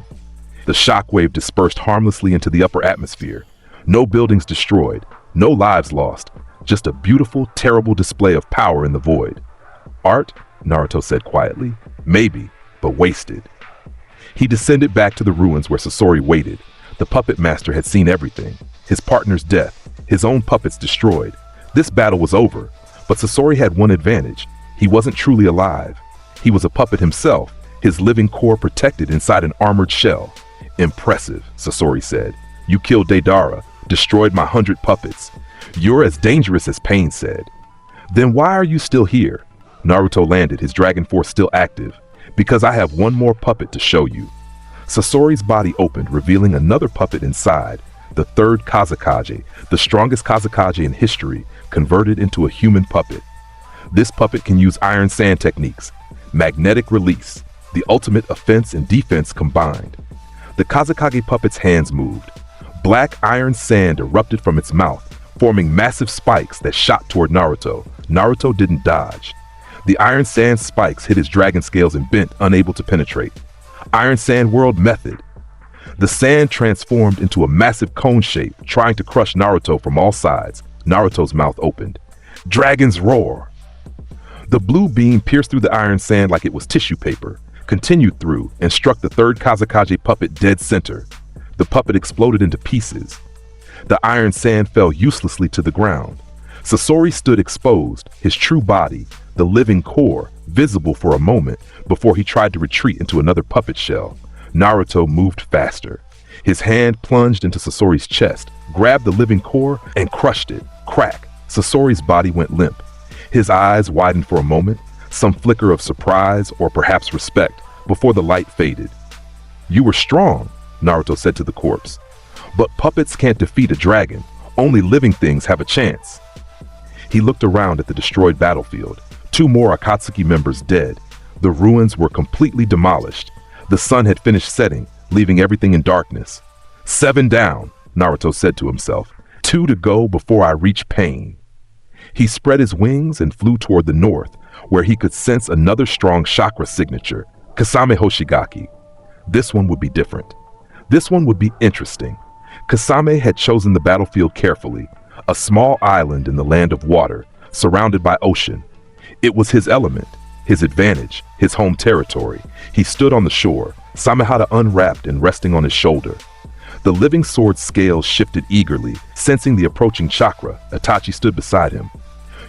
The shockwave dispersed harmlessly into the upper atmosphere. No buildings destroyed, no lives lost, just a beautiful, terrible display of power in the void. "Art?" Naruto said quietly. "Maybe, but wasted." He descended back to the ruins where Sasori waited. The puppet master had seen everything. His partner's death, his own puppets destroyed. This battle was over, but Sasori had one advantage. He wasn't truly alive. He was a puppet himself, his living core protected inside an armored shell. Impressive, Sasori said. You killed Deidara, destroyed my 100 puppets. You're as dangerous as Pain said. Then why are you still here? Naruto landed, his dragon force still active. Because I have one more puppet to show you. Sasori's body opened, revealing another puppet inside, the third Kazekage, the strongest Kazekage in history, converted into a human puppet. This puppet can use iron sand techniques, magnetic release, the ultimate offense and defense combined. The Kazekage puppet's hands moved. Black iron sand erupted from its mouth, forming massive spikes that shot toward Naruto. Naruto didn't dodge. The iron sand spikes hit his dragon scales and bent, unable to penetrate. Iron Sand World method. The sand transformed into a massive cone shape, trying to crush Naruto from all sides. Naruto's mouth opened. Dragon's roar. The blue beam pierced through the iron sand like it was tissue paper, continued through, and struck the third Kazekage puppet dead center. The puppet exploded into pieces. The iron sand fell uselessly to the ground. Sasori stood exposed, his true body, the living core, visible for a moment before he tried to retreat into another puppet shell. Naruto moved faster. His hand plunged into Sasori's chest, grabbed the living core, and crushed it. Crack! Sasori's body went limp. His eyes widened for a moment, some flicker of surprise or perhaps respect, before the light faded. You were strong, Naruto said to the corpse. But puppets can't defeat a dragon. Only living things have a chance. He looked around at the destroyed battlefield. 2 more Akatsuki members dead. The ruins were completely demolished. The sun had finished setting, leaving everything in darkness. 7 down, Naruto said to himself. 2 to go before I reach Pain. He spread his wings and flew toward the north, where he could sense another strong chakra signature, Kasame Hoshigaki. This one would be different. This one would be interesting. Kasame had chosen the battlefield carefully, a small island in the land of water, surrounded by ocean. It was his element, his advantage, his home territory. He stood on the shore, Samehada unwrapped and resting on his shoulder. The living sword's scales shifted eagerly, sensing the approaching chakra. Itachi stood beside him.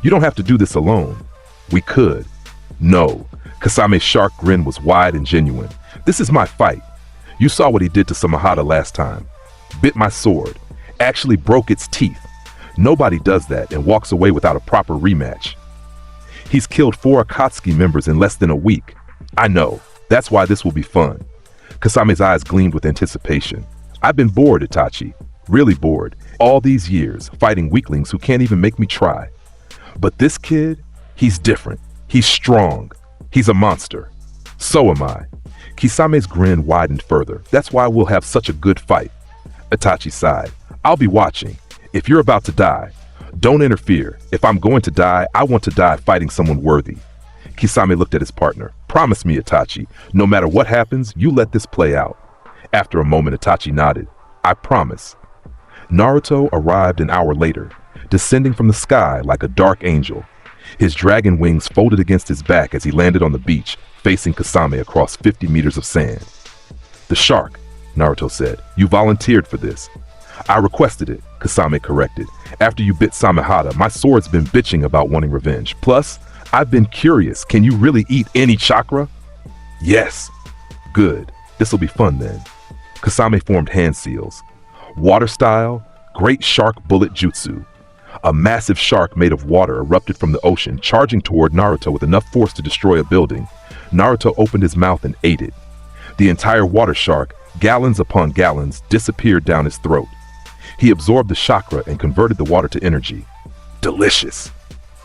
You don't have to do this alone. We could. No. Kasame's shark grin was wide and genuine. This is my fight. You saw what he did to Samehada last time. Bit my sword. Actually broke its teeth. Nobody does that and walks away without a proper rematch. He's killed 4 Akatsuki members in less than a week. I know. That's why this will be fun. Kasame's eyes gleamed with anticipation. I've been bored, Itachi. Really bored. All these years, fighting weaklings who can't even make me try. But this kid, he's different. He's strong. He's a monster. So am I. Kisame's grin widened further. That's why we'll have such a good fight. Itachi sighed. I'll be watching. If you're about to die, don't interfere. If I'm going to die, I want to die fighting someone worthy. Kisame looked at his partner. Promise me, Itachi, no matter what happens, you let this play out. After a moment, Itachi nodded. I promise. Naruto arrived an hour later, descending from the sky like a dark angel. His dragon wings folded against his back as he landed on the beach, facing Kasame across 50 meters of sand. The shark, Naruto said. You volunteered for this. I requested it, Kasame corrected. After you bit Samehada, my sword's been bitching about wanting revenge. Plus, I've been curious. Can you really eat any chakra? Yes. Good. This'll be fun then. Kasame formed hand seals. Water style, great shark bullet jutsu. A massive shark made of water erupted from the ocean, charging toward Naruto with enough force to destroy a building. Naruto opened his mouth and ate it. The entire water shark, gallons upon gallons, disappeared down his throat. He absorbed the chakra and converted the water to energy. Delicious.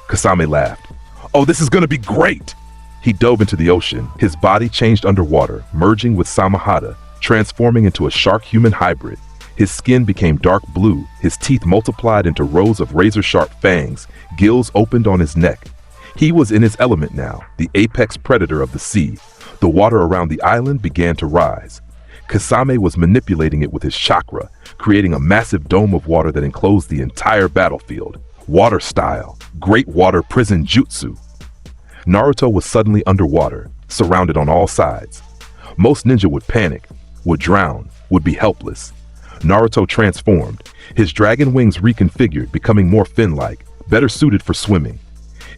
Kasame laughed. Oh, this is gonna be great! He dove into the ocean. His body changed underwater, merging with Samehada, transforming into a shark-human hybrid. His skin became dark blue, his teeth multiplied into rows of razor-sharp fangs, gills opened on his neck. He was in his element now, the apex predator of the sea. The water around the island began to rise. Kasame was manipulating it with his chakra, creating a massive dome of water that enclosed the entire battlefield. Water style, great water prison jutsu. Naruto was suddenly underwater, surrounded on all sides. Most ninja would panic, would drown, would be helpless. Naruto transformed. His dragon wings reconfigured, becoming more fin-like, better suited for swimming.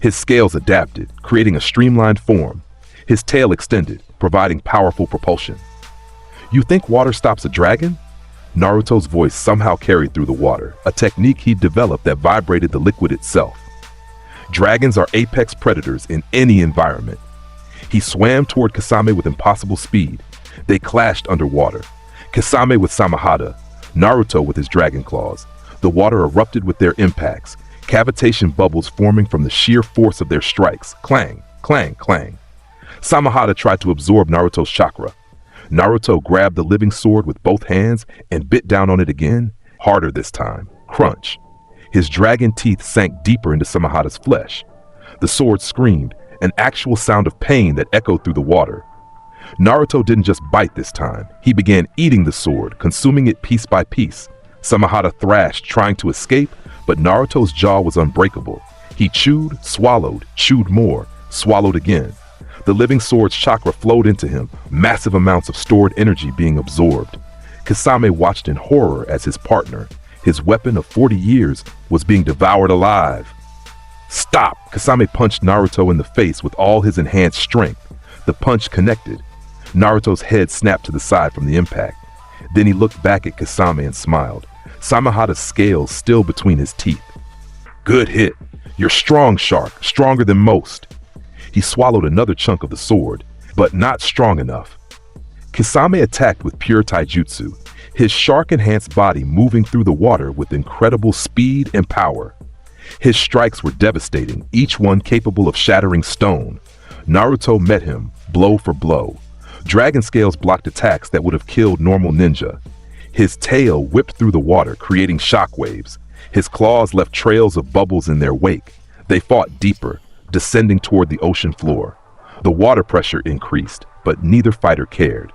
His scales adapted, creating a streamlined form. his tail extended, providing powerful propulsion. "You think water stops a dragon?" Naruto's voice somehow carried through the water, a technique he'd developed that vibrated the liquid itself. Dragons are apex predators in any environment. He swam toward Kasame with impossible speed. They clashed underwater. Kasame with Samahada, Naruto with his dragon claws. The water erupted with their impacts, cavitation bubbles forming from the sheer force of their strikes. Clang, clang, clang. Samahada tried to absorb Naruto's chakra. Naruto grabbed the living sword with both hands and bit down on it again, harder this time. Crunch. His dragon teeth sank deeper into Samahada's flesh. The sword screamed, an actual sound of pain that echoed through the water. Naruto didn't just bite this time. He began eating the sword, consuming it piece by piece. Samahada thrashed, trying to escape, but Naruto's jaw was unbreakable. He chewed, swallowed, chewed more, swallowed again. The living sword's chakra flowed into him, massive amounts of stored energy being absorbed. Kasame watched in horror as his partner, his weapon of 40 years, was being devoured alive. "Stop!" Kasame punched Naruto in the face with all his enhanced strength. The punch connected. Naruto's head snapped to the side from the impact. Then he looked back at Kasame and smiled, Samahada's scales still between his teeth. "Good hit. You're strong, Shark, stronger than most." He swallowed another chunk of the sword, but not strong enough. Kasame attacked with pure taijutsu, his shark-enhanced body moving through the water with incredible speed and power. His strikes were devastating, each one capable of shattering stone. Naruto met him, blow for blow. Dragon scales blocked attacks that would have killed normal ninja. His tail whipped through the water, creating shockwaves. His claws left trails of bubbles in their wake. They fought deeper, descending toward the ocean floor. The water pressure increased, but neither fighter cared.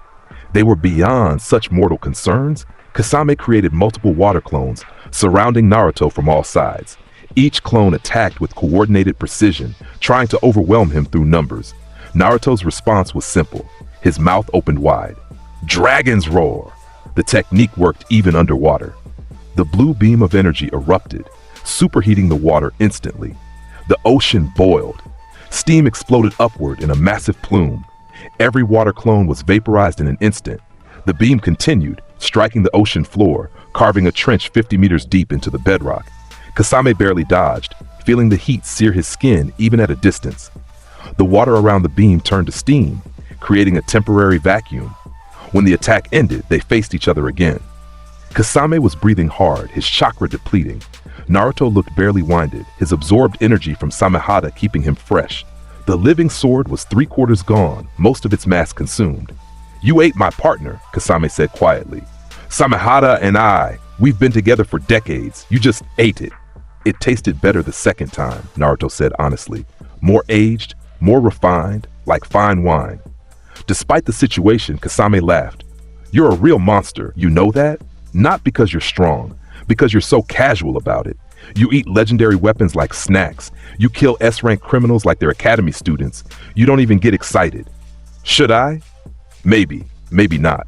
They were beyond such mortal concerns. Kasame created multiple water clones, surrounding Naruto from all sides. Each clone attacked with coordinated precision, trying to overwhelm him through numbers. Naruto's response was simple. His mouth opened wide. Dragon's roar! The technique worked even underwater. The blue beam of energy erupted, superheating the water instantly. The ocean boiled. Steam exploded upward in a massive plume. Every water clone was vaporized in an instant. The beam continued, striking the ocean floor, carving a trench 50 meters deep into the bedrock. Kasame barely dodged, feeling the heat sear his skin even at a distance. The water around the beam turned to steam, creating a temporary vacuum. When the attack ended, they faced each other again. Kasame was breathing hard, his chakra depleting. Naruto looked barely winded, his absorbed energy from Samahada keeping him fresh. The living sword was 3/4 gone, most of its mass consumed. "You ate my partner," Kasame said quietly. "Samahada and we've been together for decades. You just ate it." "It tasted better the second time," Naruto said honestly. "More aged, more refined, like fine wine." Despite the situation, Kasame laughed. "You're a real monster, you know that? Not because you're strong, because you're so casual about it. You eat legendary weapons like snacks. You kill S-rank criminals like they're academy students. You don't even get excited." "Should I?" "Maybe, maybe not."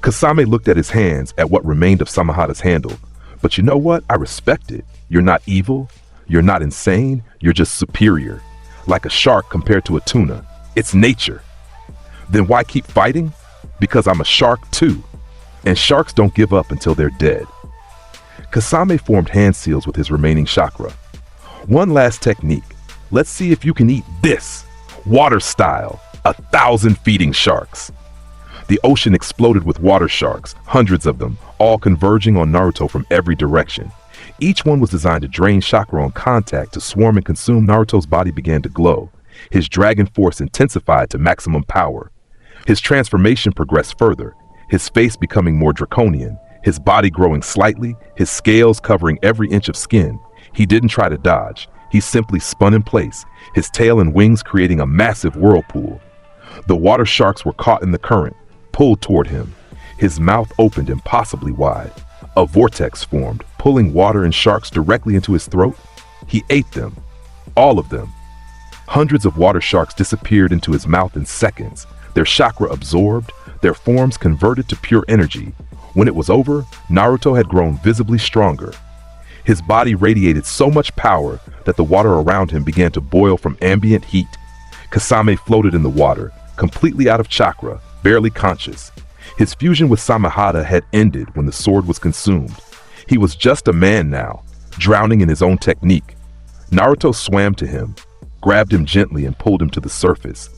Kasame looked at his hands, at what remained of Samahada's handle. "But you know what? I respect it. You're not evil. You're not insane. You're just superior. Like a shark compared to a tuna. It's nature." "Then why keep fighting?" "Because I'm a shark too. And sharks don't give up until they're dead." Kasame formed hand seals with his remaining chakra. "One last technique. Let's see if you can eat this. Water style. 1,000 feeding sharks." The ocean exploded with water sharks, hundreds of them, all converging on Naruto from every direction. Each one was designed to drain chakra on contact. To swarm and consume, Naruto's body began to glow. His dragon force intensified to maximum power. His transformation progressed further, his face becoming more draconian, his body growing slightly, his scales covering every inch of skin. He didn't try to dodge. He simply spun in place, his tail and wings creating a massive whirlpool. The water sharks were caught in the current, pulled toward him. His mouth opened impossibly wide. A vortex formed, pulling water and sharks directly into his throat. He ate them. All of them. Hundreds of water sharks disappeared into his mouth in seconds, their chakra absorbed, their forms converted to pure energy. When it was over, Naruto had grown visibly stronger. His body radiated so much power that the water around him began to boil from ambient heat. Kasame floated in the water, completely out of chakra, barely conscious. His fusion with Samehada had ended when the sword was consumed. He was just a man now, drowning in his own technique. Naruto swam to him, grabbed him gently and pulled him to the surface.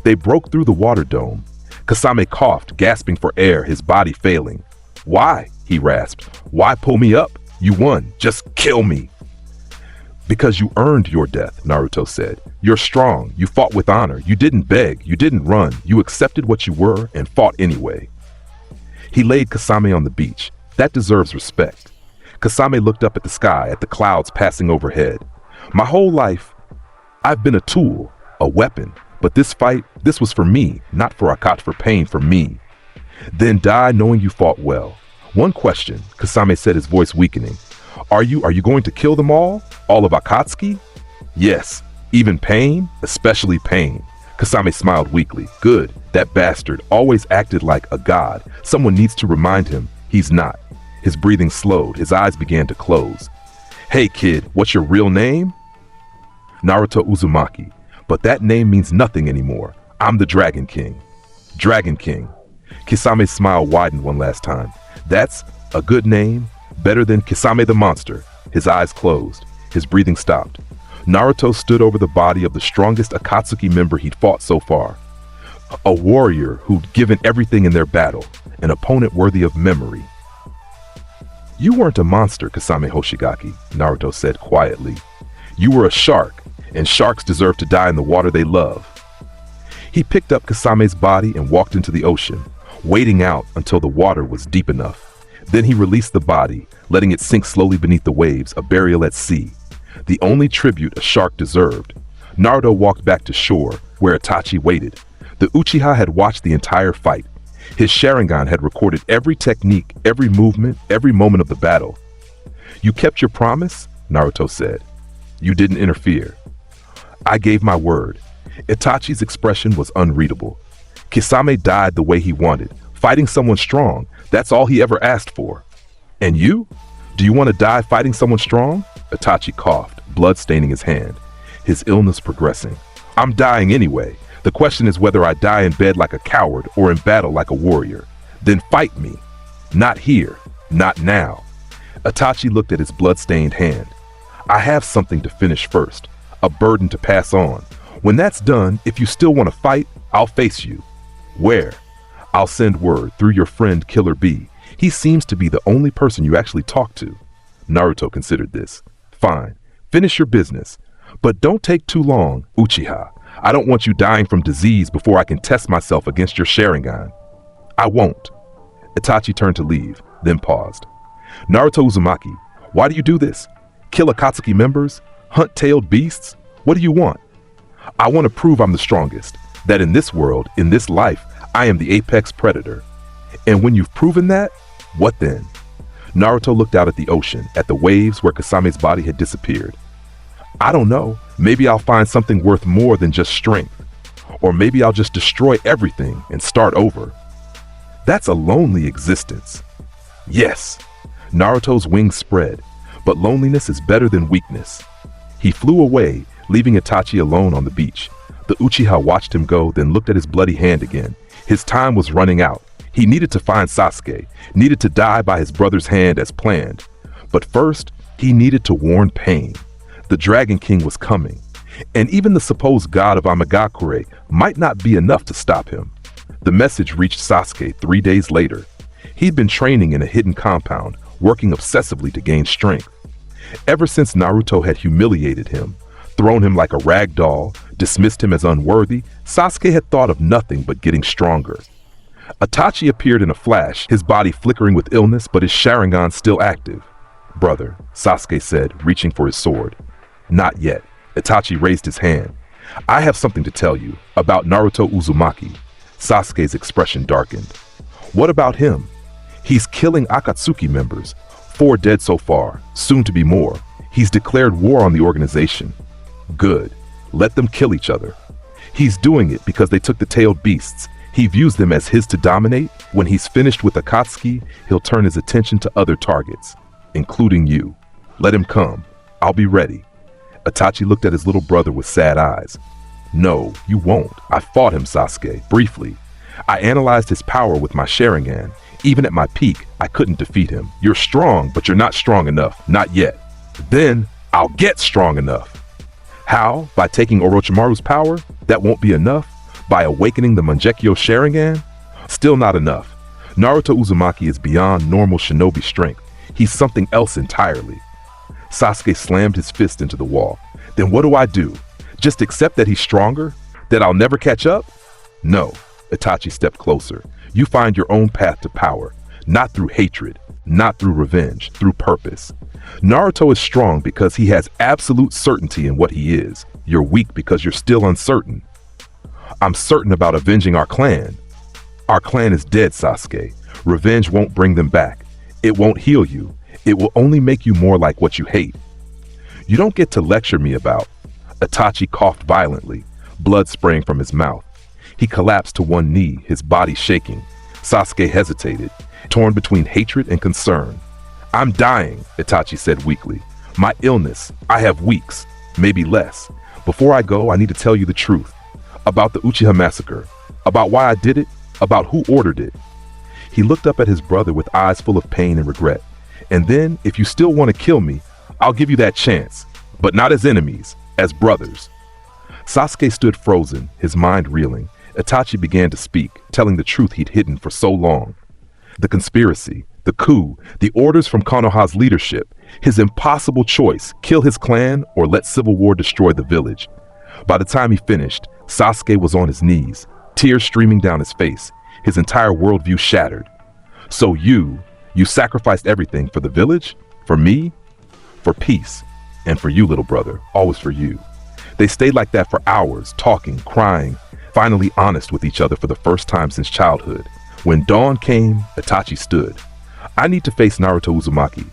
They broke through the water dome. Kasame coughed, gasping for air, his body failing. "Why?" he rasped. "Why pull me up? You won. Just kill me." "Because you earned your death," Naruto said. "You're strong. You fought with honor. You didn't beg. You didn't run. You accepted what you were and fought anyway." He laid Kasame on the beach. That deserves respect. Kasame looked up at the sky, at the clouds passing overhead. "My whole life, I've been a tool, a weapon. But this fight, this was for me, not for Akatsuki, for pain, for me. Then die knowing you fought well. One question," Kasame said, his voice weakening. Are you going to kill them all? All of Akatsuki?" "Yes, even pain, especially pain." Kasame smiled weakly. "Good, that bastard always acted like a god. Someone needs to remind him he's not." His breathing slowed, his eyes began to close. "Hey kid, what's your real name?" "Naruto Uzumaki. But that name means nothing anymore. I'm the Dragon King." "Dragon King." Kisame's smile widened one last time. "That's a good name, better than Kisame the monster." His eyes closed. His breathing stopped. Naruto stood over the body of the strongest Akatsuki member he'd fought so far. A warrior who'd given everything in their battle, an opponent worthy of memory. "You weren't a monster, Kasame Hoshigaki," Naruto said quietly. "You were a shark, and sharks deserve to die in the water they love." He picked up Kasame's body and walked into the ocean, wading out until the water was deep enough. Then he released the body, letting it sink slowly beneath the waves, a burial at sea. The only tribute a shark deserved. Naruto walked back to shore, where Itachi waited. The Uchiha had watched the entire fight. His Sharingan had recorded every technique, every movement, every moment of the battle. "You kept your promise?" Naruto said. "You didn't interfere." "I gave my word." Itachi's expression was unreadable. Kisame died the way he wanted, fighting someone strong. That's all he ever asked for. "And you? Do you want to die fighting someone strong?" Itachi coughed, blood staining his hand. His illness progressing. "I'm dying anyway. The question is whether I die in bed like a coward or in battle like a warrior. Then fight me. Not here. Not now." Itachi looked at his blood-stained hand. "I have something to finish first. A burden to pass on. When that's done, if you still want to fight, I'll face you." "Where?" "I'll send word through your friend Killer B. He seems to be the only person you actually talk to." Naruto considered this. "Fine. Finish your business. But don't take too long, Uchiha. I don't want you dying from disease before I can test myself against your Sharingan." "I won't." Itachi turned to leave, then paused. "Naruto Uzumaki, why do you do this? Kill Akatsuki members? Hunt tailed beasts? What do you want?" "I want to prove I'm the strongest, that in this world, in this life, I am the apex predator. And when you've proven that, what then?" Naruto looked out at the ocean, at the waves where Kasame's body had disappeared. "I don't know. Maybe I'll find something worth more than just strength. Or maybe I'll just destroy everything and start over." "That's a lonely existence." "Yes." Naruto's wings spread, but loneliness is better than weakness. He flew away, leaving Itachi alone on the beach. The Uchiha watched him go, then looked at his bloody hand again. His time was running out. He needed to find Sasuke, needed to die by his brother's hand as planned. But first, he needed to warn Pain. The Dragon King was coming, and even the supposed god of Amagakure might not be enough to stop him. The message reached Sasuke 3 days later. He'd been training in a hidden compound, working obsessively to gain strength. Ever since Naruto had humiliated him, thrown him like a rag doll, dismissed him as unworthy, Sasuke had thought of nothing but getting stronger. Itachi appeared in a flash, his body flickering with illness, but his Sharingan still active. "Brother," Sasuke said, reaching for his sword. "Not yet." Itachi raised his hand. "I have something to tell you about Naruto Uzumaki." Sasuke's expression darkened. "What about him?" "He's killing Akatsuki members. 4 dead so far, soon to be more. He's declared war on the organization." "Good. Let them kill each other." "He's doing it because they took the tailed beasts. He views them as his to dominate. When he's finished with Akatsuki, he'll turn his attention to other targets, including you. Let him come. I'll be ready." Itachi looked at his little brother with sad eyes. No, you won't. I fought him, Sasuke, briefly. I analyzed his power with my Sharingan. Even at my peak, I couldn't defeat him. You're strong, but you're not strong enough. Not yet. Then, I'll get strong enough. How? By taking Orochimaru's power? That won't be enough? By awakening the Mangekyo Sharingan? Still not enough. Naruto Uzumaki is beyond normal shinobi strength. He's something else entirely. Sasuke slammed his fist into the wall. Then what do I do? Just accept that he's stronger? That I'll never catch up? No. Itachi stepped closer. You find your own path to power. Not through hatred. Not through revenge. Through purpose. Naruto is strong because he has absolute certainty in what he is. You're weak because you're still uncertain. I'm certain about avenging our clan. Our clan is dead, Sasuke. Revenge won't bring them back. It won't heal you. It will only make you more like what you hate. You don't get to lecture me about. Itachi coughed violently, blood spraying from his mouth. He collapsed to one knee, his body shaking. Sasuke hesitated, torn between hatred and concern. I'm dying, Itachi said weakly. My illness. I have weeks, maybe less. Before I go, I need to tell you the truth. About the Uchiha massacre. About why I did it. About who ordered it. He looked up at his brother with eyes full of pain and regret. And then, if you still want to kill me, I'll give you that chance. But not as enemies, as brothers. Sasuke stood frozen, his mind reeling. Itachi began to speak, telling the truth he'd hidden for so long. The conspiracy, the coup, the orders from Konoha's leadership, his impossible choice, kill his clan or let civil war destroy the village. By the time he finished, Sasuke was on his knees, tears streaming down his face, his entire worldview shattered. So you sacrificed everything for the village, for me, for peace, and for you, little brother, always for you. They stayed like that for hours, talking, crying, finally honest with each other for the first time since childhood. When dawn came, Itachi stood. I need to face Naruto Uzumaki.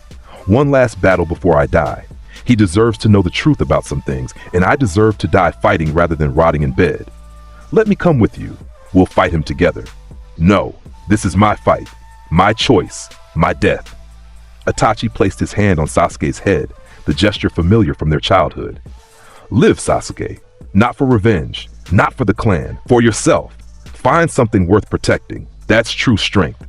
One last battle before I die. He deserves to know the truth about some things, and I deserve to die fighting rather than rotting in bed. Let me come with you. We'll fight him together. No, this is my fight, my choice, my death. Itachi placed his hand on Sasuke's head, the gesture familiar from their childhood. Live, Sasuke. Not for revenge, not for the clan, for yourself. Find something worth protecting. That's true strength.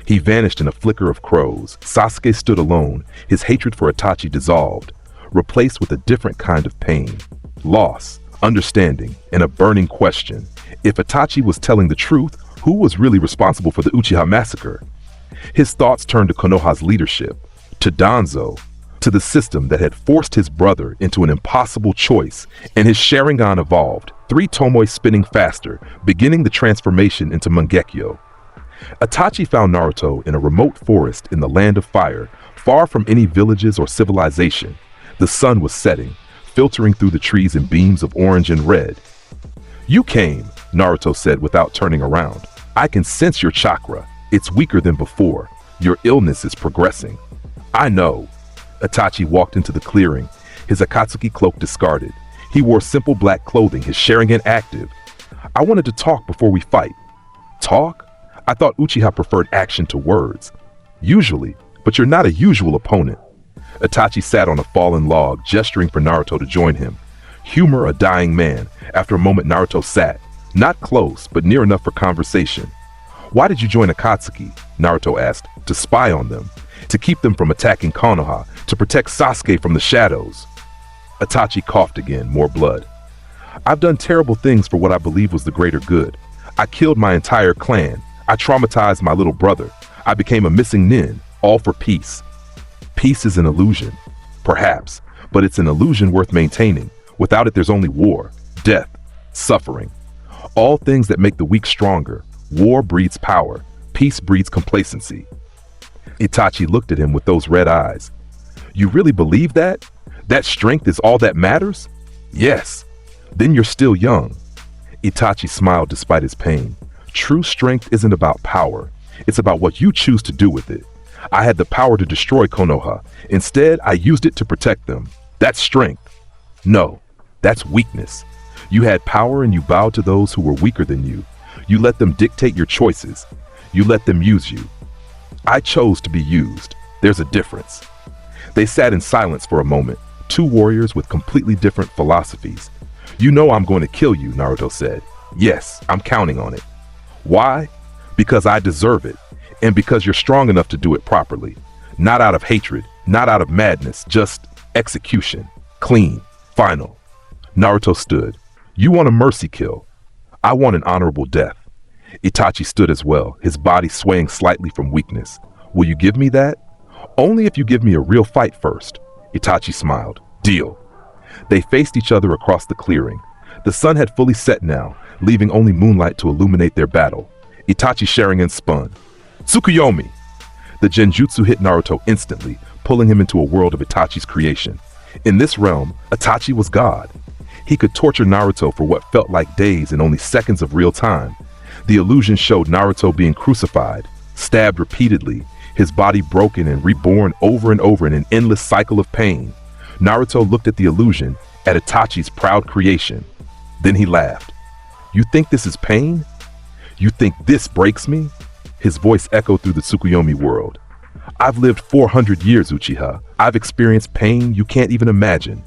He vanished in a flicker of crows. Sasuke stood alone, his hatred for Itachi dissolved, replaced with a different kind of pain. Loss, understanding, and a burning question. If Itachi was telling the truth, who was really responsible for the Uchiha massacre? His thoughts turned to Konoha's leadership, to Danzo, to the system that had forced his brother into an impossible choice, and his Sharingan evolved, 3 Tomoe spinning faster, beginning the transformation into Mangekyo. Itachi found Naruto in a remote forest in the land of fire, far from any villages or civilization. The sun was setting, filtering through the trees in beams of orange and red. You came, Naruto said without turning around. I can sense your chakra. It's weaker than before. Your illness is progressing. I know. Itachi walked into the clearing, his Akatsuki cloak discarded. He wore simple black clothing, his Sharingan active. I wanted to talk before we fight. Talk? I thought Uchiha preferred action to words. Usually, but you're not a usual opponent. Itachi sat on a fallen log, gesturing for Naruto to join him. Humor a dying man. After a moment, Naruto sat. Not close, but near enough for conversation. Why did you join Akatsuki? Naruto asked. To spy on them. To keep them from attacking Konoha. To protect Sasuke from the shadows. Itachi coughed again, more blood. I've done terrible things for what I believe was the greater good. I killed my entire clan. I traumatized my little brother. I became a missing nin, all for peace. Peace is an illusion. Perhaps, but it's an illusion worth maintaining. Without it, there's only war, death, suffering. All things that make the weak stronger. War breeds power. Peace breeds complacency. Itachi looked at him with those red eyes. You really believe that? That strength is all that matters? Yes. Then you're still young. Itachi smiled despite his pain. True strength isn't about power. It's about what you choose to do with it. I had the power to destroy Konoha. Instead, I used it to protect them. That's strength. No, that's weakness. You had power and you bowed to those who were weaker than you. You let them dictate your choices. You let them use you. I chose to be used. There's a difference. They sat in silence for a moment, 2 warriors with completely different philosophies. You know I'm going to kill you, Naruto said. Yes, I'm counting on it. Why? Because I deserve it, and because you're strong enough to do it properly. Not out of hatred, not out of madness, just execution. Clean. Final. Naruto stood. You want a mercy kill. I want an honorable death. Itachi stood as well, his body swaying slightly from weakness. Will you give me that? Only if you give me a real fight first. Itachi smiled. Deal. They faced each other across the clearing. The sun had fully set now, leaving only moonlight to illuminate their battle. Itachi Sharingan spun. Tsukuyomi! The genjutsu hit Naruto instantly, pulling him into a world of Itachi's creation. In this realm, Itachi was God. He could torture Naruto for what felt like days in only seconds of real time. The illusion showed Naruto being crucified, stabbed repeatedly, his body broken and reborn over and over in an endless cycle of pain. Naruto looked at the illusion, at Itachi's proud creation. Then he laughed. You think this is pain? You think this breaks me? His voice echoed through the Tsukuyomi world. I've lived 400 years, Uchiha. I've experienced pain you can't even imagine.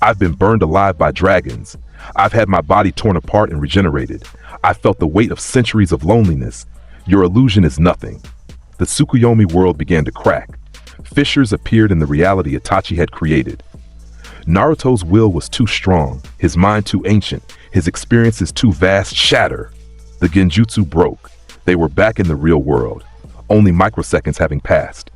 I've been burned alive by dragons. I've had my body torn apart and regenerated. I felt the weight of centuries of loneliness. Your illusion is nothing. The Tsukuyomi world began to crack. Fissures appeared in the reality Itachi had created. Naruto's will was too strong, his mind too ancient, his experiences too vast. Shatter! The genjutsu broke. They were back in the real world, only microseconds having passed.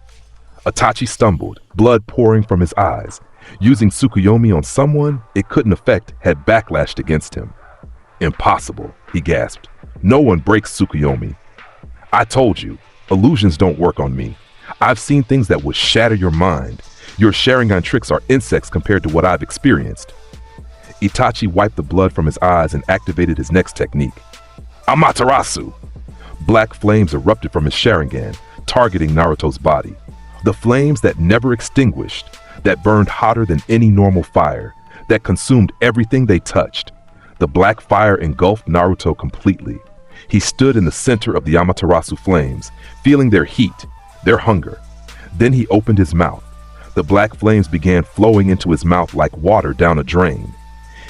Itachi stumbled, blood pouring from his eyes. Using Tsukuyomi on someone it couldn't affect had backlashed against him. Impossible, he gasped. No one breaks Tsukuyomi. I told you, illusions don't work on me. I've seen things that would shatter your mind. Your Sharingan tricks are insects compared to what I've experienced. Itachi wiped the blood from his eyes and activated his next technique. Amaterasu! Black flames erupted from his Sharingan, targeting Naruto's body. The flames that never extinguished, that burned hotter than any normal fire, that consumed everything they touched. The black fire engulfed Naruto completely. He stood in the center of the Amaterasu flames, feeling their heat, their hunger. Then he opened his mouth. The black flames began flowing into his mouth like water down a drain.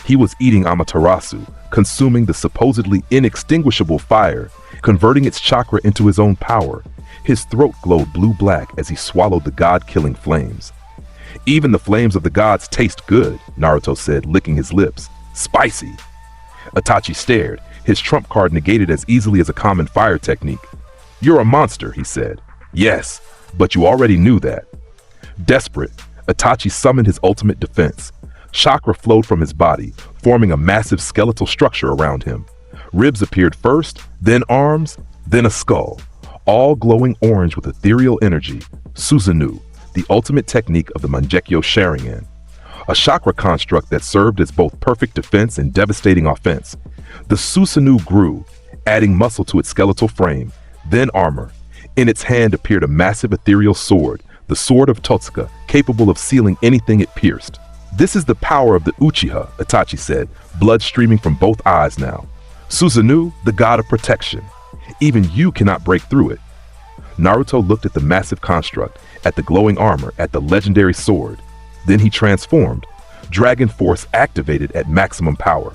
He was eating Amaterasu, consuming the supposedly inextinguishable fire, converting its chakra into his own power. His throat glowed blue-black as he swallowed the god-killing flames. Even the flames of the gods taste good, Naruto said, licking his lips. Spicy! Itachi stared, his trump card negated as easily as a common fire technique. You're a monster, he said. Yes, but you already knew that. Desperate, Itachi summoned his ultimate defense. Chakra flowed from his body, forming a massive skeletal structure around him. Ribs appeared first, then arms, then a skull, all glowing orange with ethereal energy. Susanoo, the ultimate technique of the Mangekyo Sharingan. A chakra construct that served as both perfect defense and devastating offense. The Susanoo grew, adding muscle to its skeletal frame, then armor. In its hand appeared a massive ethereal sword, the Sword of Totsuka, capable of sealing anything it pierced. This is the power of the Uchiha, Itachi said, blood streaming from both eyes now. Susanoo, the god of protection. Even you cannot break through it. Naruto looked at the massive construct, at the glowing armor, at the legendary sword. Then he transformed. Dragon Force activated at maximum power.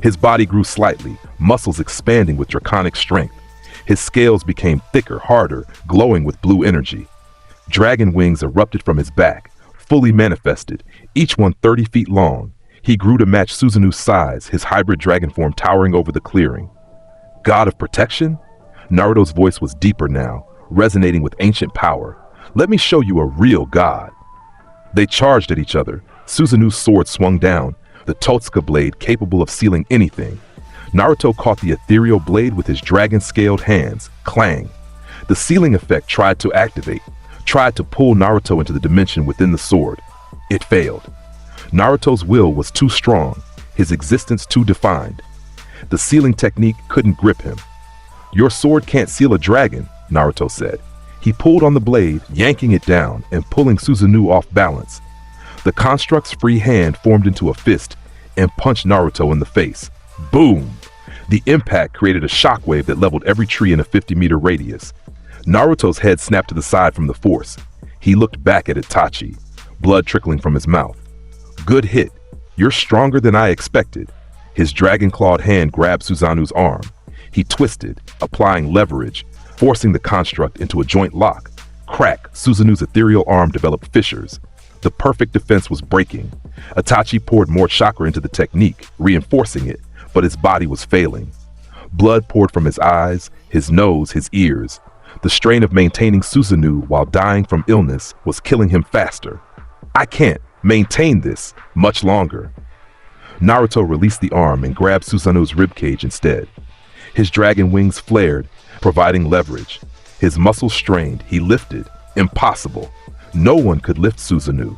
His body grew slightly, muscles expanding with draconic strength. His scales became thicker, harder, glowing with blue energy. Dragon wings erupted from his back, fully manifested, each one 30 feet long. He grew to match Susanoo's size, his hybrid dragon form towering over the clearing. God of protection? Naruto's voice was deeper now, resonating with ancient power. Let me show you a real god. They charged at each other. Susanoo's sword swung down, the Totsuka blade capable of sealing anything. Naruto caught the ethereal blade with his dragon-scaled hands. Clang. The sealing effect tried to activate, tried to pull Naruto into the dimension within the sword. It failed. Naruto's will was too strong, his existence too defined. The sealing technique couldn't grip him. Your sword can't seal a dragon, Naruto said. He pulled on the blade, yanking it down and pulling Susanoo off balance. The construct's free hand formed into a fist and punched Naruto in the face. Boom! The impact created a shockwave that leveled every tree in a 50-meter radius. Naruto's head snapped to the side from the force. He looked back at Itachi, blood trickling from his mouth. Good hit. You're stronger than I expected. His dragon-clawed hand grabbed Susanu's arm. He twisted, applying leverage, forcing the construct into a joint lock. Crack, Susanu's ethereal arm developed fissures. The perfect defense was breaking. Itachi poured more chakra into the technique, reinforcing it, but his body was failing. Blood poured from his eyes, his nose, his ears. The strain of maintaining Susanoo while dying from illness was killing him faster. I can't maintain this much longer. Naruto released the arm and grabbed Susanoo's ribcage instead. His dragon wings flared, providing leverage. His muscles strained, he lifted. Impossible. No one could lift Susanoo.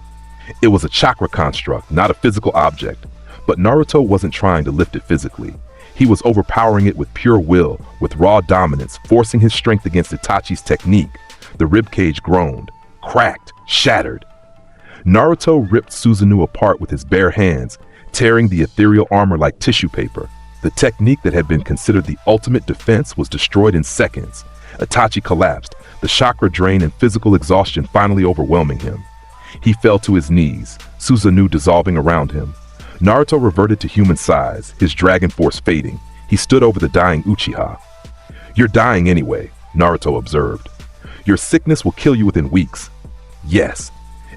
It was a chakra construct, not a physical object. But Naruto wasn't trying to lift it physically. He was overpowering it with pure will, with raw dominance, forcing his strength against Itachi's technique. The ribcage groaned, cracked, shattered. Naruto ripped Susanoo apart with his bare hands, tearing the ethereal armor like tissue paper. The technique that had been considered the ultimate defense was destroyed in seconds. Itachi collapsed, the chakra drain and physical exhaustion finally overwhelming him. He fell to his knees, Susanoo dissolving around him. Naruto reverted to human size, his dragon force fading. He stood over the dying Uchiha. "You're dying anyway," Naruto observed. "Your sickness will kill you within weeks." "Yes."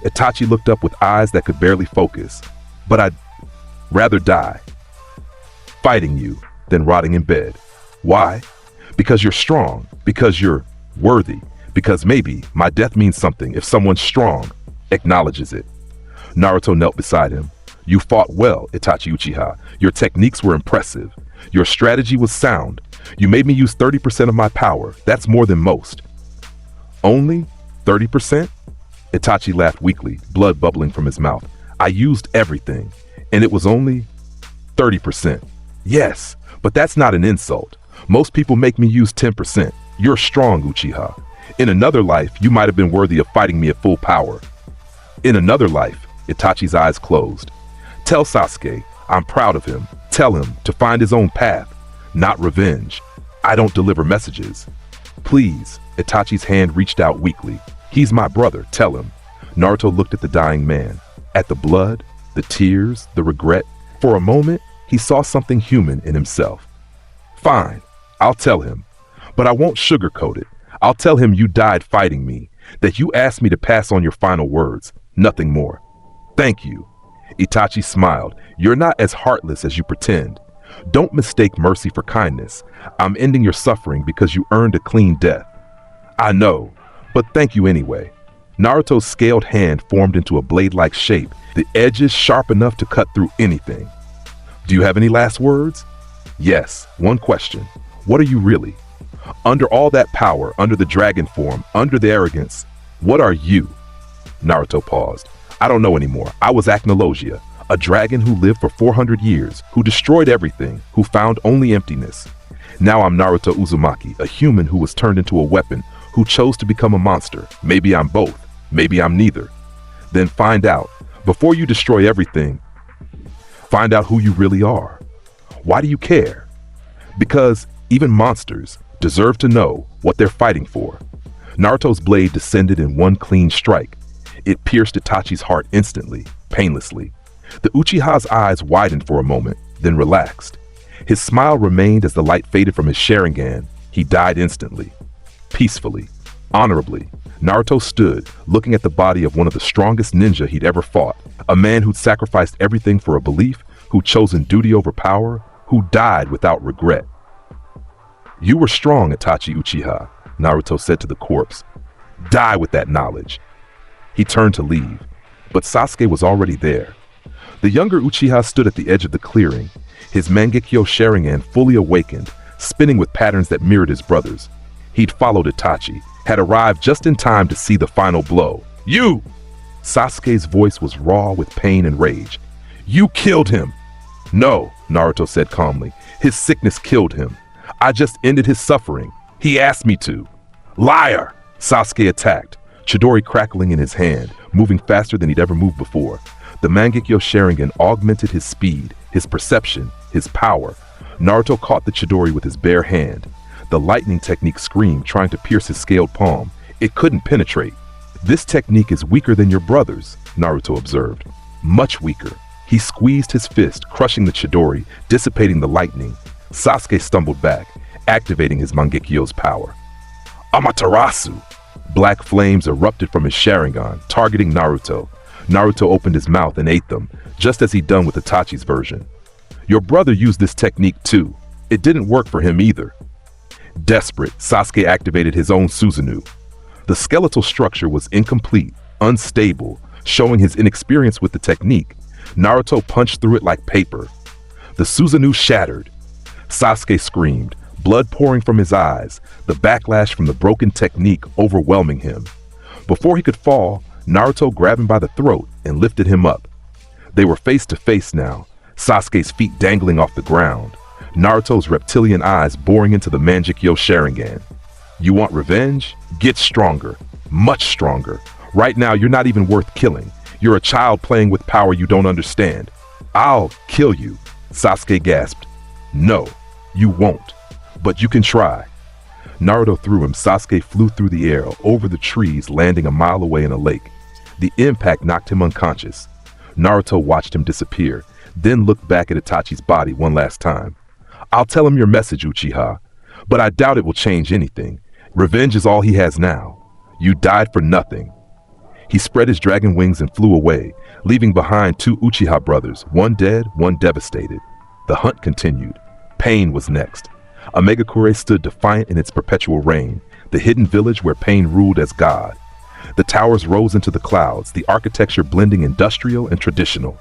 Itachi looked up with eyes that could barely focus. "But I'd rather die fighting you than rotting in bed." "Why?" "Because you're strong, because you're worthy, because maybe my death means something if someone strong acknowledges it." Naruto knelt beside him. "You fought well, Itachi Uchiha. Your techniques were impressive. Your strategy was sound. You made me use 30% of my power. That's more than most." "Only 30%? Itachi laughed weakly, blood bubbling from his mouth. "I used everything, and it was only 30%. "Yes, but that's not an insult. Most people make me use 10%. You're strong, Uchiha. In another life, you might have been worthy of fighting me at full power." "In another life," Itachi's eyes closed. "Tell Sasuke, I'm proud of him. Tell him to find his own path, not revenge. I don't deliver messages." "Please," Itachi's hand reached out weakly. "He's my brother, tell him." Naruto looked at the dying man, at the blood, the tears, the regret. For a moment, he saw something human in himself. "Fine, I'll tell him. But I won't sugarcoat it. I'll tell him you died fighting me, that you asked me to pass on your final words, nothing more." "Thank you." Itachi smiled. "You're not as heartless as you pretend. Don't mistake mercy for kindness. I'm ending your suffering because you earned a clean death." "I know, but thank you anyway." Naruto's scaled hand formed into a blade-like shape, the edges sharp enough to cut through anything. "Do you have any last words?" "Yes, one question. What are you really? Under all that power, under the dragon form, under the arrogance, what are you?" Naruto paused. "I don't know anymore. I was Acnologia, a dragon who lived for 400 years, who destroyed everything, who found only emptiness. Now I'm Naruto Uzumaki, a human who was turned into a weapon, who chose to become a monster. Maybe I'm both. Maybe I'm neither. Then find out. Before you destroy everything, find out who you really are. Why do you care? Because even monsters deserve to know what they're fighting for." Naruto's blade descended in one clean strike. It pierced Itachi's heart instantly, painlessly. The Uchiha's eyes widened for a moment, then relaxed. His smile remained as the light faded from his Sharingan. He died instantly. Peacefully, honorably, Naruto stood, looking at the body of one of the strongest ninja he'd ever fought, a man who'd sacrificed everything for a belief, who'd chosen duty over power, who died without regret. "You were strong, Itachi Uchiha," Naruto said to the corpse. "Die with that knowledge." He turned to leave, but Sasuke was already there. The younger Uchiha stood at the edge of the clearing, his Mangekyo Sharingan fully awakened, spinning with patterns that mirrored his brother's. He'd followed Itachi, had arrived just in time to see the final blow. "You!" Sasuke's voice was raw with pain and rage. "You killed him!" "No," Naruto said calmly. "His sickness killed him. I just ended his suffering. He asked me to." "Liar!" Sasuke attacked, Chidori crackling in his hand, moving faster than he'd ever moved before. The Mangekyo Sharingan augmented his speed, his perception, his power. Naruto caught the Chidori with his bare hand. The lightning technique screamed, trying to pierce his scaled palm. It couldn't penetrate. "This technique is weaker than your brother's," Naruto observed. "Much weaker." He squeezed his fist, crushing the Chidori, dissipating the lightning. Sasuke stumbled back, activating his Mangekyo's power. Amaterasu! Black flames erupted from his Sharingan, targeting Naruto. Naruto opened his mouth and ate them, just as he'd done with Itachi's version. Your brother used this technique too. It didn't work for him either. Desperate, Sasuke activated his own Susanoo. The skeletal structure was incomplete, unstable, showing his inexperience with the technique. Naruto punched through it like paper. The Susanoo shattered. Sasuke screamed, blood pouring from his eyes, the backlash from the broken technique overwhelming him. Before he could fall, Naruto grabbed him by the throat and lifted him up. They were face to face now, Sasuke's feet dangling off the ground, Naruto's reptilian eyes boring into the Mangekyo Sharingan. You want revenge? Get stronger. Much stronger. Right now, you're not even worth killing. You're a child playing with power you don't understand. I'll kill you, Sasuke gasped. No, you won't. But you can try. Naruto threw him. Sasuke flew through the air, over the trees, landing a mile away in a lake. The impact knocked him unconscious. Naruto watched him disappear, then looked back at Itachi's body one last time. I'll tell him your message, Uchiha, but I doubt it will change anything. Revenge is all he has now. You died for nothing. He spread his dragon wings and flew away, leaving behind two Uchiha brothers, one dead, one devastated. The hunt continued. Pain was next. Omegakure stood defiant in its perpetual reign, the hidden village where Pain ruled as god. The towers rose into the clouds, the architecture blending industrial and traditional.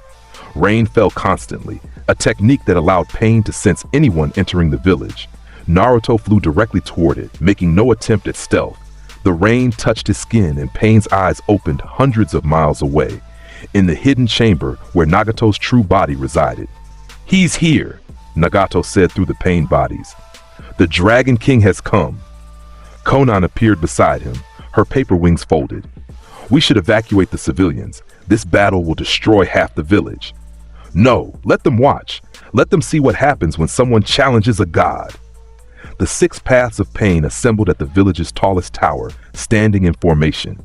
Rain fell constantly, a technique that allowed Pain to sense anyone entering the village. Naruto flew directly toward it, making no attempt at stealth. The rain touched his skin and Pain's eyes opened hundreds of miles away, in the hidden chamber where Nagato's true body resided. He's here, Nagato said through the Pain bodies. The Dragon King has come. Konan appeared beside him, her paper wings folded. We should evacuate the civilians. This battle will destroy half the village. No, let them watch. Let them see what happens when someone challenges a god. The 6 paths of Pain assembled at the village's tallest tower, standing in formation.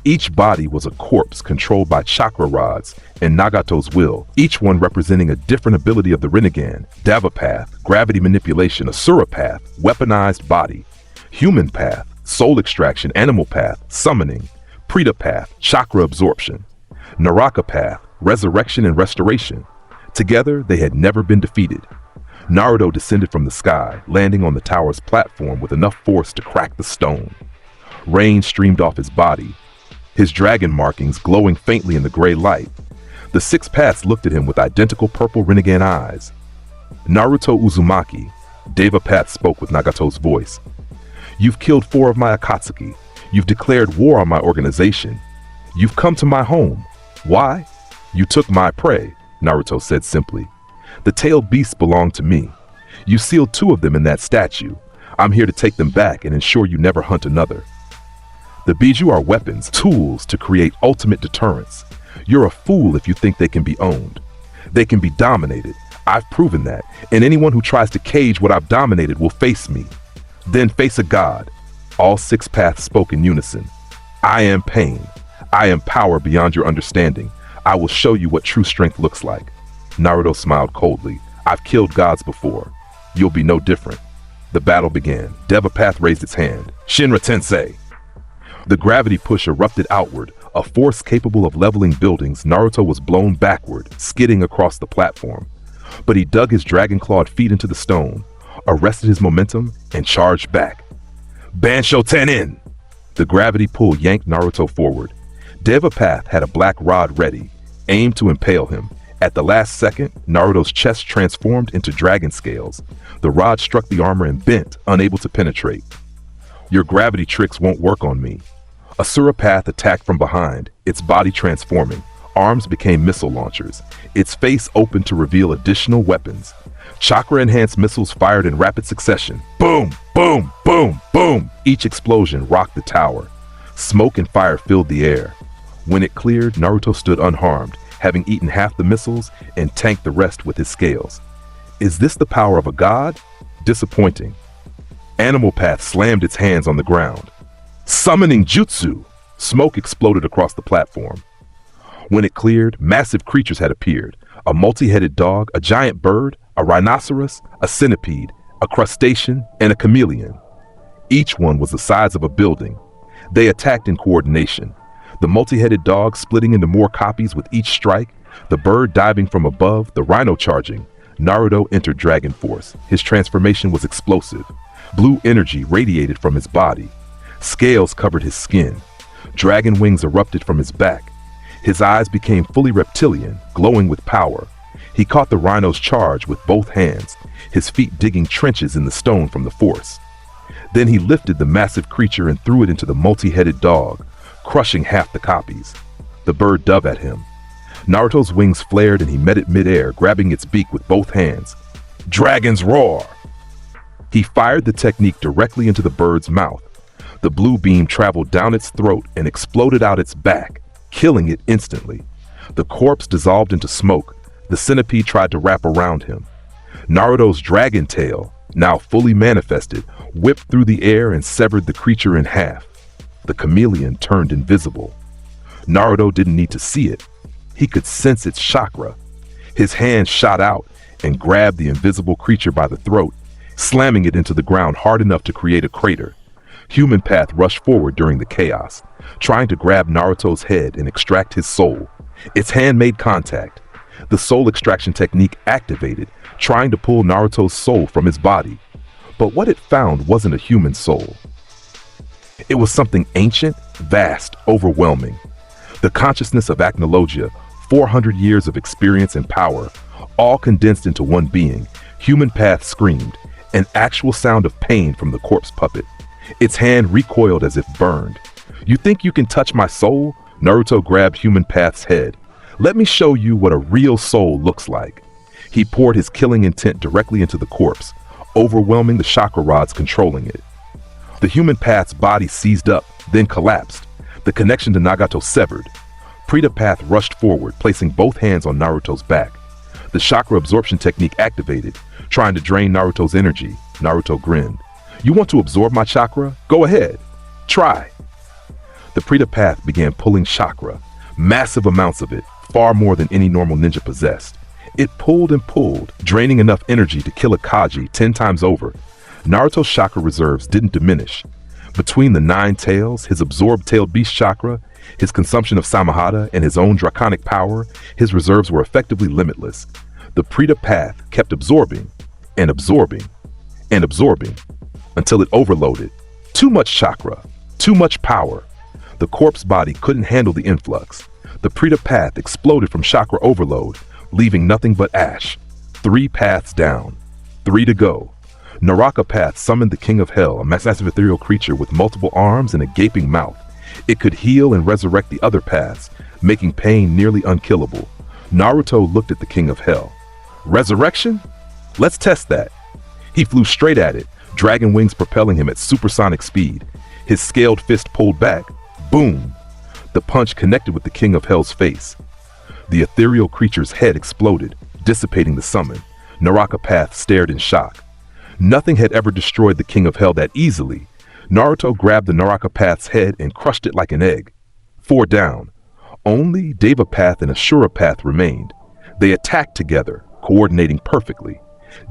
Each body was a corpse controlled by chakra rods and Nagato's will, each one representing a different ability of the Rinnegan: Dava path, gravity manipulation; Asura path, weaponized body; human path, soul extraction; animal path, summoning; Preta path, chakra absorption; Naraka path, resurrection and restoration. Together, they had never been defeated. Naruto descended from the sky, landing on the tower's platform with enough force to crack the stone. Rain streamed off his body, his dragon markings glowing faintly in the gray light. The 6 paths looked at him with identical purple Rinnegan eyes. Naruto Uzumaki, Deva Path spoke with Nagato's voice. You've killed 4 of my Akatsuki. You've declared war on my organization. You've come to my home. Why? You took my prey, Naruto said simply. The tailed beasts belong to me. You sealed 2 of them in that statue. I'm here to take them back and ensure you never hunt another. The Biju are weapons, tools to create ultimate deterrence. You're a fool if you think they can be owned. They can be dominated. I've proven that, and anyone who tries to cage what I've dominated will face me. Then face a god. All 6 paths spoke in unison. I am Pain. I am power beyond your understanding. I will show you what true strength looks like. Naruto smiled coldly. I've killed gods before. You'll be no different. The battle began. Devapath raised its hand. Shinra Tensei! The gravity push erupted outward, a force capable of leveling buildings. Naruto was blown backward, skidding across the platform. But he dug his dragon-clawed feet into the stone, arrested his momentum, and charged back. Bansho Tenin! The gravity pull yanked Naruto forward. Devapath had a black rod ready, aimed to impale him. At the last second, Naruto's chest transformed into dragon scales. The rod struck the armor and bent, unable to penetrate. Your gravity tricks won't work on me. Asura Path attacked from behind, its body transforming. Arms became missile launchers. Its face opened to reveal additional weapons. Chakra-enhanced missiles fired in rapid succession. Boom! Boom! Boom! Boom! Each explosion rocked the tower. Smoke and fire filled the air. When it cleared, Naruto stood unharmed, having eaten half the missiles and tanked the rest with his scales. Is this the power of a god? Disappointing. Animal Path slammed its hands on the ground. Summoning Jutsu! Smoke exploded across the platform. When it cleared, massive creatures had appeared. a multi-headed dog, a giant bird, a rhinoceros, a centipede, a crustacean, and a chameleon. Each one was the size of a building. They attacked in coordination, the multi-headed dog splitting into more copies with each strike, the bird diving from above, the rhino charging. Naruto entered Dragon Force. His transformation was explosive. Blue energy radiated from his body. Scales covered his skin. Dragon wings erupted from his back. His eyes became fully reptilian, glowing with power. He caught the rhino's charge with both hands, his feet digging trenches in the stone from the force. Then he lifted the massive creature and threw it into the multi-headed dog, crushing half the copies. The bird dove at him. Naruto's wings flared and he met it midair, grabbing its beak with both hands. Dragon's roar! He fired the technique directly into the bird's mouth. The blue beam traveled down its throat and exploded out its back, killing it instantly. The corpse dissolved into smoke. The centipede tried to wrap around him. Naruto's dragon tail, now fully manifested, whipped through the air and severed the creature in half. The chameleon turned invisible. Naruto didn't need to see it. He could sense its chakra. His hand shot out and grabbed the invisible creature by the throat, slamming it into the ground hard enough to create a crater. Human Path rushed forward during the chaos, trying to grab Naruto's head and extract his soul. Its hand made contact. The soul extraction technique activated, trying to pull Naruto's soul from his body. But what it found wasn't a human soul. It was something ancient, vast, overwhelming. The consciousness of Acnologia, 400 years of experience and power, all condensed into one being. Human Path screamed, an actual sound of pain from the corpse puppet. Its hand recoiled as if burned. You think you can touch my soul? Naruto grabbed Human Path's head. Let me show you what a real soul looks like. He poured his killing intent directly into the corpse, overwhelming the chakra rods controlling it. The Human Path's body seized up, then collapsed. The connection to Nagato severed. Prita Path rushed forward, placing both hands on Naruto's back. The chakra absorption technique activated, trying to drain Naruto's energy. Naruto grinned. You want to absorb my chakra? Go ahead. Try. The Prita Path began pulling chakra, massive amounts of it, far more than any normal ninja possessed. It pulled and pulled, draining enough energy to kill a kage 10 times over. Naruto's chakra reserves didn't diminish. Between the 9 tails, his absorbed tailed beast chakra, his consumption of Samahata, and his own draconic power, his reserves were effectively limitless. The Prita Path kept absorbing, and absorbing, and absorbing, until it overloaded. Too much chakra, too much power. The corpse body couldn't handle the influx. The Prita Path exploded from chakra overload, leaving nothing but ash. 3 paths down, 3 to go. Naraka Path summoned the King of Hell, a massive ethereal creature with multiple arms and a gaping mouth. It could heal and resurrect the other paths, making pain nearly unkillable. Naruto looked at the King of Hell. Resurrection? Let's test that. He flew straight at it, dragon wings propelling him at supersonic speed. His scaled fist pulled back. Boom! The punch connected with the King of Hell's face. The ethereal creature's head exploded, dissipating the summon. Naraka Path stared in shock. Nothing had ever destroyed the King of Hell that easily. Naruto grabbed the Naraka Path's head and crushed it like an egg. 4 down. Only Deva Path and Ashura Path remained. They attacked together, coordinating perfectly.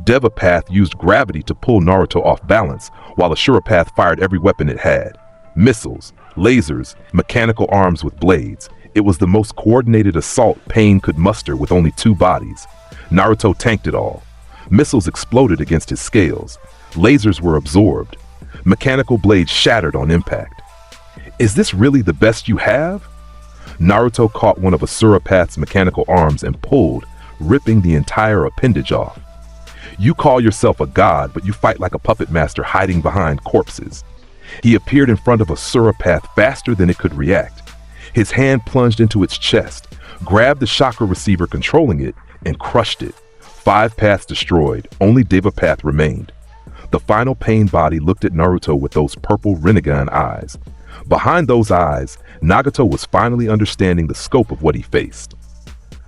Deva Path used gravity to pull Naruto off balance, while Ashura Path fired every weapon it had. Missiles, lasers, mechanical arms with blades. It was the most coordinated assault Pain could muster with only 2 bodies. Naruto tanked it all. Missiles exploded against his scales. Lasers were absorbed. Mechanical blades shattered on impact. Is this really the best you have? Naruto caught one of Asura Path's mechanical arms and pulled, ripping the entire appendage off. You call yourself a god, but you fight like a puppet master hiding behind corpses. He appeared in front of Asura Path faster than it could react. His hand plunged into its chest, grabbed the chakra receiver controlling it, and crushed it. 5 paths destroyed, only Deva Path remained. The final Pain body looked at Naruto with those purple Rinnegan eyes. Behind those eyes, Nagato was finally understanding the scope of what he faced.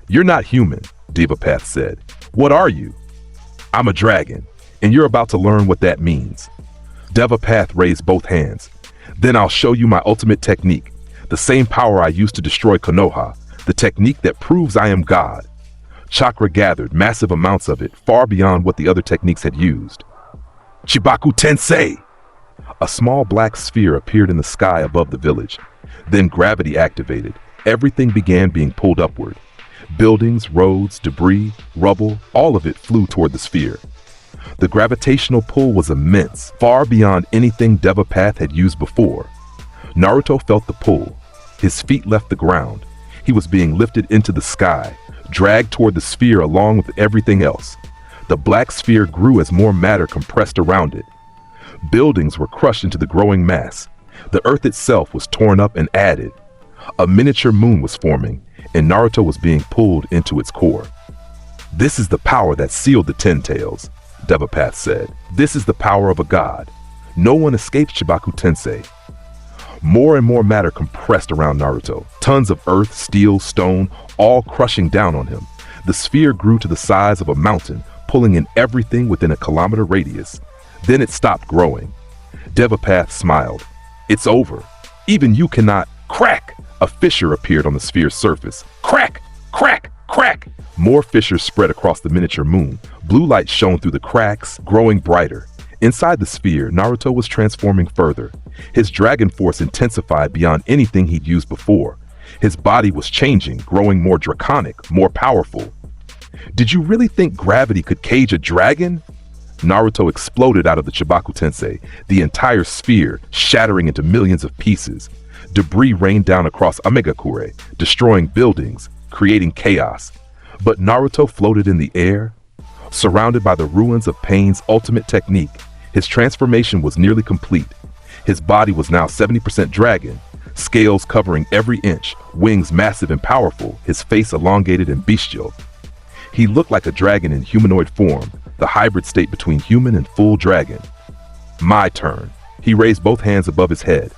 You're not human, Deva Path said. What are you? I'm a dragon, and you're about to learn what that means. Deva Path raised both hands. Then I'll show you my ultimate technique, the same power I used to destroy Konoha, the technique that proves I am God. Chakra gathered massive amounts of it, far beyond what the other techniques had used. Chibaku Tensei! A small black sphere appeared in the sky above the village. Then gravity activated. Everything began being pulled upward. Buildings, roads, debris, rubble, all of it flew toward the sphere. The gravitational pull was immense, far beyond anything Devapath had used before. Naruto felt the pull. His feet left the ground. He was being lifted into the sky, dragged toward the sphere along with everything else. The black sphere grew as more matter compressed around it. Buildings were crushed into the growing mass. The earth itself was torn up and added. A miniature moon was forming, and Naruto was being pulled into its core. "This is the power that sealed the Ten Tails," Devapath said. "This is the power of a god. No one escapes Chibaku Tensei." More and more matter compressed around Naruto. Tons of earth, steel, stone, all crushing down on him. The sphere grew to the size of a mountain, pulling in everything within a kilometer radius. Then it stopped growing. Devapath smiled. "It's over. Even you cannot—" Crack! A fissure appeared on the sphere's surface. Crack! Crack! Crack! More fissures spread across the miniature moon. Blue light shone through the cracks, growing brighter. Inside the sphere, Naruto was transforming further. His dragon force intensified beyond anything he'd used before. His body was changing, growing more draconic, more powerful. "Did you really think gravity could cage a dragon?" Naruto exploded out of the Chibaku Tensei, the entire sphere shattering into millions of pieces. Debris rained down across Amegakure, destroying buildings, creating chaos. But Naruto floated in the air, surrounded by the ruins of Pain's ultimate technique. His transformation was nearly complete. His body was now 70% dragon, scales covering every inch, wings massive and powerful, his face elongated and bestial. He looked like a dragon in humanoid form, the hybrid state between human and full dragon. "My turn." He raised both hands above his head.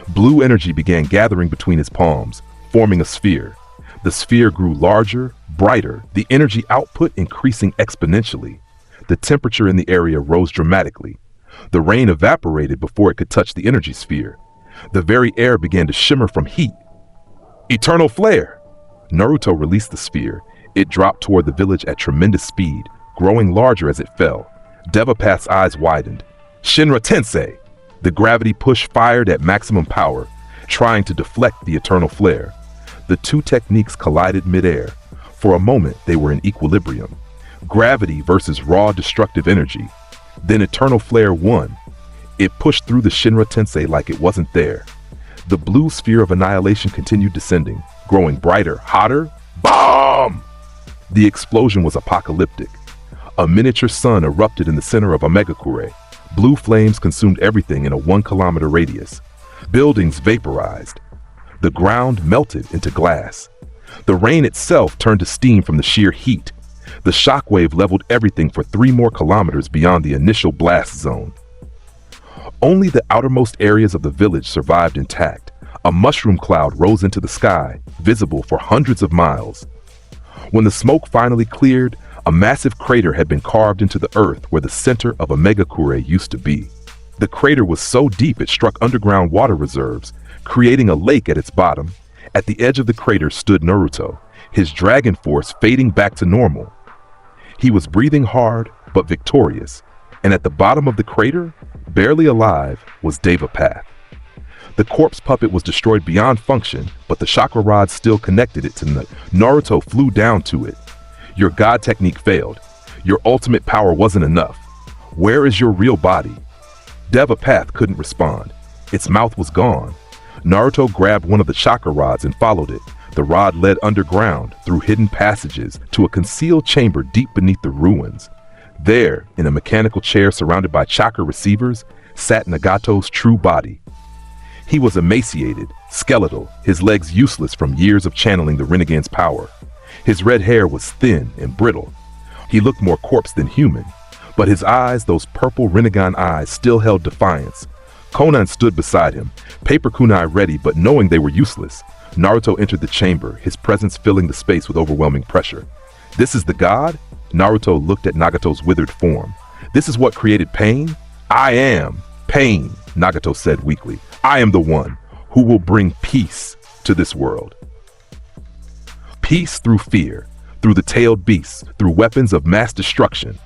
Blue energy began gathering between his palms, forming a sphere. The sphere grew larger, brighter, the energy output increasing exponentially. The temperature in the area rose dramatically. The rain evaporated before it could touch the energy sphere. The very air began to shimmer from heat. "Eternal flare!" Naruto released the sphere. It dropped toward the village at tremendous speed, growing larger as it fell. Devapath's eyes widened. "Shinra Tensei!" The gravity push fired at maximum power, trying to deflect the eternal flare. The two techniques collided midair. For a moment, they were in equilibrium. Gravity versus raw destructive energy. Then eternal flare won. It pushed through the Shinra Tensei like it wasn't there. The blue sphere of annihilation continued descending, growing brighter, hotter. Bomb! The explosion was apocalyptic. A miniature sun erupted in the center of Amegakure. Blue flames consumed everything in a 1-kilometer radius. Buildings vaporized. The ground melted into glass. The rain itself turned to steam from the sheer heat. The shockwave leveled everything for 3 more kilometers beyond the initial blast zone. Only the outermost areas of the village survived intact. A mushroom cloud rose into the sky, visible for hundreds of miles. When the smoke finally cleared, a massive crater had been carved into the earth where the center of Amegakure used to be. The crater was so deep it struck underground water reserves, creating a lake at its bottom. At the edge of the crater stood Naruto, his dragon force fading back to normal. He was breathing hard, but victorious, and at the bottom of the crater, barely alive, was Devapath. The corpse puppet was destroyed beyond function, but the chakra rod still connected it to Naruto flew down to it. "Your god technique failed. Your ultimate power wasn't enough. Where is your real body?" Devapath couldn't respond. Its mouth was gone. Naruto grabbed one of the chakra rods and followed it. The rod led underground, through hidden passages, to a concealed chamber deep beneath the ruins. There, in a mechanical chair surrounded by chakra receivers, sat Nagato's true body. He was emaciated, skeletal, his legs useless from years of channeling the Rinnegan's power. His red hair was thin and brittle. He looked more corpse than human, but his eyes, those purple Rinnegan eyes, still held defiance. Konan stood beside him, paper kunai ready, but knowing they were useless. Naruto entered the chamber, his presence filling the space with overwhelming pressure. "This is the god?" Naruto looked at Nagato's withered form. "This is what created pain?" "I am pain," Nagato said weakly. "I am the one who will bring peace to this world." Peace through fear. through the tailed beasts, through weapons of mass destruction.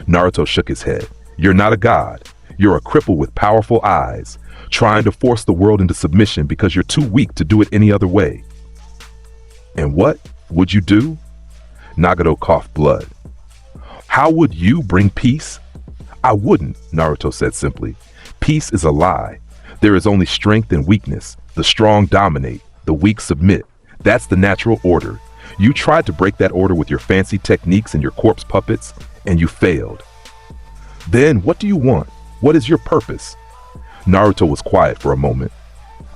Naruto shook his head. You're not a god. You're a cripple with powerful eyes, trying to force the world into submission because you're too weak to do it any other way. And what would you do? Nagato coughed blood. How would you bring peace? I wouldn't, Naruto said simply. Peace is a lie. There is only strength and weakness. The strong dominate, the weak submit. That's the natural order. You tried to break that order with your fancy techniques and your corpse puppets, and you failed. Then what do you want? What is your purpose? Naruto was quiet for a moment.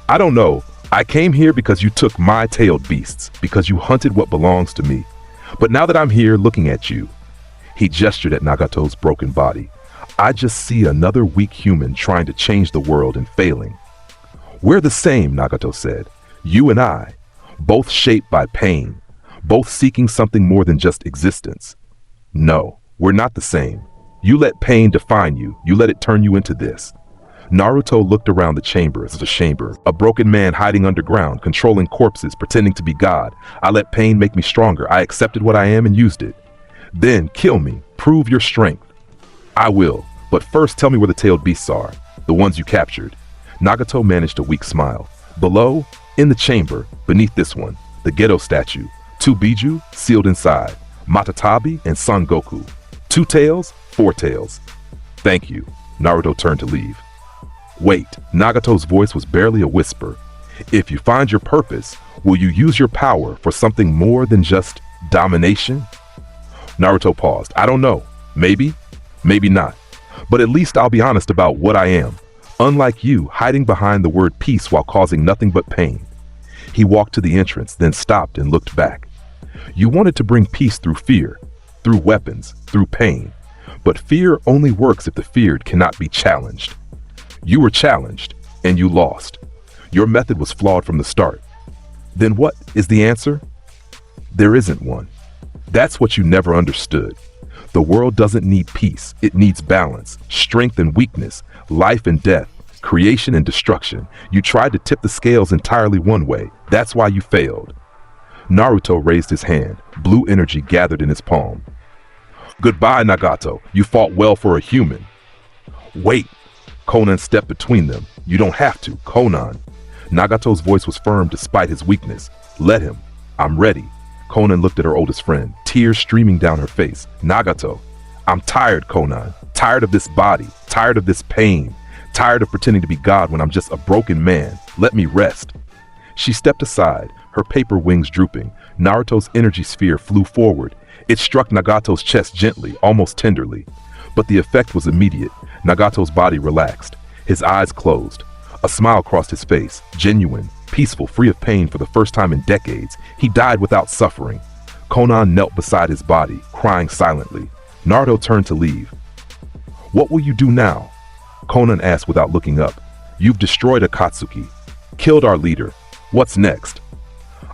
I don't know. I came here because you took my tailed beasts, because you hunted what belongs to me. But now that I'm here looking at you, he gestured at Nagato's broken body. I just see another weak human trying to change the world and failing. We're the same, Nagato said. You and I, both shaped by pain, both seeking something more than just existence. No, we're not the same. You let pain define you. You let it turn you into this. Naruto looked around the chamber as a chamber, a broken man hiding underground, controlling corpses, pretending to be God. I let pain make me stronger. I accepted what I am and used it. Then kill me. Prove your strength. I will, but first tell me where the tailed beasts are, the ones you captured. Nagato managed a weak smile. Below, in the chamber, beneath this one, the Gedo statue, 2 Biju sealed inside, Matatabi and Son Goku. 2 tails, 4 tails. Thank you. Naruto turned to leave. Wait, Nagato's voice was barely a whisper. If you find your purpose, will you use your power for something more than just domination? Naruto paused. I don't know. Maybe, maybe not. But at least I'll be honest about what I am. Unlike you, hiding behind the word peace while causing nothing but pain. He walked to the entrance, then stopped and looked back. You wanted to bring peace through fear, through weapons, through pain. But fear only works if the feared cannot be challenged. You were challenged, and you lost. Your method was flawed from the start. Then what is the answer? There isn't one. That's what you never understood. The world doesn't need peace. It needs balance, strength and weakness, life and death, creation and destruction. You tried to tip the scales entirely one way. That's why you failed. Naruto raised his hand. Blue energy gathered in his palm. Goodbye, Nagato. You fought well for a human. Wait. Konan stepped between them. You don't have to, Konan. Nagato's voice was firm despite his weakness. Let him. I'm ready. Konan looked at her oldest friend, tears streaming down her face. Nagato. I'm tired, Konan. Tired of this body. Tired of this pain. Tired of pretending to be God when I'm just a broken man. Let me rest. She stepped aside, her paper wings drooping. Naruto's energy sphere flew forward. It struck Nagato's chest gently, almost tenderly. But the effect was immediate. Nagato's body relaxed. His eyes closed. A smile crossed his face, genuine, peaceful, free of pain for the first time in decades. He died without suffering. Konan knelt beside his body, crying silently. Naruto turned to leave. What will you do now? Konan asked without looking up. You've destroyed Akatsuki, killed our leader. What's next?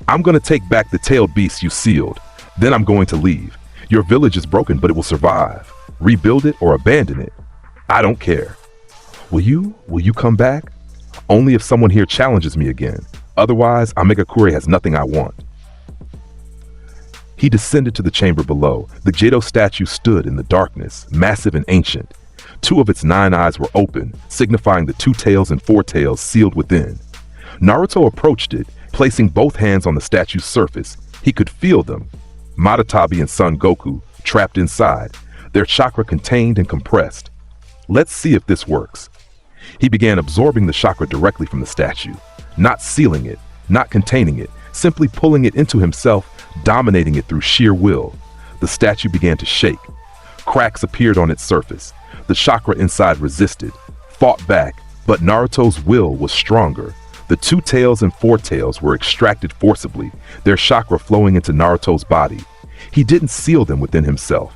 I'm going to take back the tailed beast you sealed. Then I'm going to leave. Your village is broken, but it will survive. Rebuild it or abandon it. I don't care. Will you come back? Only if someone here challenges me again. Otherwise, Amegakure has nothing I want. He descended to the chamber below. The Gedo statue stood in the darkness, massive and ancient. 2 of its 9 eyes were open, signifying the 2 tails and 4 tails sealed within. Naruto approached it, placing both hands on the statue's surface. He could feel them. Matatabi and Son Goku, trapped inside, their chakra contained and compressed. Let's see if this works. He began absorbing the chakra directly from the statue, not sealing it, not containing it, simply pulling it into himself, dominating it through sheer will. The statue began to shake. Cracks appeared on its surface. The chakra inside resisted, fought back, but Naruto's will was stronger. The 2 tails and 4 tails were extracted forcibly, their chakra flowing into Naruto's body. He didn't seal them within himself.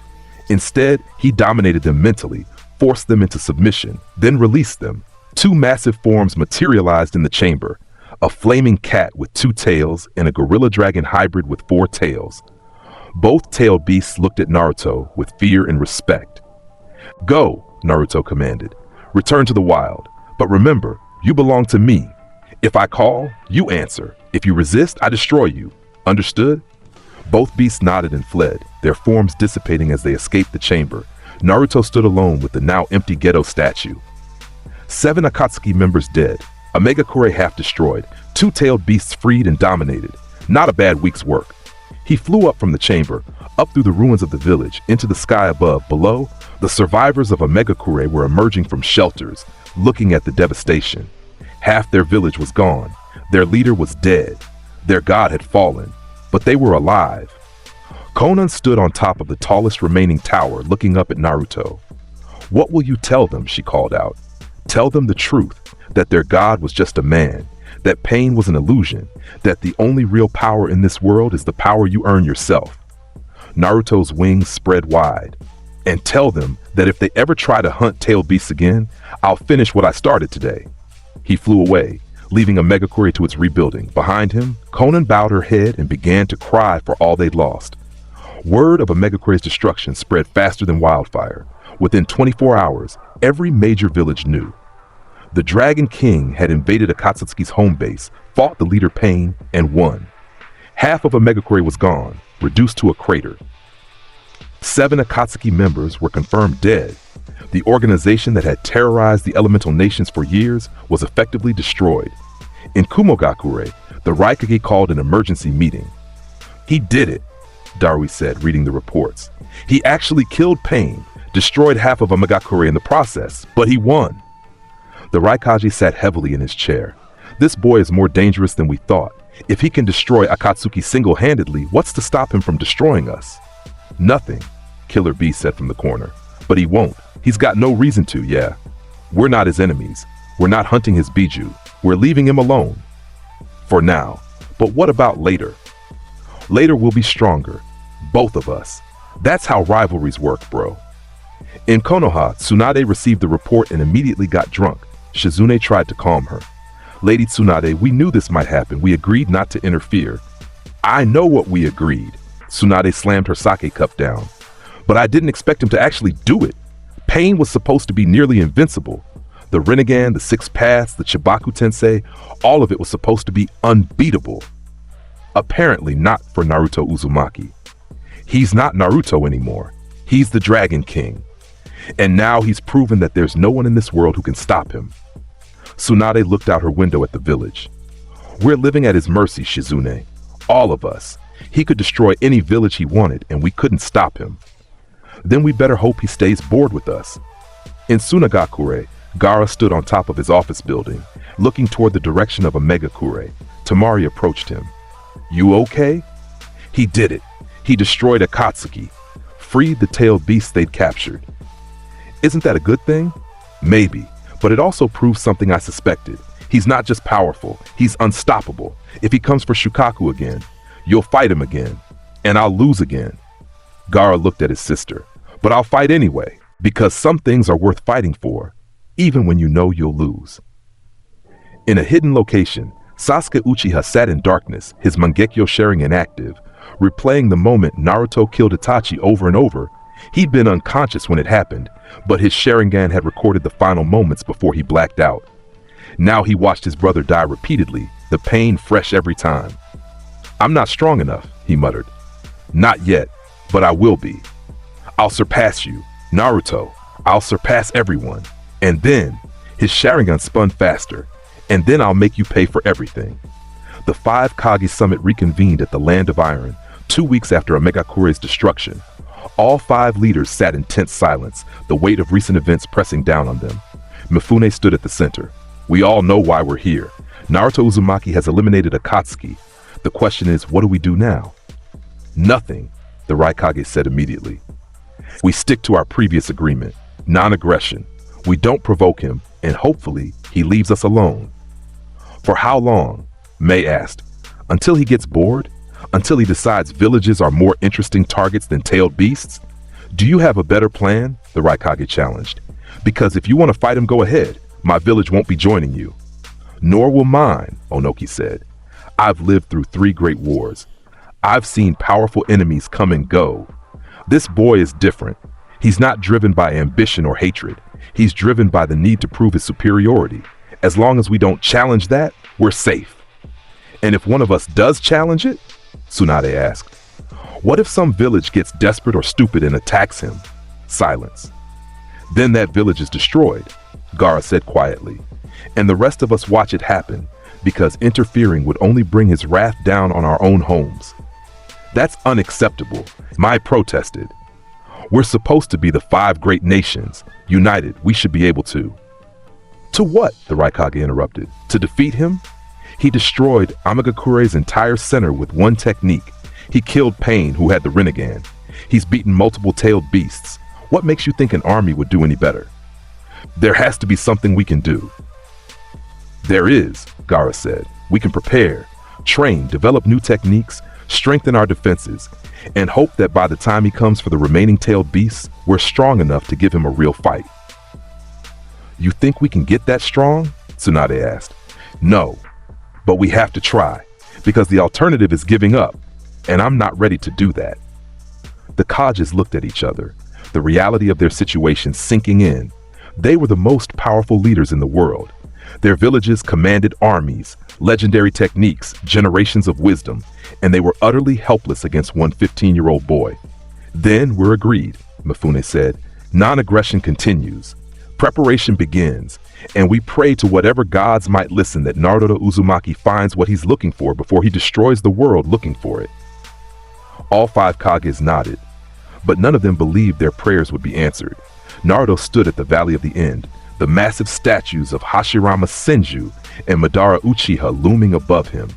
Instead, he dominated them mentally, forced them into submission, then released them. 2 massive forms materialized in the chamber, a flaming cat with 2 tails and a gorilla dragon hybrid with 4 tails. Both tailed beasts looked at Naruto with fear and respect. Go, Naruto commanded. Return to the wild. But remember, you belong to me. If I call, you answer. If you resist, I destroy you. Understood? Both beasts nodded and fled, their forms dissipating as they escaped the chamber. Naruto stood alone with the now empty Geto statue. 7 Akatsuki members dead, a Megakure half destroyed, 2-tailed beasts freed and dominated. Not a bad week's work. He flew up from the chamber, up through the ruins of the village, into the sky above. Below, the survivors of a Megakure were emerging from shelters, looking at the devastation. Half their village was gone. Their leader was dead. Their god had fallen, but they were alive. Konan stood on top of the tallest remaining tower, looking up at Naruto. "What will you tell them?" she called out. "Tell them the truth, that their god was just a man, that pain was an illusion, that the only real power in this world is the power you earn yourself." Naruto's wings spread wide. "And tell them that if they ever try to hunt tailed beasts again, I'll finish what I started today." He flew away, leaving a Megakure to its rebuilding. Behind him, Konan bowed her head and began to cry for all they'd lost. Word of a Megakure's destruction spread faster than wildfire. Within 24 hours, every major village knew. The Dragon King had invaded Akatsuki's home base, fought the leader Pain, and won. Half of a Megakure was gone, reduced to a crater. 7 Akatsuki members were confirmed dead. The organization that had terrorized the elemental nations for years was effectively destroyed. In Kumogakure, the Raikage called an emergency meeting. "He did it," Darui said, reading the reports. "He actually killed Pain, destroyed half of a Megakure in the process, but he won." The Raikage sat heavily in his chair. "This boy is more dangerous than we thought. If he can destroy Akatsuki single-handedly, what's to stop him from destroying us?" "Nothing," Killer B said from the corner. "But he won't. He's got no reason to, yeah. We're not his enemies. We're not hunting his biju. We're leaving him alone. For now. But what about later? Later we'll be stronger. Both of us. That's how rivalries work, bro." In Konoha, Tsunade received the report and immediately got drunk. Shizune tried to calm her. "Lady Tsunade, we knew this might happen. We agreed not to interfere." "I know what we agreed." Tsunade slammed her sake cup down. "But I didn't expect him to actually do it. Pain was supposed to be nearly invincible. The Rinnegan, the 6 Paths, the Chibaku Tensei, all of it was supposed to be unbeatable. Apparently not for Naruto Uzumaki. He's not Naruto anymore. He's the Dragon King. And now he's proven that there's no one in this world who can stop him." Tsunade looked out her window at the village. "We're living at his mercy, Shizune. All of us. He could destroy any village he wanted, and we couldn't stop him. Then we better hope he stays bored with us." In Tsunagakure, Gaara stood on top of his office building, looking toward the direction of a Megakure. Tamari approached him. "You okay?" "He did it. He destroyed Akatsuki, freed the tailed beasts they'd captured." "Isn't that a good thing?" "Maybe, but it also proves something I suspected. He's not just powerful, he's unstoppable. If he comes for Shukaku again, you'll fight him again, and I'll lose again." Gaara looked at his sister. "But I'll fight anyway, because some things are worth fighting for, even when you know you'll lose." In a hidden location, Sasuke Uchiha sat in darkness, his Mangekyo sharing inactive, replaying the moment Naruto killed Itachi over and over. He'd been unconscious when it happened, but his Sharingan had recorded the final moments before he blacked out. Now he watched his brother die repeatedly, the pain fresh every time. "I'm not strong enough," he muttered. "Not yet, but I will be. I'll surpass you, Naruto. I'll surpass everyone. And then," his Sharingan spun faster, "and then I'll make you pay for everything." The 5 Kage summit reconvened at the Land of Iron, 2 weeks after a Megakure's destruction. All 5 leaders sat in tense silence, the weight of recent events pressing down on them. Mifune stood at the center. "We all know why we're here. Naruto Uzumaki has eliminated Akatsuki. The question is, what do we do now?" "Nothing," the Raikage said immediately. "We stick to our previous agreement. Non-aggression. We don't provoke him, and hopefully, he leaves us alone." "For how long?" Mei asked. "Until he gets bored? Until he decides villages are more interesting targets than tailed beasts? Do you have a better plan?" the Raikage challenged. "Because if you want to fight him, go ahead. My village won't be joining you." "Nor will mine," Onoki said. "I've lived through 3 great wars. I've seen powerful enemies come and go. This boy is different. He's not driven by ambition or hatred. He's driven by the need to prove his superiority. As long as we don't challenge that, we're safe." "And if one of us does challenge it?" Tsunade asked. What if some village gets desperate or stupid and attacks him? Silence. Then that village is destroyed, Gaara said quietly, and the rest of us watch it happen because interfering would only bring his wrath down on our own homes. That's unacceptable, Mai protested. We're supposed to be the 5 great nations. United, we should be able to. To what? The Raikage interrupted. To defeat him? He destroyed Amagakure's entire center with one technique. He killed Pain, who had the Rinnegan. He's beaten multiple tailed beasts. What makes you think an army would do any better? There has to be something we can do. There is, Gaara said. We can prepare, train, develop new techniques, strengthen our defenses, and hope that by the time he comes for the remaining tailed beasts, we're strong enough to give him a real fight. You think we can get that strong? Tsunade asked. No, but we have to try, because the alternative is giving up, and I'm not ready to do that. The Kages looked at each other, the reality of their situation sinking in. They were the most powerful leaders in the world. Their villages commanded armies, legendary techniques, generations of wisdom, and they were utterly helpless against one 15-year-old boy. Then we're agreed, Mifune said. Non-aggression continues. Preparation begins, and we pray to whatever gods might listen that Naruto Uzumaki finds what he's looking for before he destroys the world looking for it. All 5 Kages nodded, but none of them believed their prayers would be answered. Naruto stood at the Valley of the End, the massive statues of Hashirama Senju and Madara Uchiha looming above him.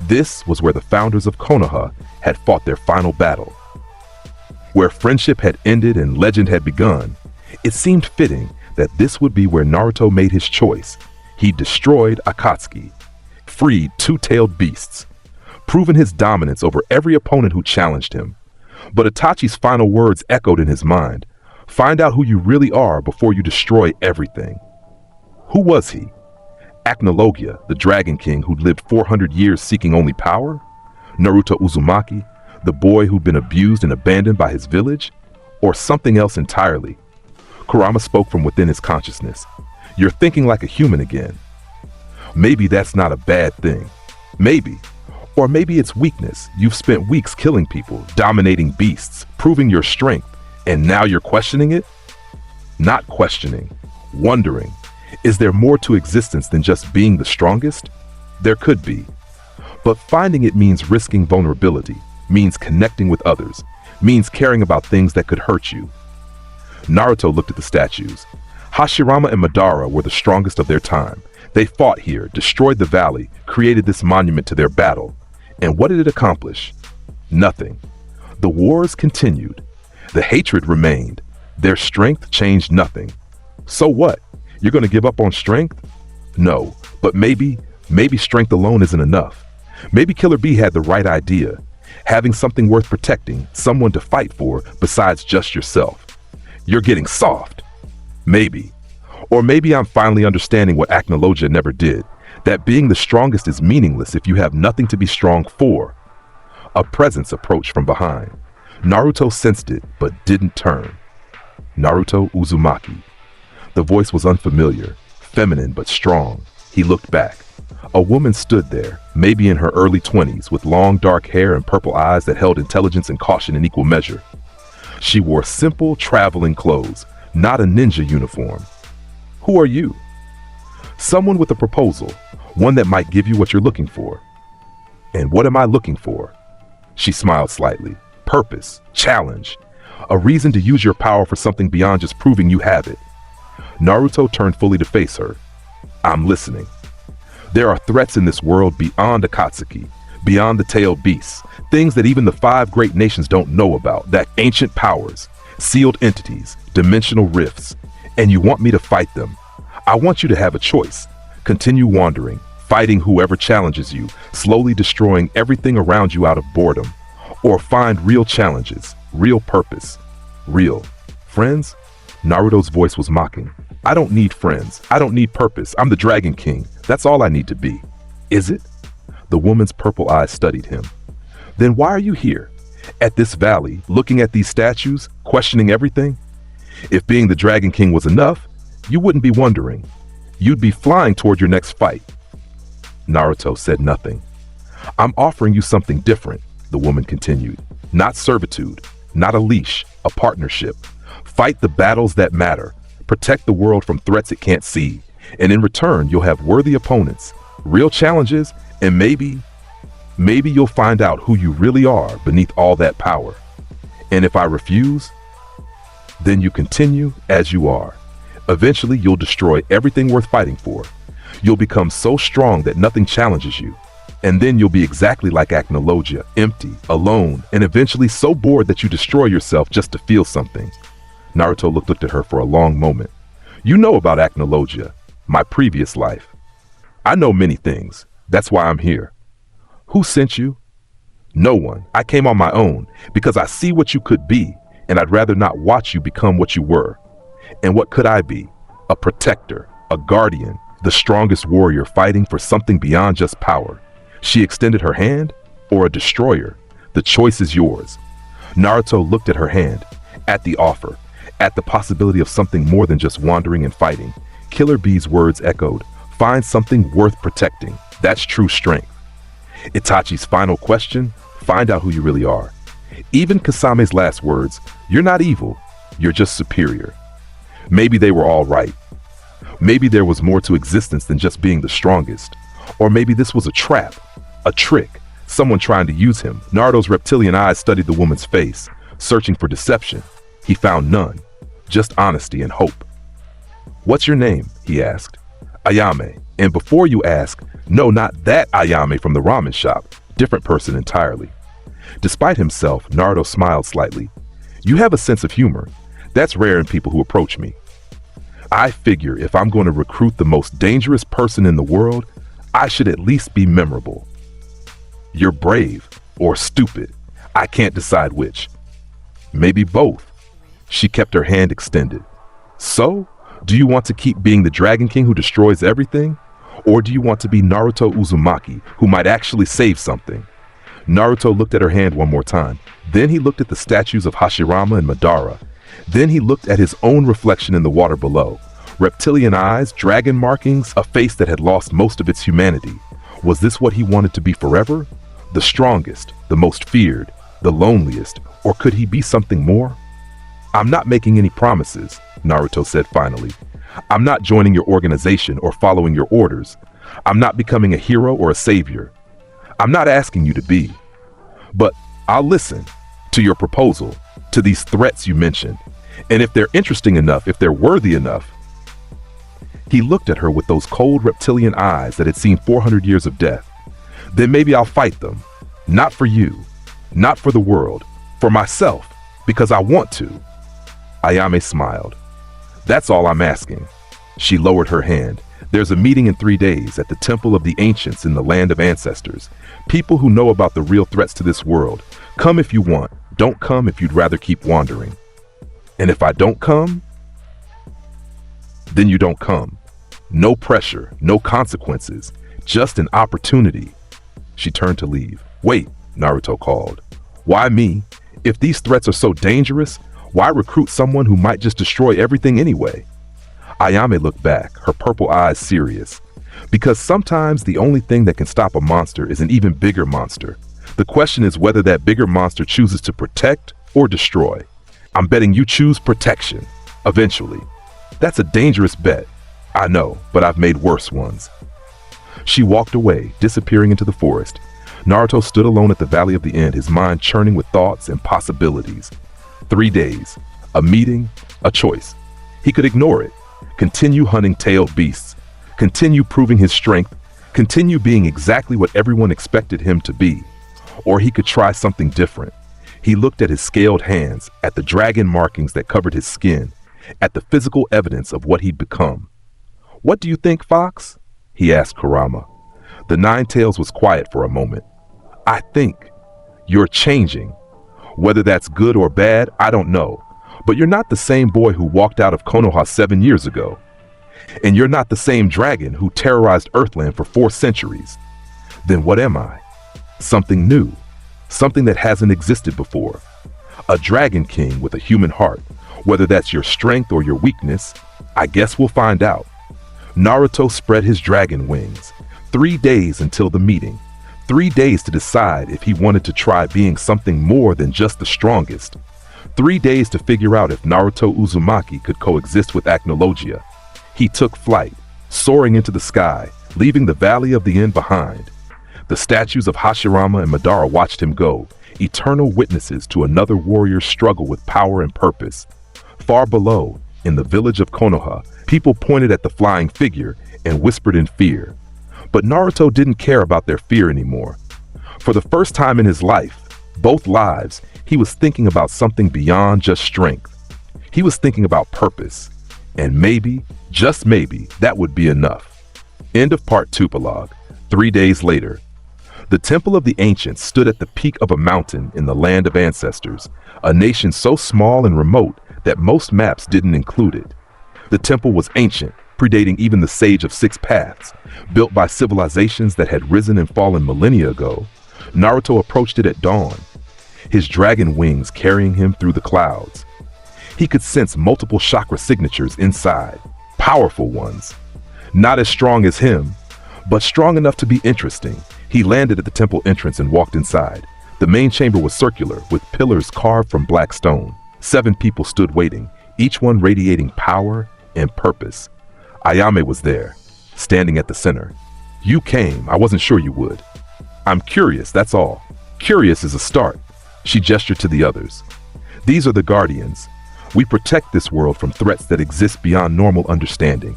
This was where the founders of Konoha had fought their final battle. Where friendship had ended and legend had begun, it seemed fitting that this would be where Naruto made his choice. He destroyed Akatsuki, freed 2-tailed beasts, proven his dominance over every opponent who challenged him. But Itachi's final words echoed in his mind. Find out who you really are before you destroy everything. Who was he? Acnologia, the Dragon King who'd lived 400 years seeking only power? Naruto Uzumaki, the boy who'd been abused and abandoned by his village? Or something else entirely? Kurama spoke from within his consciousness. You're thinking like a human again. Maybe that's not a bad thing. Maybe. Or maybe it's weakness. You've spent weeks killing people, dominating beasts, proving your strength, and now you're questioning it? Not questioning, wondering. Is there more to existence than just being the strongest? There could be. But finding it means risking vulnerability, means connecting with others, means caring about things that could hurt you. Naruto looked at the statues. Hashirama and Madara were the strongest of their time. They fought here, destroyed the valley, created this monument to their battle. And what did it accomplish? Nothing. The wars continued. The hatred remained. Their strength changed nothing. So what? You're going to give up on strength? No, but maybe strength alone isn't enough. Maybe Killer B had the right idea. Having something worth protecting, someone to fight for besides just yourself. You're getting soft. Maybe. Or maybe I'm finally understanding what Acnologia never did. That being the strongest is meaningless if you have nothing to be strong for. A presence approached from behind. Naruto sensed it, but didn't turn. Naruto Uzumaki. The voice was unfamiliar, feminine but strong. He looked back. A woman stood there, maybe in her early 20s, with long dark hair and purple eyes that held intelligence and caution in equal measure. She wore simple traveling clothes, not a ninja uniform. Who are you? Someone with a proposal, one that might give you what you're looking for. And what am I looking for? She smiled slightly. Purpose, challenge, a reason to use your power for something beyond just proving you have it. Naruto turned fully to face her. I'm listening. There are threats in this world beyond Akatsuki, beyond the tailed beasts, things that even the 5 great nations don't know about, that ancient powers, sealed entities, dimensional rifts, and you want me to fight them. I want you to have a choice. Continue wandering, fighting whoever challenges you, slowly destroying everything around you out of boredom, or find real challenges, real purpose, real friends. Naruto's voice was mocking. I don't need friends. I don't need purpose. I'm the Dragon King. That's all I need to be. Is it? The woman's purple eyes studied him. Then why are you here? At this valley, looking at these statues, questioning everything? If being the Dragon King was enough, you wouldn't be wondering. You'd be flying toward your next fight. Naruto said nothing. I'm offering you something different, the woman continued. Not servitude, not a leash, a partnership. Fight the battles that matter. Protect the world from threats it can't see. And in return, you'll have worthy opponents, real challenges, and maybe you'll find out who you really are beneath all that power. And if I refuse, then you continue as you are. Eventually, you'll destroy everything worth fighting for. You'll become so strong that nothing challenges you. And then you'll be exactly like Acnologia, empty, alone, and eventually so bored that you destroy yourself just to feel something. Naruto looked at her for a long moment. You know about Acnologia, my previous life. I know many things. That's why I'm here. Who sent you? No one. I came on my own because I see what you could be, and I'd rather not watch you become what you were. And what could I be? A protector, a guardian, the strongest warrior fighting for something beyond just power. She extended her hand, or a destroyer. The choice is yours. Naruto looked at her hand, at the offer, at the possibility of something more than just wandering and fighting. Killer Bee's words echoed, find something worth protecting. That's true strength. Itachi's final question, find out who you really are. Even Kasame's last words, you're not evil, you're just superior. Maybe they were all right. Maybe there was more to existence than just being the strongest. Or maybe this was a trap, a trick, someone trying to use him. Naruto's reptilian eyes studied the woman's face, searching for deception. He found none, just honesty and hope. What's your name? He asked. Ayame. And before you ask, no, not that Ayame from the ramen shop, different person entirely. Despite himself, Naruto smiled slightly. You have a sense of humor. That's rare in people who approach me. I figure if I'm going to recruit the most dangerous person in the world, I should at least be memorable. You're brave or stupid. I can't decide which. Maybe both. She kept her hand extended. So, do you want to keep being the Dragon King who destroys everything? Or do you want to be Naruto Uzumaki, who might actually save something? Naruto looked at her hand one more time. Then he looked at the statues of Hashirama and Madara. Then he looked at his own reflection in the water below. Reptilian eyes, dragon markings, a face that had lost most of its humanity. Was this what he wanted to be forever? The strongest, the most feared, the loneliest, or could he be something more? I'm not making any promises, Naruto said finally. I'm not joining your organization or following your orders. I'm not becoming a hero or a savior. I'm not asking you to be. But I'll listen to your proposal, to these threats you mentioned. And if they're interesting enough, if they're worthy enough. He looked at her with those cold reptilian eyes that had seen 400 years of death. Then maybe I'll fight them. Not for you, not for the world, for myself, because I want to. Ayame smiled. That's all I'm asking. She lowered her hand. There's a meeting in 3 days at the Temple of the Ancients in the Land of Ancestors. People who know about the real threats to this world. Come if you want. Don't come if you'd rather keep wandering. And if I don't come, then you don't come. No pressure, no consequences, just an opportunity. She turned to leave. Wait, Naruto called. Why me? If these threats are so dangerous, why recruit someone who might just destroy everything anyway? Ayame looked back, her purple eyes serious. Because sometimes the only thing that can stop a monster is an even bigger monster. The question is whether that bigger monster chooses to protect or destroy. I'm betting you choose protection, eventually. That's a dangerous bet. I know, but I've made worse ones. She walked away, disappearing into the forest. Naruto stood alone at the Valley of the End, his mind churning with thoughts and possibilities. 3 days, a meeting, a choice. He could ignore it, continue hunting tailed beasts, continue proving his strength, continue being exactly what everyone expected him to be. Or he could try something different. He looked at his scaled hands, at the dragon markings that covered his skin, at the physical evidence of what he'd become. What do you think, Fox? He asked Kurama. The Nine-Tails was quiet for a moment. I think you're changing. Whether that's good or bad, I don't know. But you're not the same boy who walked out of Konoha 7 years ago. And you're not the same dragon who terrorized Earthland for 4 centuries. Then what am I? Something new. Something that hasn't existed before. A dragon king with a human heart. Whether that's your strength or your weakness, I guess we'll find out. Naruto spread his dragon wings. 3 days until the meeting. 3 days to decide if he wanted to try being something more than just the strongest. 3 days to figure out if Naruto Uzumaki could coexist with Acnologia. He took flight, soaring into the sky, leaving the Valley of the End behind. The statues of Hashirama and Madara watched him go, eternal witnesses to another warrior's struggle with power and purpose. Far below, in the village of Konoha, people pointed at the flying figure and whispered in fear. But Naruto didn't care about their fear anymore. For the first time in his life, both lives, he was thinking about something beyond just strength. He was thinking about purpose. And maybe, just maybe, that would be enough. End of part 2 epilogue. 3 days later. The Temple of the Ancients stood at the peak of a mountain in the land of ancestors, a nation so small and remote that most maps didn't include it. The temple was ancient, predating even the Sage of Six Paths, built by civilizations that had risen and fallen millennia ago. Naruto approached it at dawn, his dragon wings carrying him through the clouds. He could sense multiple chakra signatures inside, powerful ones. Not as strong as him, but strong enough to be interesting. He landed at the temple entrance and walked inside. The main chamber was circular, with pillars carved from black stone. 7 people stood waiting, each one radiating power and purpose. Ayame was there, standing at the center. You came, I wasn't sure you would. I'm curious, that's all. Curious is a start. She gestured to the others. These are the Guardians. We protect this world from threats that exist beyond normal understanding.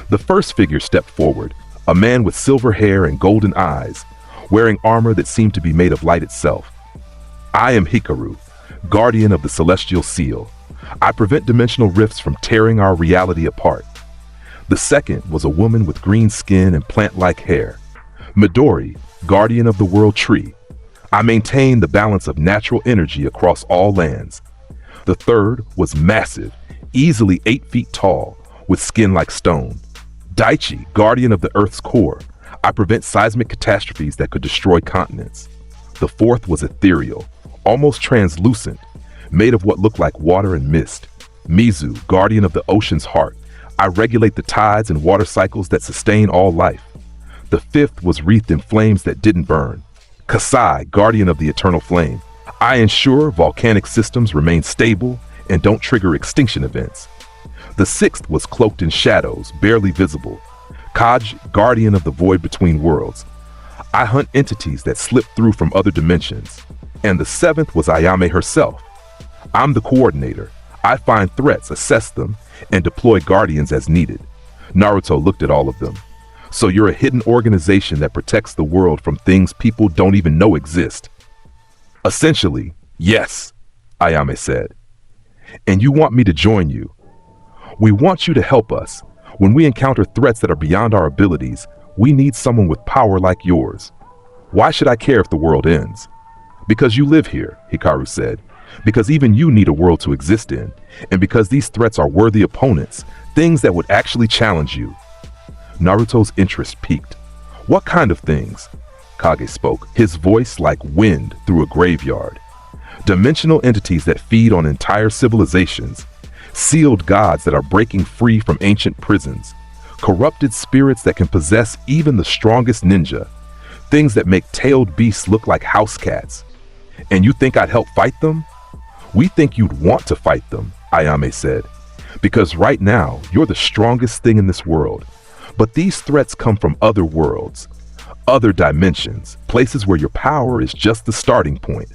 The first figure stepped forward, a man with silver hair and golden eyes, wearing armor that seemed to be made of light itself. I am Hikaru, guardian of the celestial seal. I prevent dimensional rifts from tearing our reality apart. The second was a woman with green skin and plant-like hair. Midori, guardian of the world tree. I maintain the balance of natural energy across all lands. The third was massive, easily 8 feet tall, with skin like stone. Daichi, guardian of the Earth's core. I prevent seismic catastrophes that could destroy continents. The fourth was ethereal, almost translucent, made of what looked like water and mist. Mizu, guardian of the ocean's heart. I regulate the tides and water cycles that sustain all life. The fifth was wreathed in flames that didn't burn. Kasai, guardian of the eternal flame. I ensure volcanic systems remain stable and don't trigger extinction events. The sixth was cloaked in shadows, barely visible. Kage, guardian of the void between worlds. I hunt entities that slip through from other dimensions. And the seventh was Ayame herself. I'm the coordinator. I find threats, assess them, and deploy guardians as needed. Naruto looked at all of them. So you're a hidden organization that protects the world from things people don't even know exist. Essentially, yes, Ayame said. And you want me to join you. We want you to help us. When we encounter threats that are beyond our abilities, we need someone with power like yours. Why should I care if the world ends? Because you live here, Hikaru said. Because even you need a world to exist in. And because these threats are worthy opponents, things that would actually challenge you. Naruto's interest peaked. What kind of things? Kage spoke, his voice like wind through a graveyard. Dimensional entities that feed on entire civilizations. Sealed gods that are breaking free from ancient prisons. Corrupted spirits that can possess even the strongest ninja. Things that make tailed beasts look like house cats. And you think I'd help fight them? We think you'd want to fight them, Ayame said. Because right now, you're the strongest thing in this world. But these threats come from other worlds, other dimensions, places where your power is just the starting point.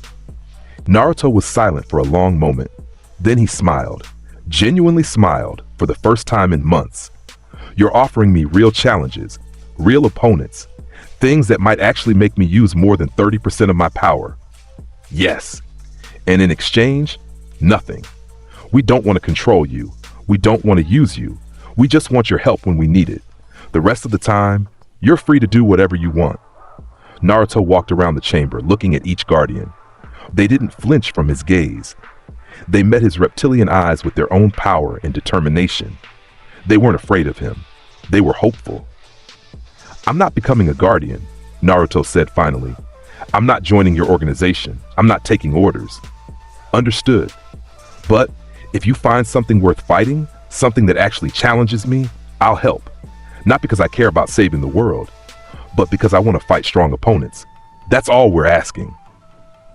Naruto was silent for a long moment. Then he smiled, genuinely smiled for the first time in months. You're offering me real challenges, real opponents, things that might actually make me use more than 30% of my power. Yes. And in exchange, nothing. We don't want to control you. We don't want to use you. We just want your help when we need it. The rest of the time, you're free to do whatever you want. Naruto walked around the chamber, looking at each guardian. They didn't flinch from his gaze. They met his reptilian eyes with their own power and determination. They weren't afraid of him. They were hopeful. I'm not becoming a guardian, Naruto said finally. I'm not joining your organization. I'm not taking orders. Understood. But if you find something worth fighting, something that actually challenges me, I'll help. Not because I care about saving the world, but because I want to fight strong opponents. That's all we're asking.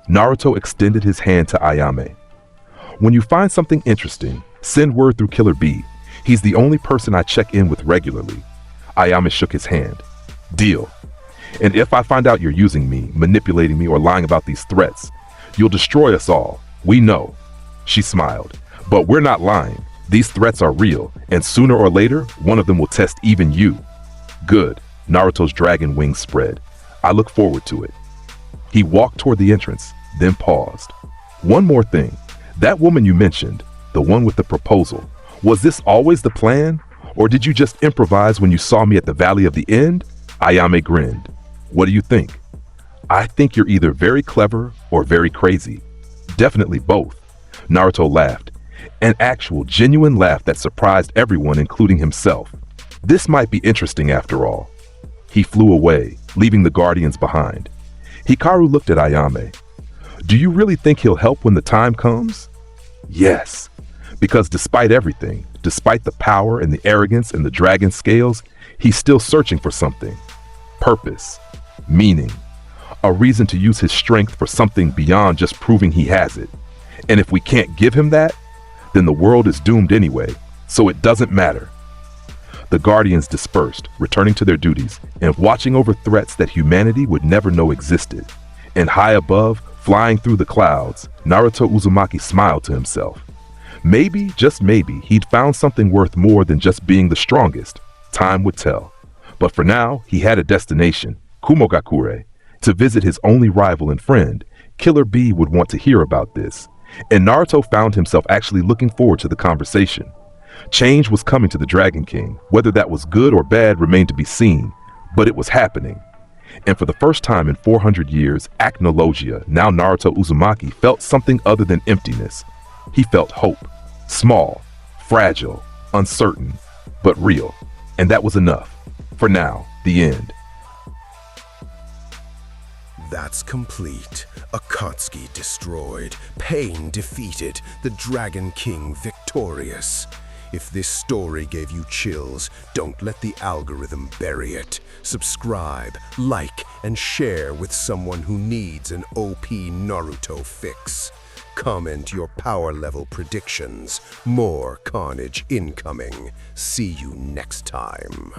Naruto extended his hand to Ayame. When you find something interesting, send word through Killer B. He's the only person I check in with regularly. Ayame shook his hand. Deal. And if I find out you're using me, manipulating me, or lying about these threats, you'll destroy us all. We know. She smiled. But we're not lying. These threats are real, and sooner or later, one of them will test even you. Good. Naruto's dragon wings spread. I look forward to it. He walked toward the entrance, then paused. One more thing. That woman you mentioned, the one with the proposal, was this always the plan? Or did you just improvise when you saw me at the Valley of the End? Ayame grinned. What do you think? I think you're either very clever or very crazy. Definitely both. Naruto laughed. An actual, genuine laugh that surprised everyone, including himself. This might be interesting after all. He flew away, leaving the guardians behind. Hikaru looked at Ayame. Do you really think he'll help when the time comes? Yes. Because despite everything, despite the power and the arrogance and the dragon scales, he's still searching for something. Purpose. Meaning. A reason to use his strength for something beyond just proving he has it. And if we can't give him that, then the world is doomed anyway, so it doesn't matter. The guardians dispersed, returning to their duties, and watching over threats that humanity would never know existed. And high above, flying through the clouds, Naruto Uzumaki smiled to himself. Maybe, just maybe, he'd found something worth more than just being the strongest. Time would tell. But for now, he had a destination, Kumogakure. To visit his only rival and friend, Killer B would want to hear about this. And Naruto found himself actually looking forward to the conversation. Change was coming to the Dragon King. Whether that was good or bad remained to be seen, but it was happening. And for the first time in 400 years, Acnologia, now Naruto Uzumaki, felt something other than emptiness. He felt hope. Small, fragile, uncertain, but real. And that was enough. For now, the end. That's complete. Akatsuki destroyed, Pain defeated, the Dragon King victorious. If this story gave you chills, don't let the algorithm bury it. Subscribe, like, and share with someone who needs an OP Naruto fix. Comment your power level predictions. More carnage incoming. See you next time.